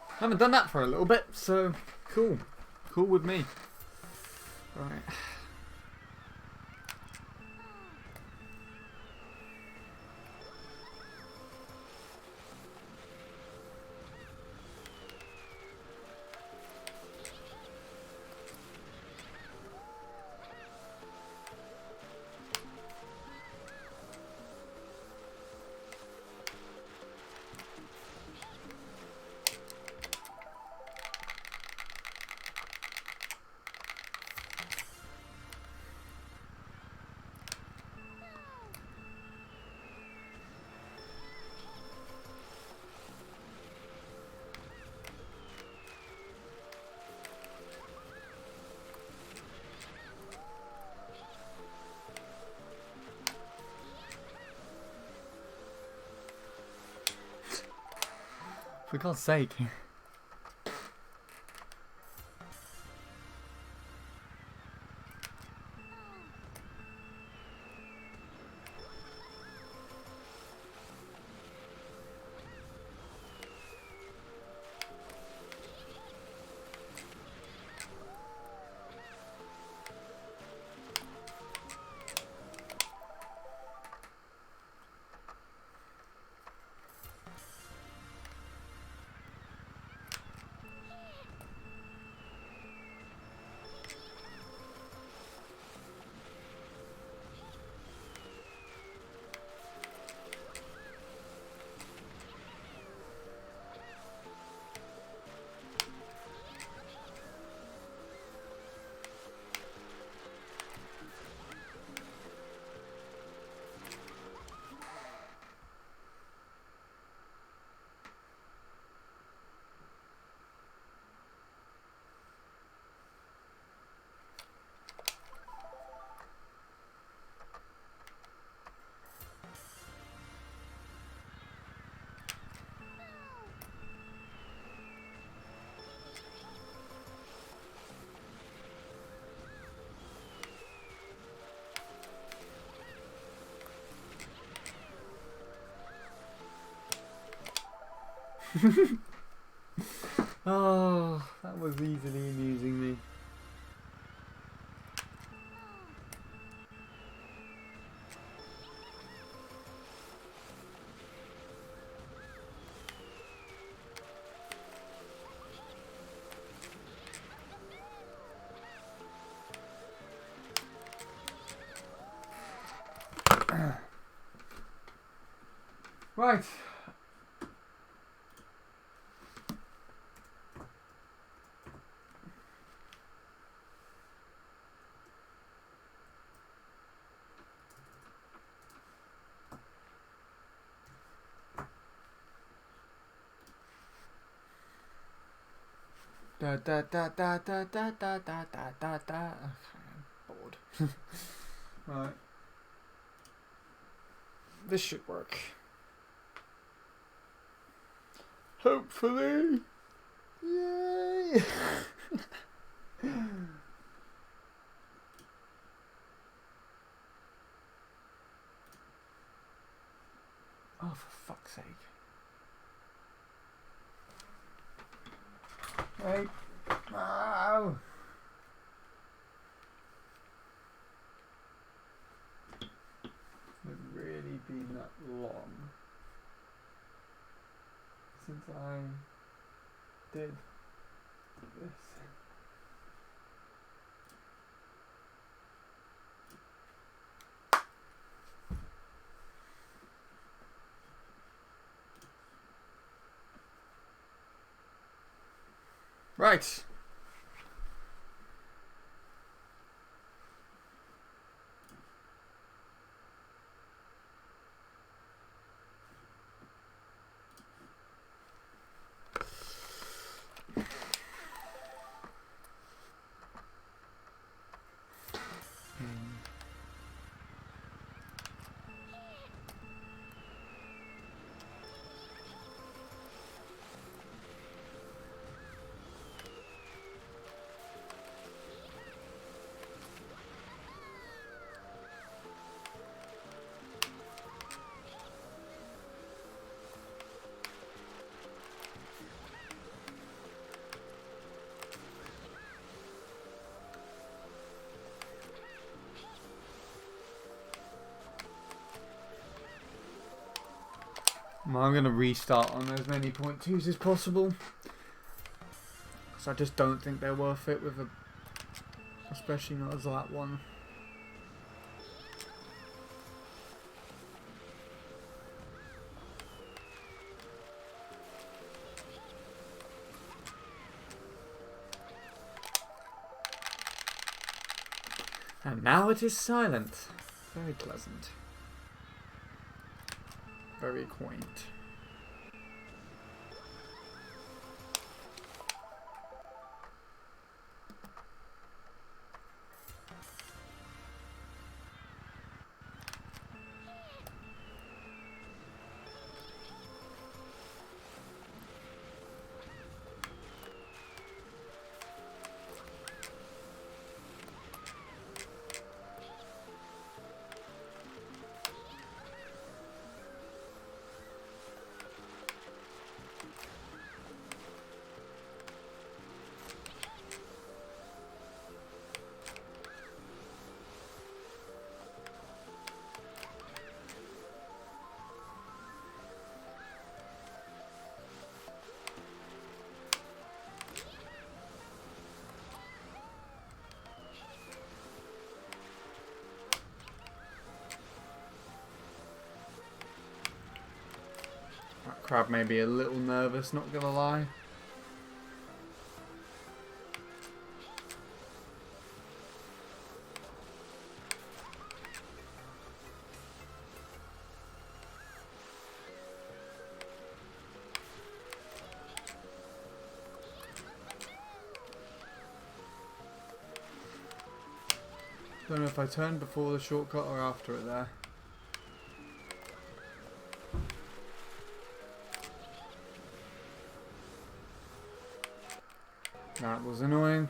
I haven't done that for a little bit, so cool. Cool with me. Right. For God's sake. Oh, that was easily amusing me. Right. Da da da da da da da da da da da. Okay, I'm bored. Right. This should work. Hopefully. Yay! Oh, for fuck's sake. Wait. Ow! It's really been that long since I did this. Right. I'm going to restart on as many point twos as possible. Because I just don't think they're worth it with a... Especially not as that one. And now it is silent. Very pleasant. Very quaint. That crab may be a little nervous, not gonna lie. Don't know if I turned before the shortcut or after it there. That was annoying.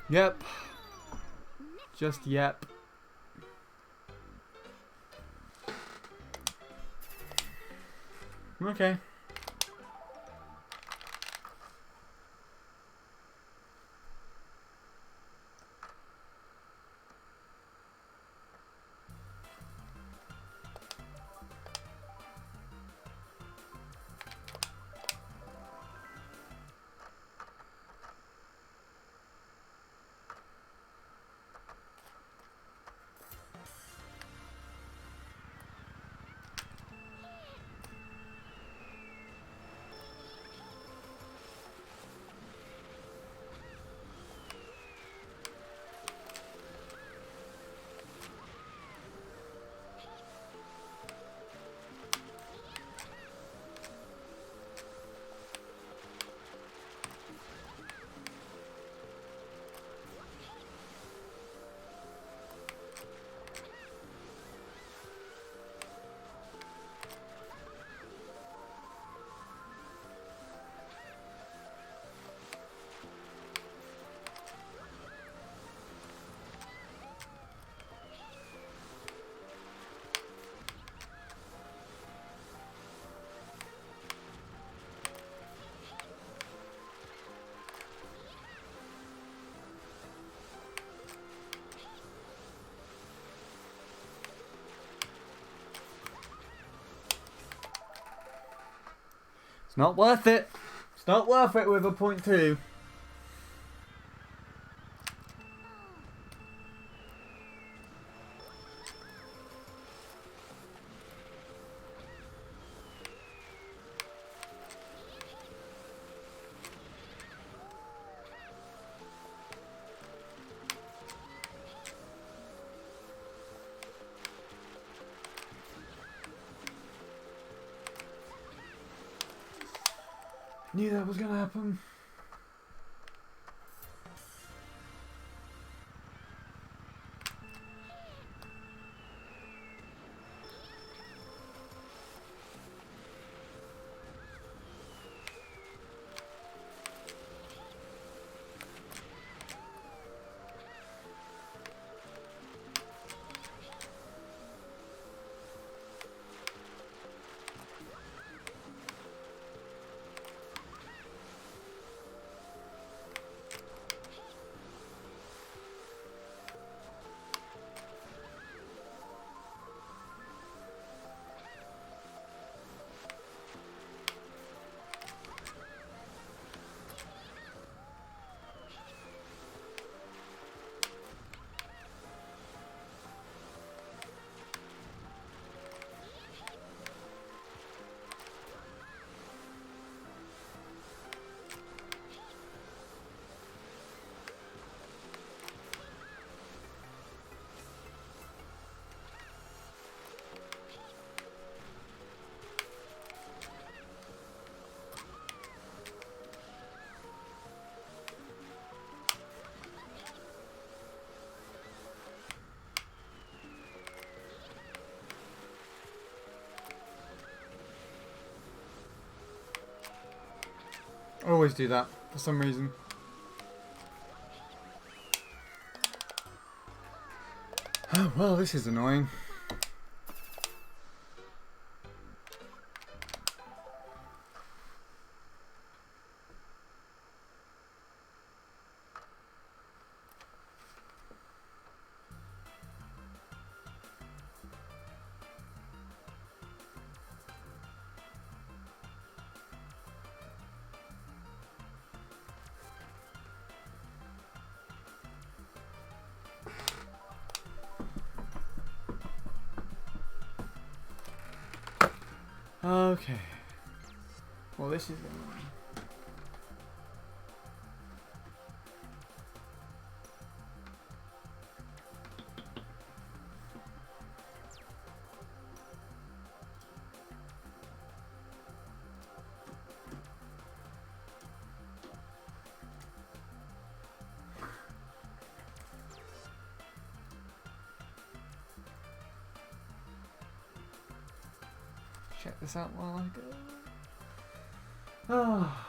Yep. Just yep. Okay. It's not worth it. It's not worth it with a .2. Knew that was gonna happen. I always do that for some reason. Oh, well, this is annoying. Okay. Well, this is annoying. Check this out while I go. Oh.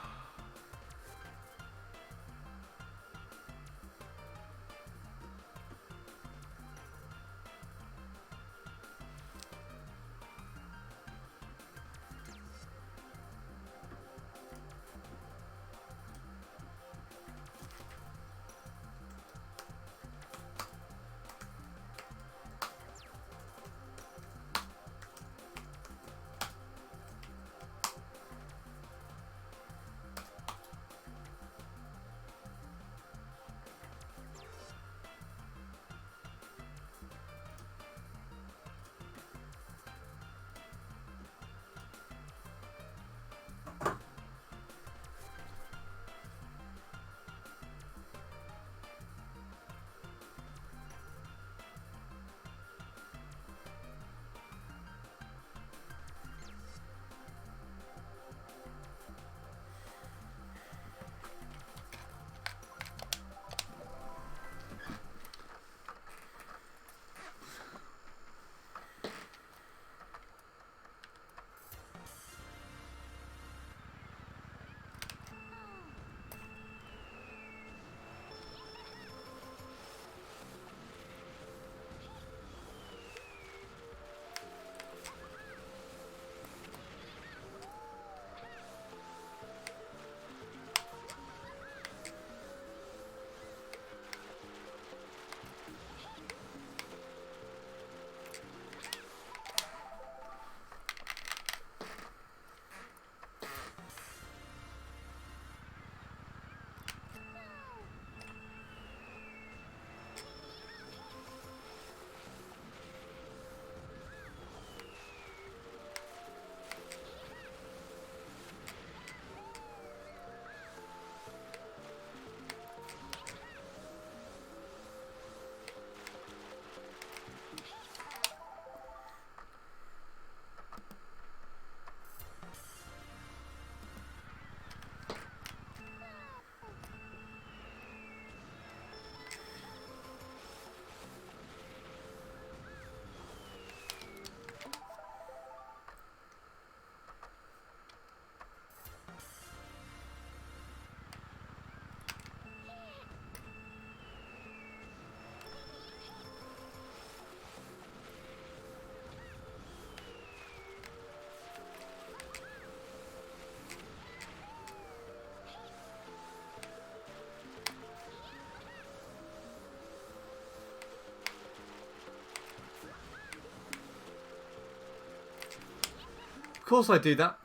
course I do that.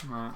Right.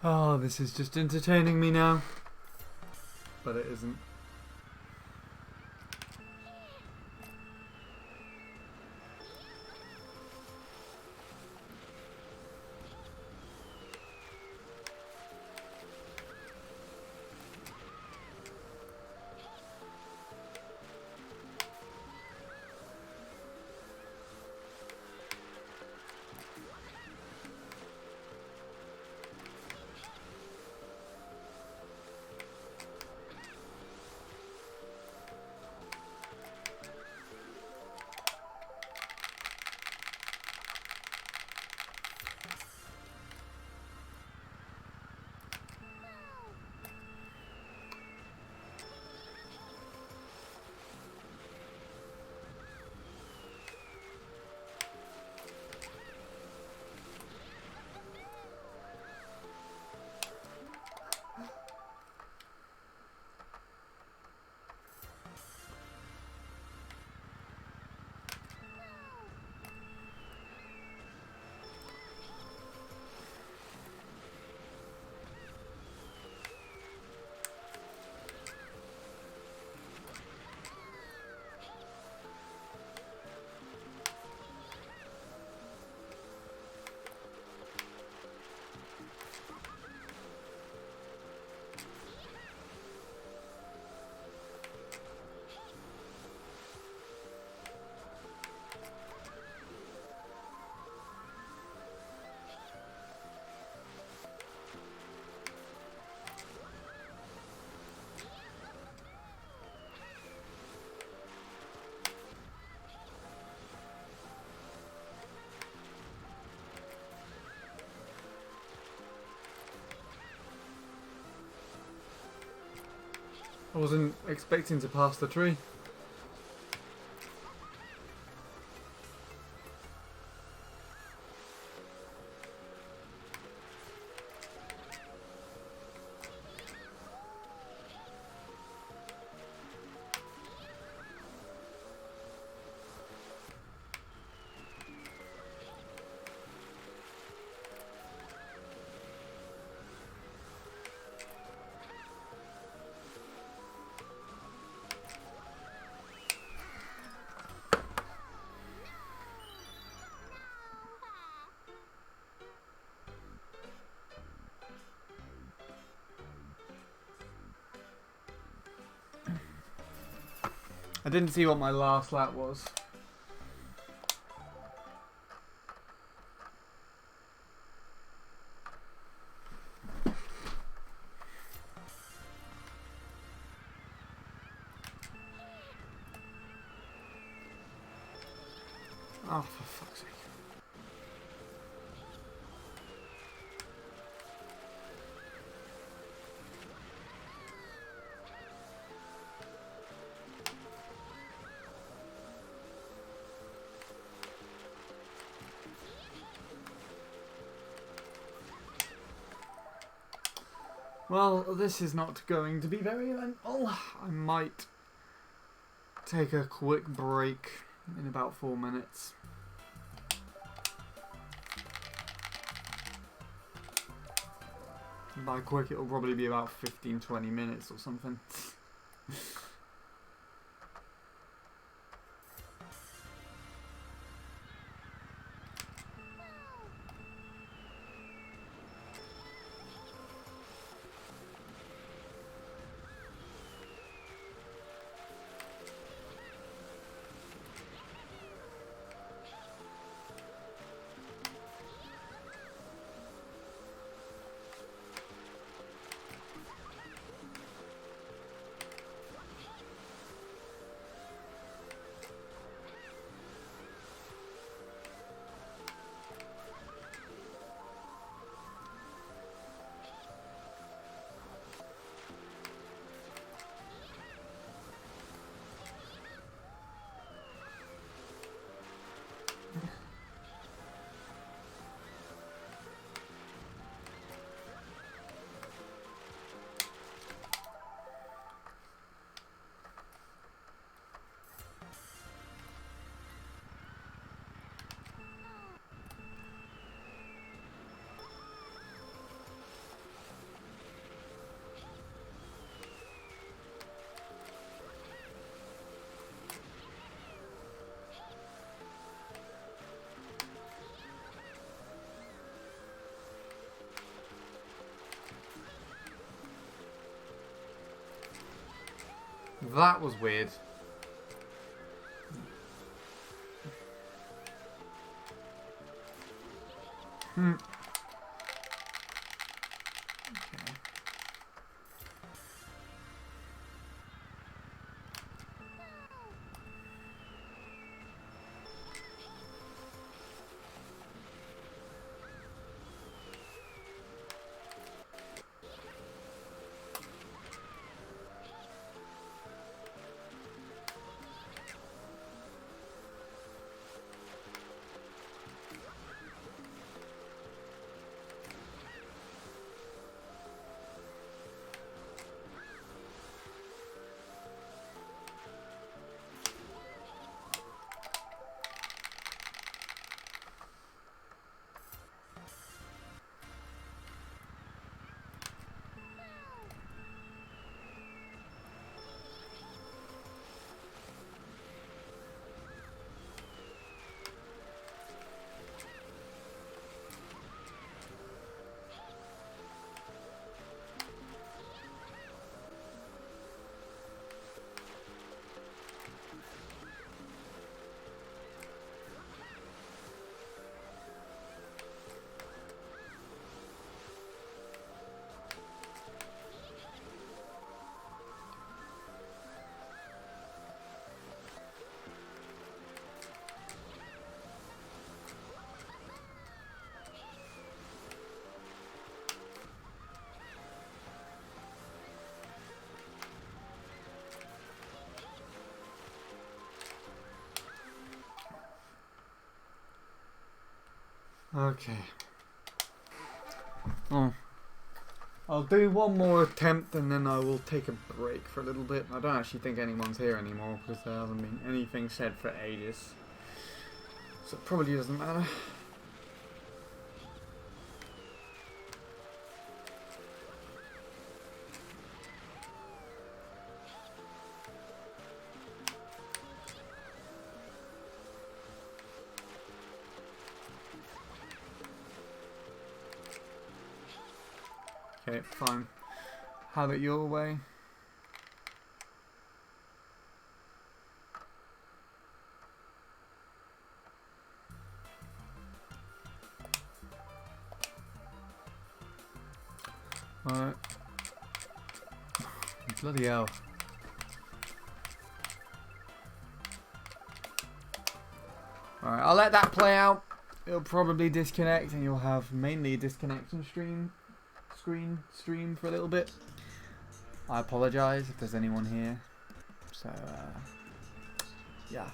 Oh, this is just entertaining me now. But it isn't. I wasn't expecting to pass the tree. I didn't see what my last lap was. Oh, for fuck's sake. Well, this is not going to be very eventful. I might take a quick break in about 4 minutes. By quick, it'll probably be about 15-20 minutes or something. That was weird. Okay. Okay. Oh. I'll do one more attempt and then I will take a break for a little bit. I don't actually think anyone's here anymore because there hasn't been anything said for ages. So it probably doesn't matter. Okay, fine. Have it your way. Alright. Bloody hell. Alright, I'll let that play out. It'll probably disconnect and you'll have mainly a disconnection stream for a little bit. I apologise if there's anyone here. So, yeah.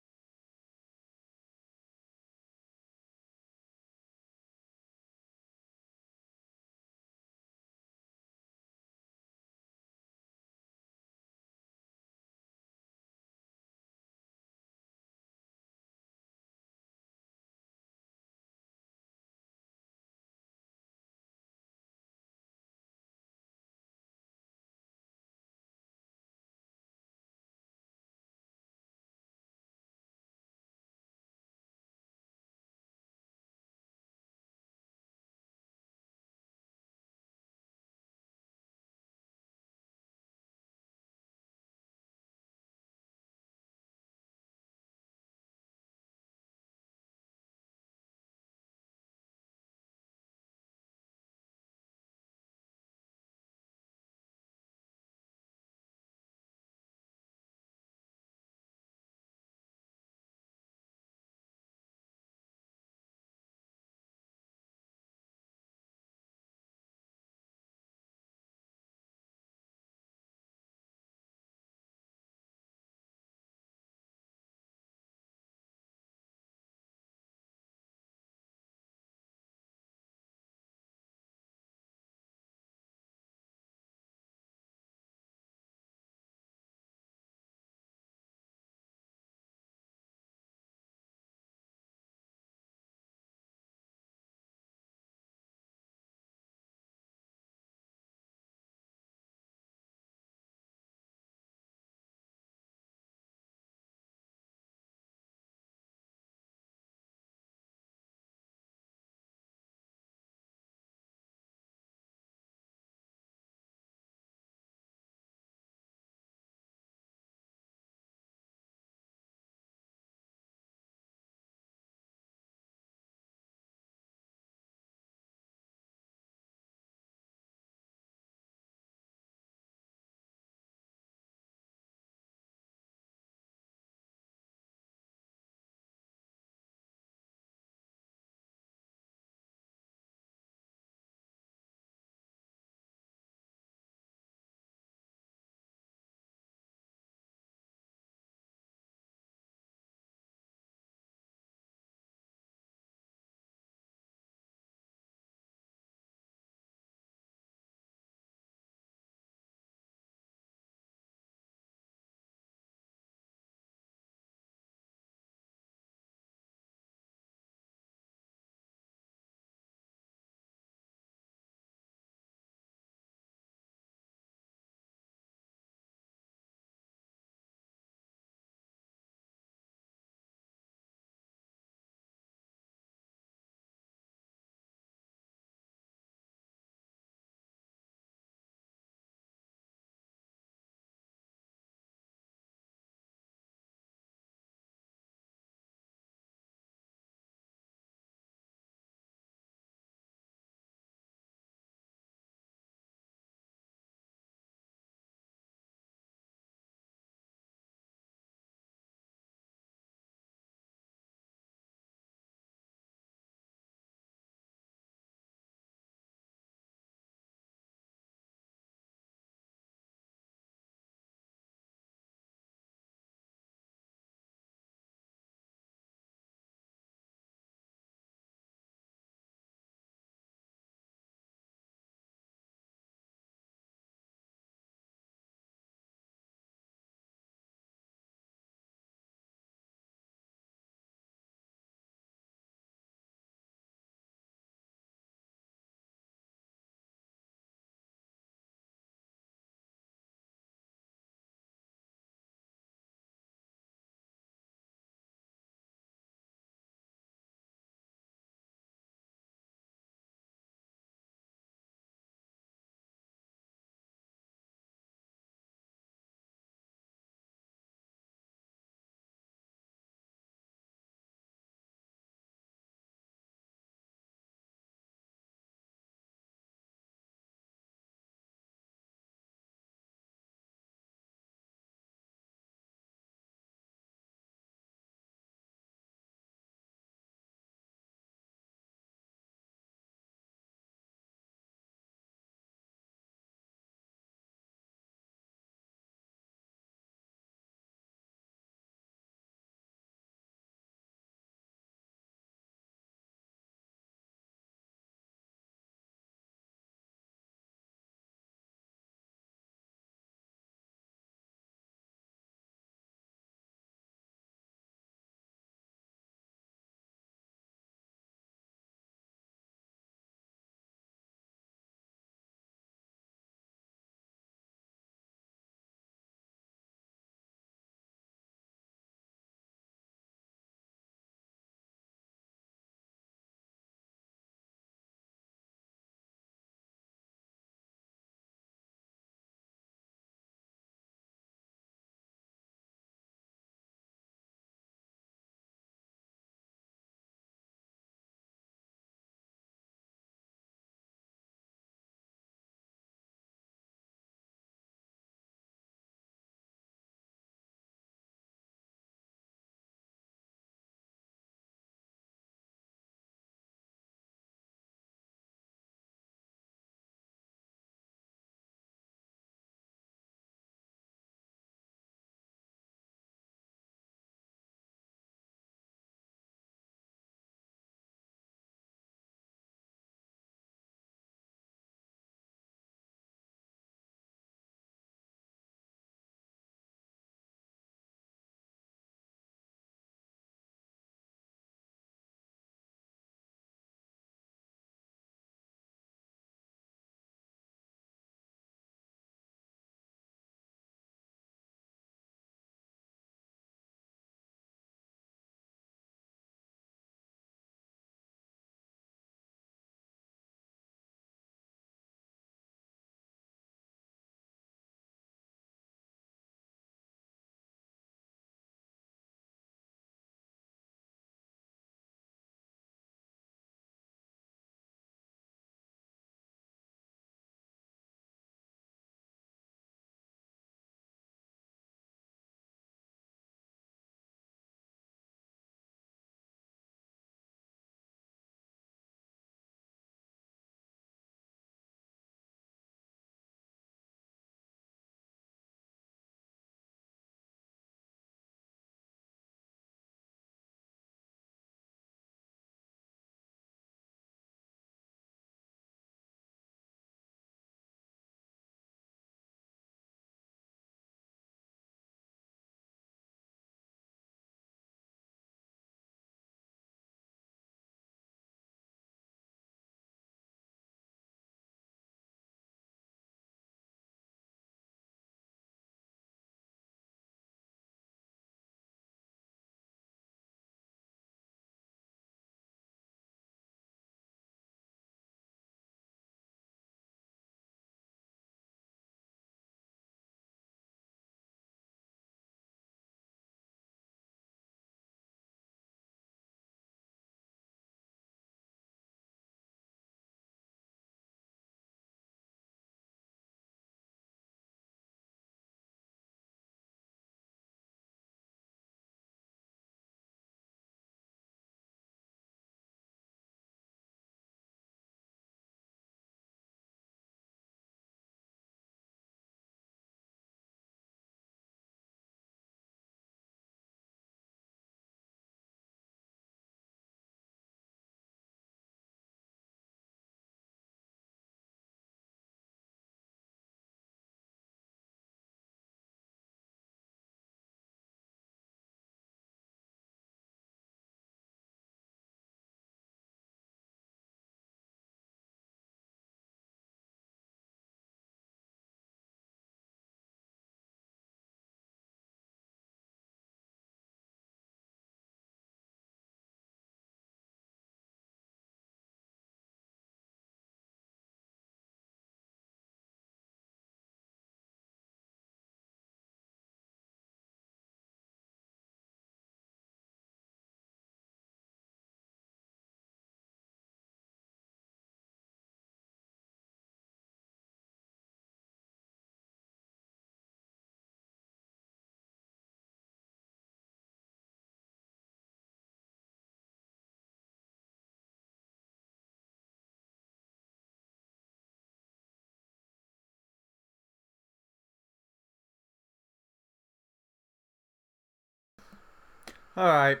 Alright.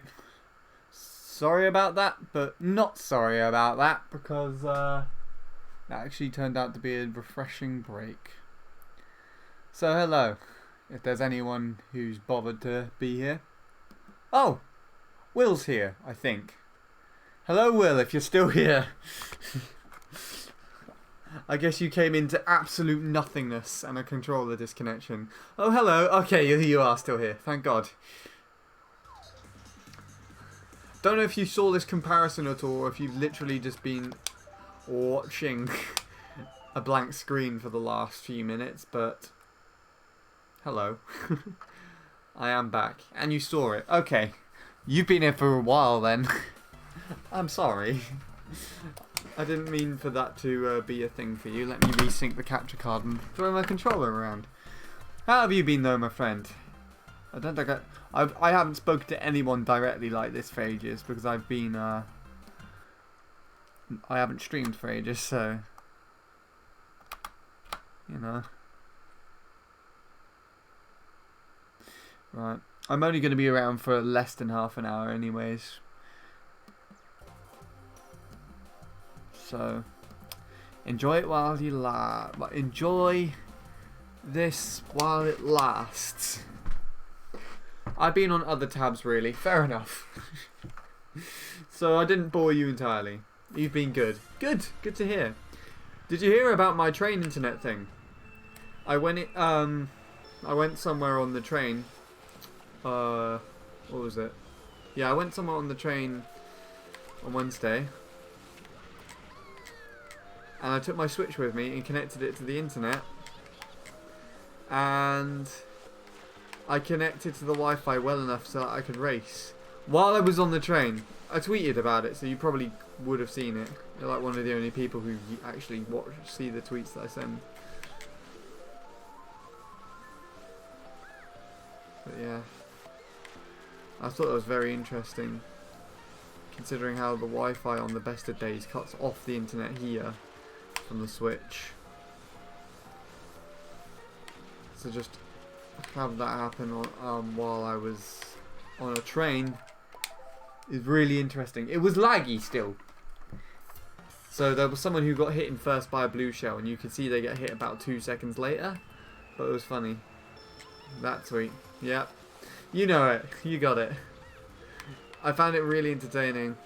Sorry about that, but not sorry about that, because that actually turned out to be a refreshing break. So hello, if there's anyone who's bothered to be here. Oh! Will's here, I think. Hello, Will, if you're still here. I guess you came into absolute nothingness and a controller disconnection. Oh, hello. Okay, you are still here. Thank God. Don't know if you saw this comparison at all, or if you've literally just been watching a blank screen for the last few minutes, but hello. I am back. And you saw it. Okay. You've been here for a while then. I'm sorry. I didn't mean for that to be a thing for you. Let me resync the capture card and throw my controller around. How have you been though, my friend? I don't think I haven't spoken to anyone directly like this for ages because I've been I haven't streamed for ages, so you know. Right. I'm only going to be around for less than half an hour anyways. So enjoy it while you enjoy this while it lasts. I've been on other tabs really. Fair enough. So I didn't bore you entirely. You've been good. Good to hear. Did you hear about my train internet thing? I went somewhere on the train. What was it? Yeah, I went somewhere on the train on Wednesday. And I took my Switch with me and connected it to the internet. And I connected to the Wi-Fi well enough so that I could race while I was on the train. I tweeted about it, so you probably would have seen it. You're like one of the only people who actually see the tweets that I send. But yeah, I thought that was very interesting, considering how the Wi-Fi on the best of days cuts off the internet here from the Switch. So just have that happen on, while I was on a train is really interesting. It was laggy still. So there was someone who got hit in first by a blue shell, and you could see they get hit about 2 seconds later. But it was funny. That tweet. Yep. You know it. You got it. I found it really entertaining.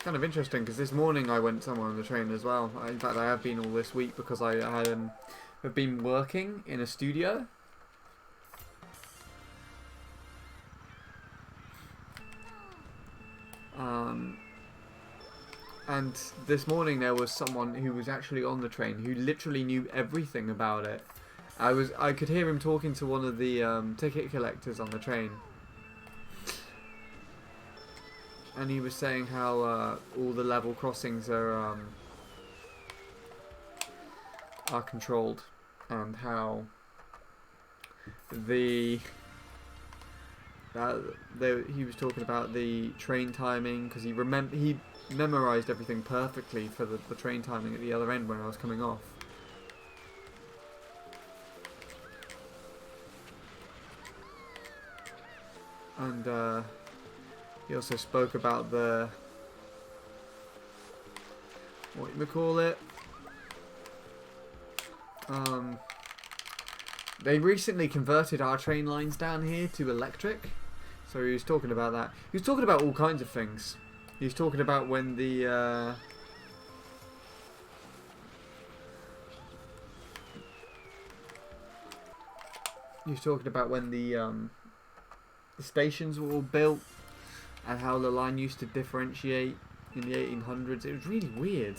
Kind of interesting because this morning I went somewhere on the train as well. In fact, I have been all this week because I have been working in a studio. And this morning there was someone who was actually on the train who literally knew everything about it. I could hear him talking to one of the ticket collectors on the train. And he was saying how all the level crossings are controlled, and how he was talking about the train timing because he memorized everything perfectly for the train timing at the other end when I was coming off. And he also spoke about the, what you call it? They recently converted our train lines down here to electric. So he was talking about that. He was talking about all kinds of things. He was talking about when the stations were all built, and how the line used to differentiate in the 1800s. It was really weird,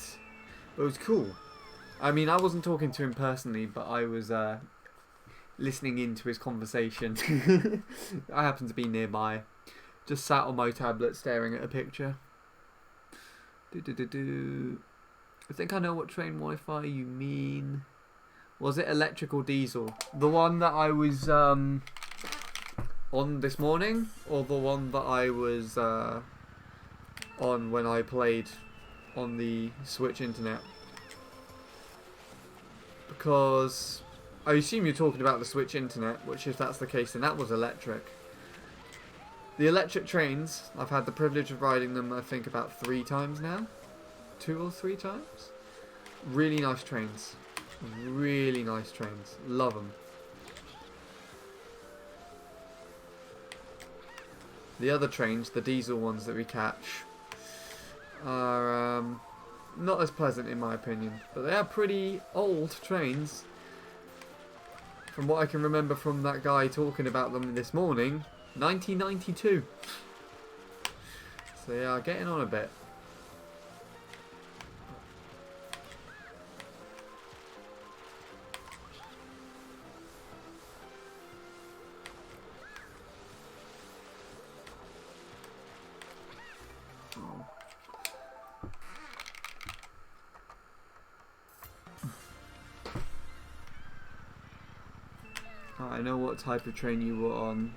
but it was cool. I mean, I wasn't talking to him personally, but I was listening into his conversation. I happened to be nearby, just sat on my tablet staring at a picture. I think I know what train Wi-Fi you mean. Was it electric or diesel? The one that I was on this morning, or the one that I was on when I played on the Switch internet. Because I assume you're talking about the Switch internet, which if that's the case, then that was electric. The electric trains, I've had the privilege of riding them, I think, about 3 times now. 2 or 3 times. Really nice trains. Really nice trains. Love them. The other trains, the diesel ones that we catch, are not as pleasant in my opinion. But they are pretty old trains. From what I can remember from that guy talking about them this morning, 1992. So they are getting on a bit. I know what type of train you were on.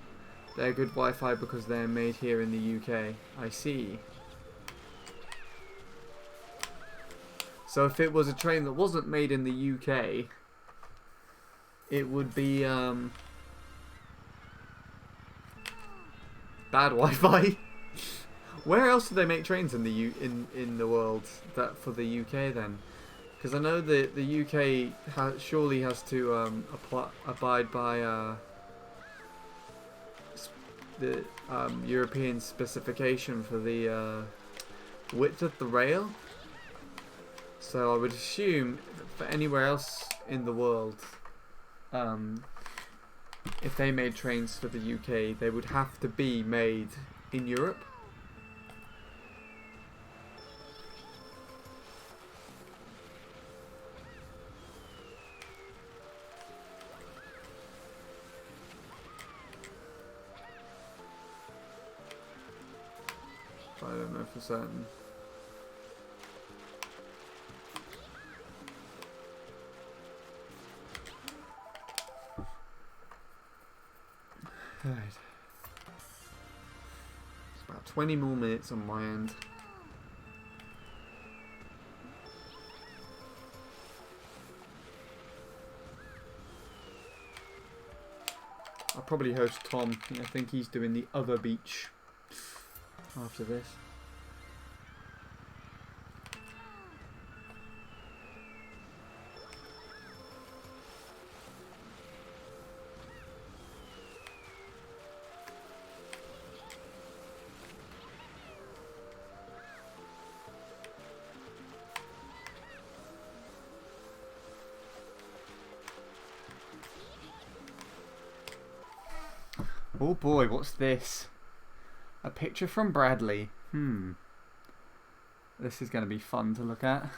They're good Wi-Fi because they're made here in the UK. I see. So if it was a train that wasn't made in the UK, it would be bad Wi-Fi. Where else do they make trains in the in the world that for the UK then? Because I know that the UK surely has to abide by the European specification for the width of the rail. So I would assume that for anywhere else in the world, if they made trains for the UK, they would have to be made in Europe. I don't know for certain. Right. It's about 20 more minutes on my end. I'll probably host Tom. I think he's doing the other beach after this. Oh boy, what's this? A picture from Bradley. This is going to be fun to look at.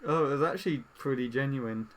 Oh, it was actually pretty genuine.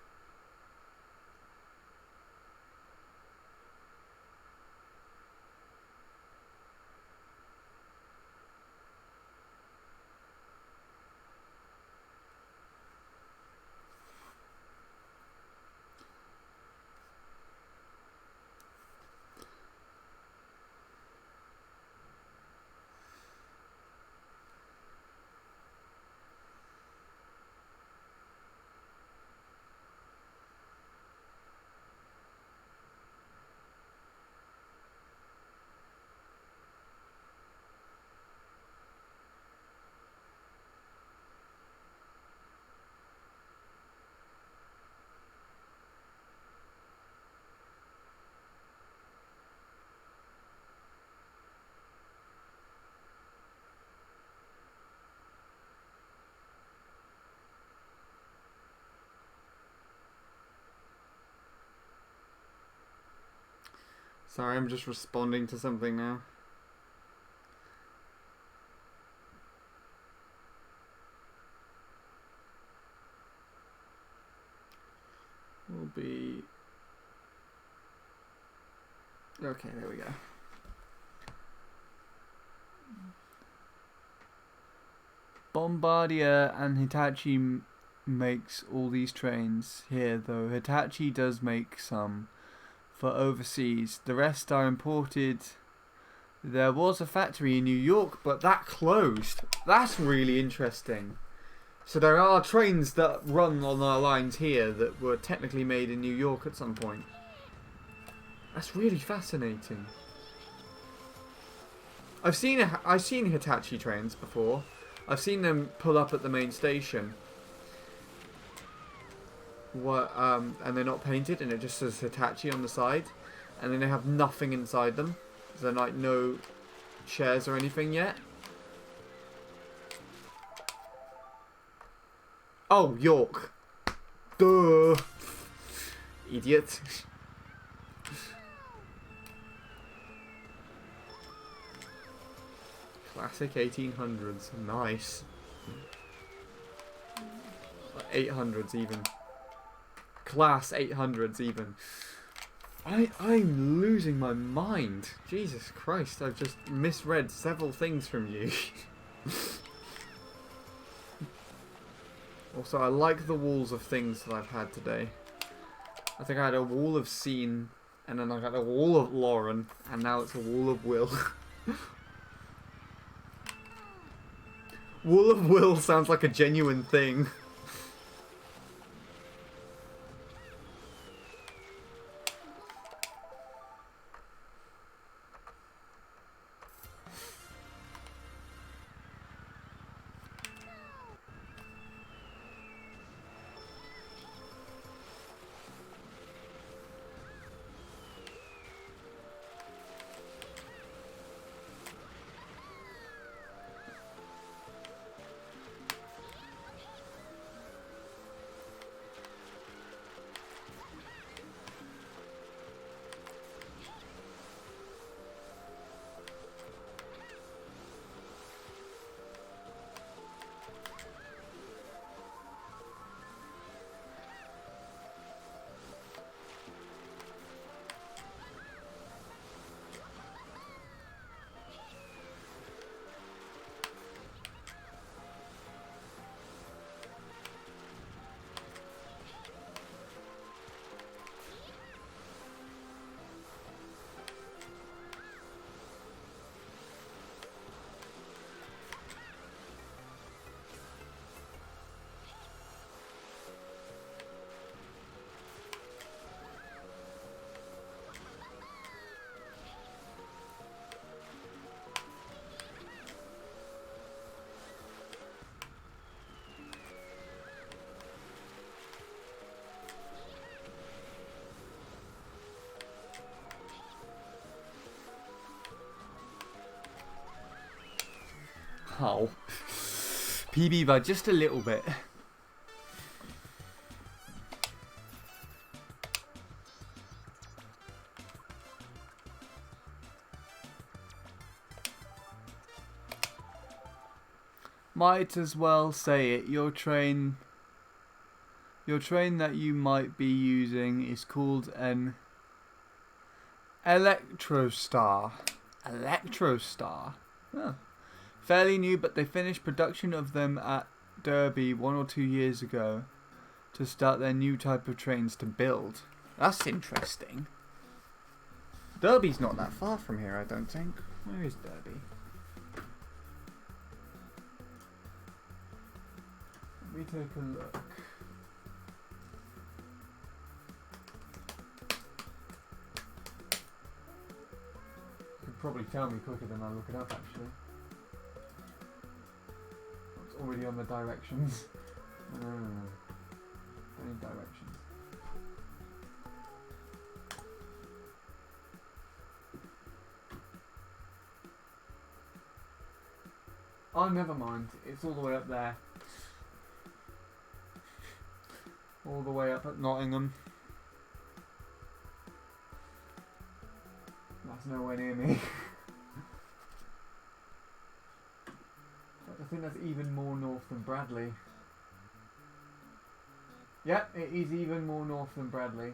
Sorry, I'm just responding to something now. Will be... Okay, there we go. Bombardier and Hitachi makes all these trains here, though. Hitachi does make some for overseas. The rest are imported. There was a factory in New York, but that closed. That's really interesting. So there are trains that run on our lines here that were technically made in New York at some point. That's really fascinating. I've seen Hitachi trains before. I've seen them pull up at the main station. And they're not painted, and it just says Hitachi on the side, and then they have nothing inside them. They're like no chairs or anything yet. Oh, York. Duh. Idiot. Classic 1800s. Nice. 800s even. Class 800s even. I'm losing my mind. Jesus Christ, I've just misread several things from you. Also, I like the walls of things that I've had today. I think I had a wall of Scene, and then I got a wall of Lauren, and now it's a wall of Will. Wall of Will sounds like a genuine thing. Oh. PB by just a little bit. Might as well say it. Your train that you might be using is called an Electrostar. Electrostar. Oh. Fairly new, but they finished production of them at Derby 1 or 2 years ago to start their new type of trains to build. That's interesting. Derby's not that far from here, I don't think. Where is Derby? Let me take a look. You could probably tell me quicker than I look it up, actually. It's already on the directions. Any directions. Oh, never mind. It's all the way up there. All the way up at Nottingham. That's nowhere near me. I think that's even more north than Bradley. Yep, it is even more north than Bradley.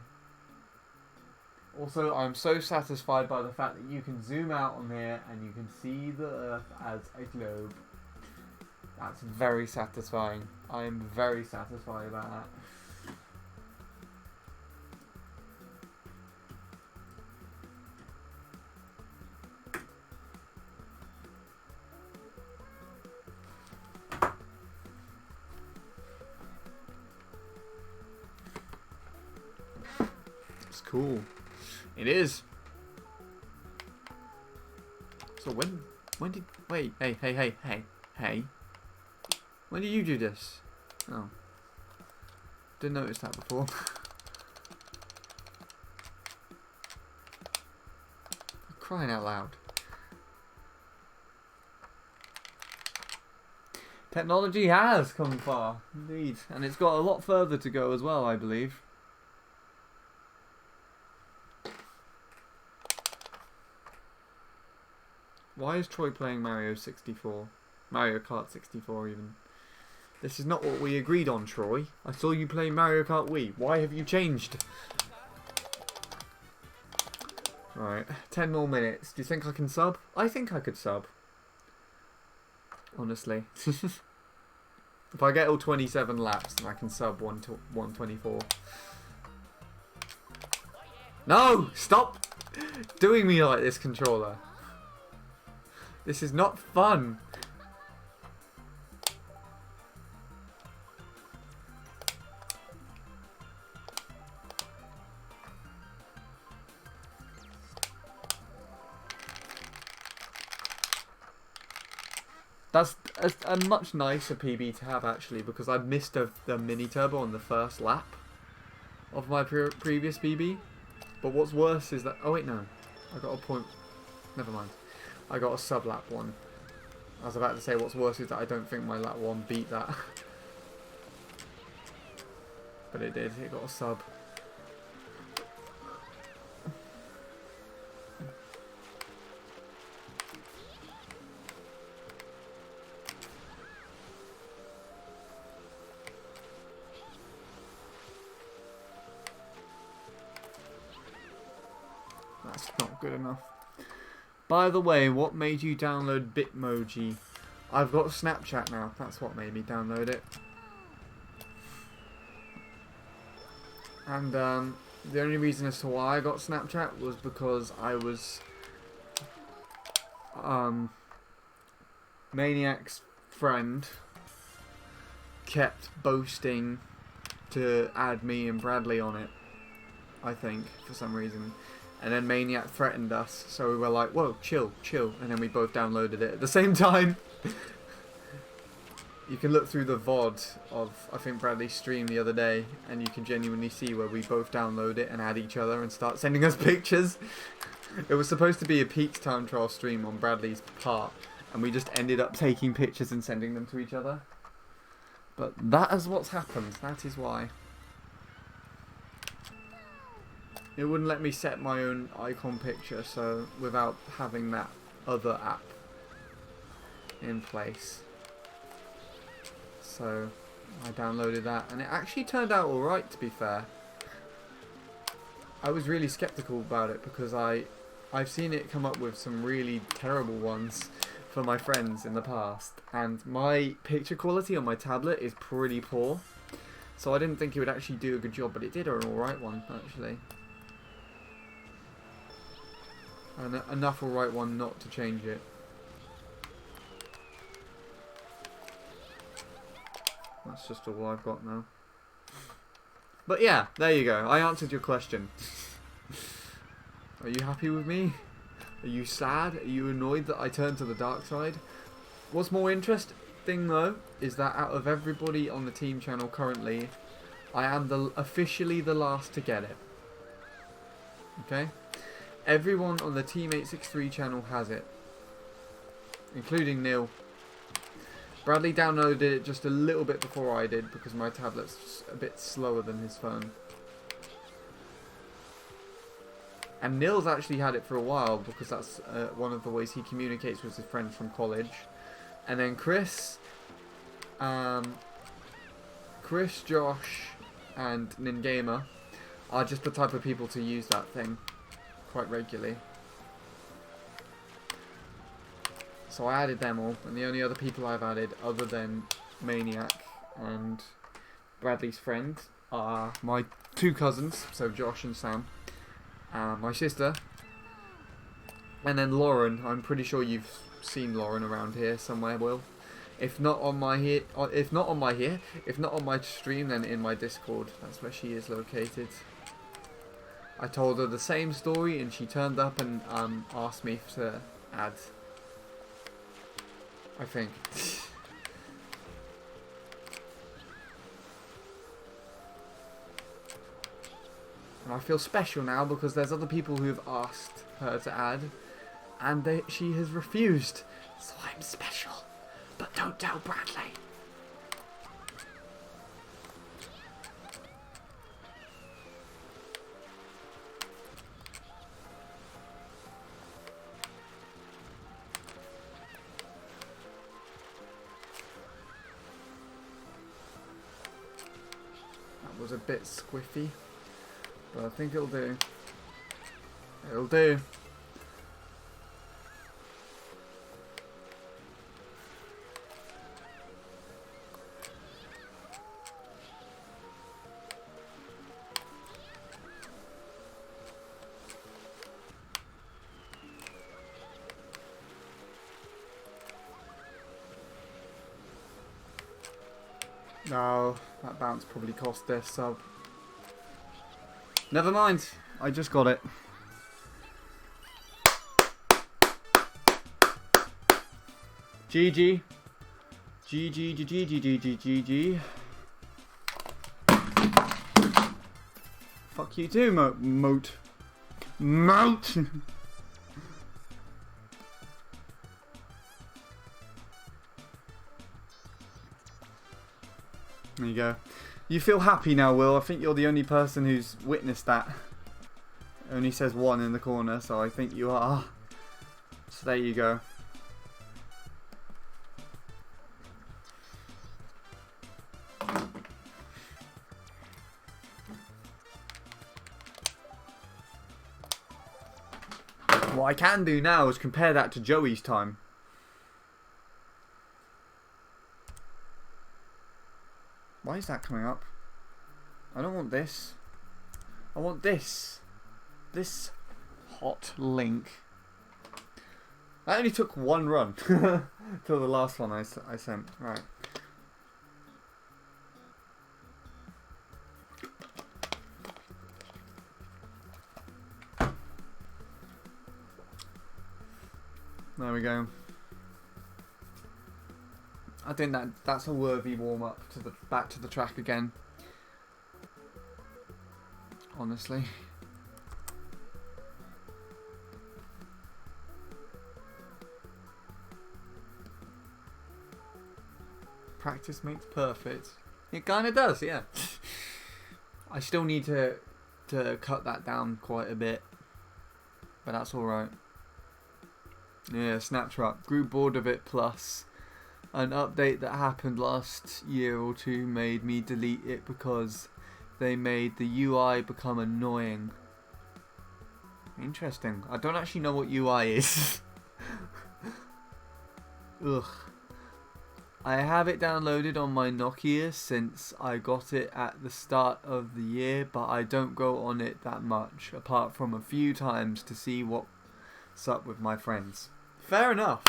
Also, I'm so satisfied by the fact that you can zoom out on here and you can see the Earth as a globe. That's very satisfying. I am very satisfied about that. It's cool. It is. So when did wait, hey. When did you do this? Oh. Didn't notice that before. Crying out loud. Technology has come far, indeed. And it's got a lot further to go as well, I believe. Why is Troy playing Mario 64? Mario Kart 64 even. This is not what we agreed on, Troy. I saw you play Mario Kart Wii. Why have you changed? Right, 10 more minutes. Do you think I can sub? I think I could sub. Honestly. If I get all 27 laps, then I can sub 124. No! Stop doing me like this, controller. This is not fun. That's a much nicer PB to have, actually, because I missed the mini turbo on the first lap of my previous PB. But what's worse is that... Oh, wait, no. I got a point... Never mind. I got a sub-lap one. I was about to say what's worse is that I don't think my lap one beat that. But it did. It got a sub. That's not good enough. By the way, what made you download Bitmoji? I've got Snapchat now. That's what made me download it. And the only reason as to why I got Snapchat was because I was Maniac's friend kept boasting to add me and Bradley on it, I think, for some reason. And then Maniac threatened us, so we were like, whoa, chill, chill. And then we both downloaded it at the same time. You can look through the VOD of, I think, Bradley's stream the other day, and you can genuinely see where we both download it and add each other and start sending us pictures. It was supposed to be a Peaks Time Trial stream on Bradley's part, and we just ended up taking pictures and sending them to each other. But that is what's happened. That is why. It wouldn't let me set my own icon picture, so without having that other app in place. So I downloaded that, and it actually turned out alright, to be fair. I was really skeptical about it because I've seen it come up with some really terrible ones for my friends in the past, and my picture quality on my tablet is pretty poor, so I didn't think it would actually do a good job, but it did an alright one, actually. And enough alright one not to change it. That's just all I've got now. But yeah, there you go. I answered your question. Are you happy with me? Are you sad? Are you annoyed that I turned to the dark side? What's more interesting though is that out of everybody on the team channel currently, I am officially the last to get it. Okay? Everyone on the Team 863 channel has it, including Neil. Bradley downloaded it just a little bit before I did because my tablet's a bit slower than his phone. And Neil's actually had it for a while because that's one of the ways he communicates with his friends from college. And then Chris, Josh, and Ningamer are just the type of people to use that thing quite regularly. So I added them all, and the only other people I've added other than Maniac and Bradley's friend are my 2 cousins, so Josh and Sam, my sister, and then Lauren. I'm pretty sure you've seen Lauren around here somewhere, Will. If not on my stream, then in my Discord. That's where she is located. I told her the same story, and she turned up and asked me to add. I think. And I feel special now because there's other people who have asked her to add, and she has refused. So I'm special. But don't tell Bradley. That was a bit squiffy, but I think it'll do. It'll do. No, that bounce probably cost their sub. Never mind, I just got it. GG. GG, GG, GG, GG. Fuck you too, Moat. Moat! There you go. You feel happy now, Will. I think you're the only person who's witnessed that. It only says 1 in the corner, so I think you are. So there you go. What I can do now is compare that to Joey's time. Why is that coming up? I don't want this. I want this. This hot link. That only took 1 run. Till the last one I sent. Right. There we go. I think that's a worthy warm up to the back to the track again. Honestly. Practice makes perfect. It kind of does, yeah. I still need to cut that down quite a bit, but that's all right. Yeah, Snapchat. Grew bored of it. Plus, an update that happened last year or 2 made me delete it because they made the UI become annoying. Interesting. I don't actually know what UI is. Ugh. I have it downloaded on my Nokia since I got it at the start of the year, but I don't go on it that much, apart from a few times to see what's up with my friends. Fair enough.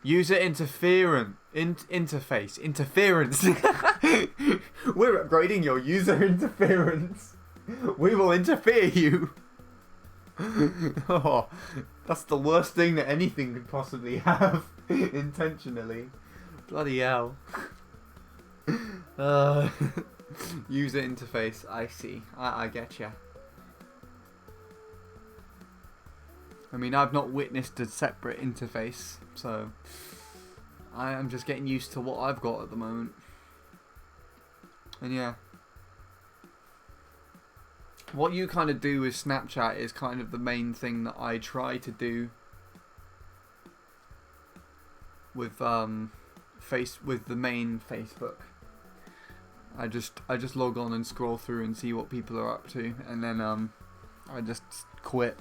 User interference. Interference. We're upgrading your user interference. We will interfere you. Oh, that's the worst thing that anything could possibly have. Intentionally. Bloody hell. User interface. I see. I get ya. I mean, I've not witnessed a separate interface, so I am just getting used to what I've got at the moment. And yeah. What you kind of do with Snapchat is kind of the main thing that I try to do with with the main Facebook. I just log on and scroll through and see what people are up to, and then I just quit.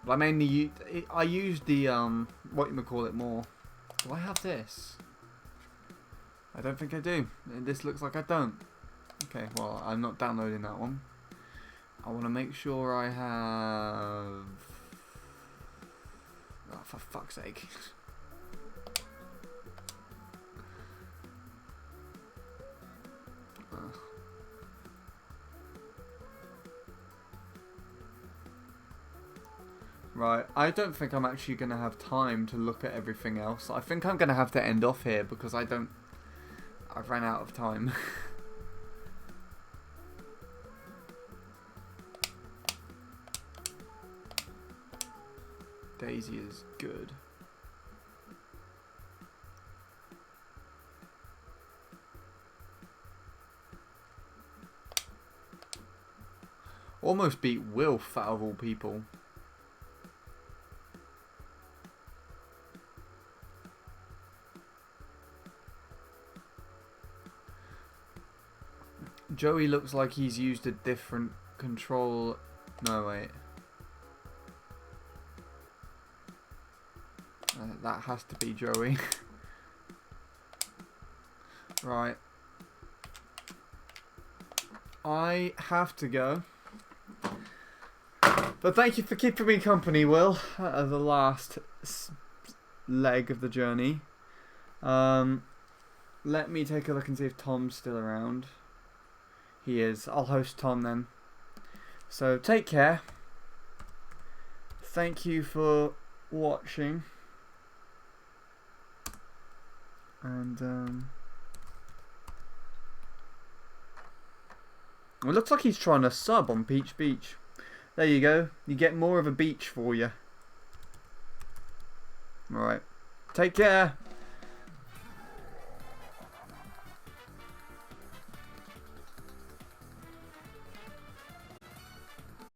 But I mainly I use the what you call it more. Do I have this? I don't think I do. This looks like I don't. Okay, well I'm not downloading that one. I want to make sure I have. Oh, for fuck's sake. Right, I don't think I'm actually going to have time to look at everything else. I think I'm going to have to end off here because I've ran out of time. Daisy is good. Almost beat Wilf out of all people. Joey looks like he's used a different control. No, wait. That has to be Joey. Right. I have to go. But thank you for keeping me company, Will, at the last leg of the journey. Let me take a look and see if Tom's still around. He is. I'll host Tom then. So take care. Thank you for watching. And it looks like he's trying to sub on Peach Beach. There you go. You get more of a beach for you. Alright. Take care.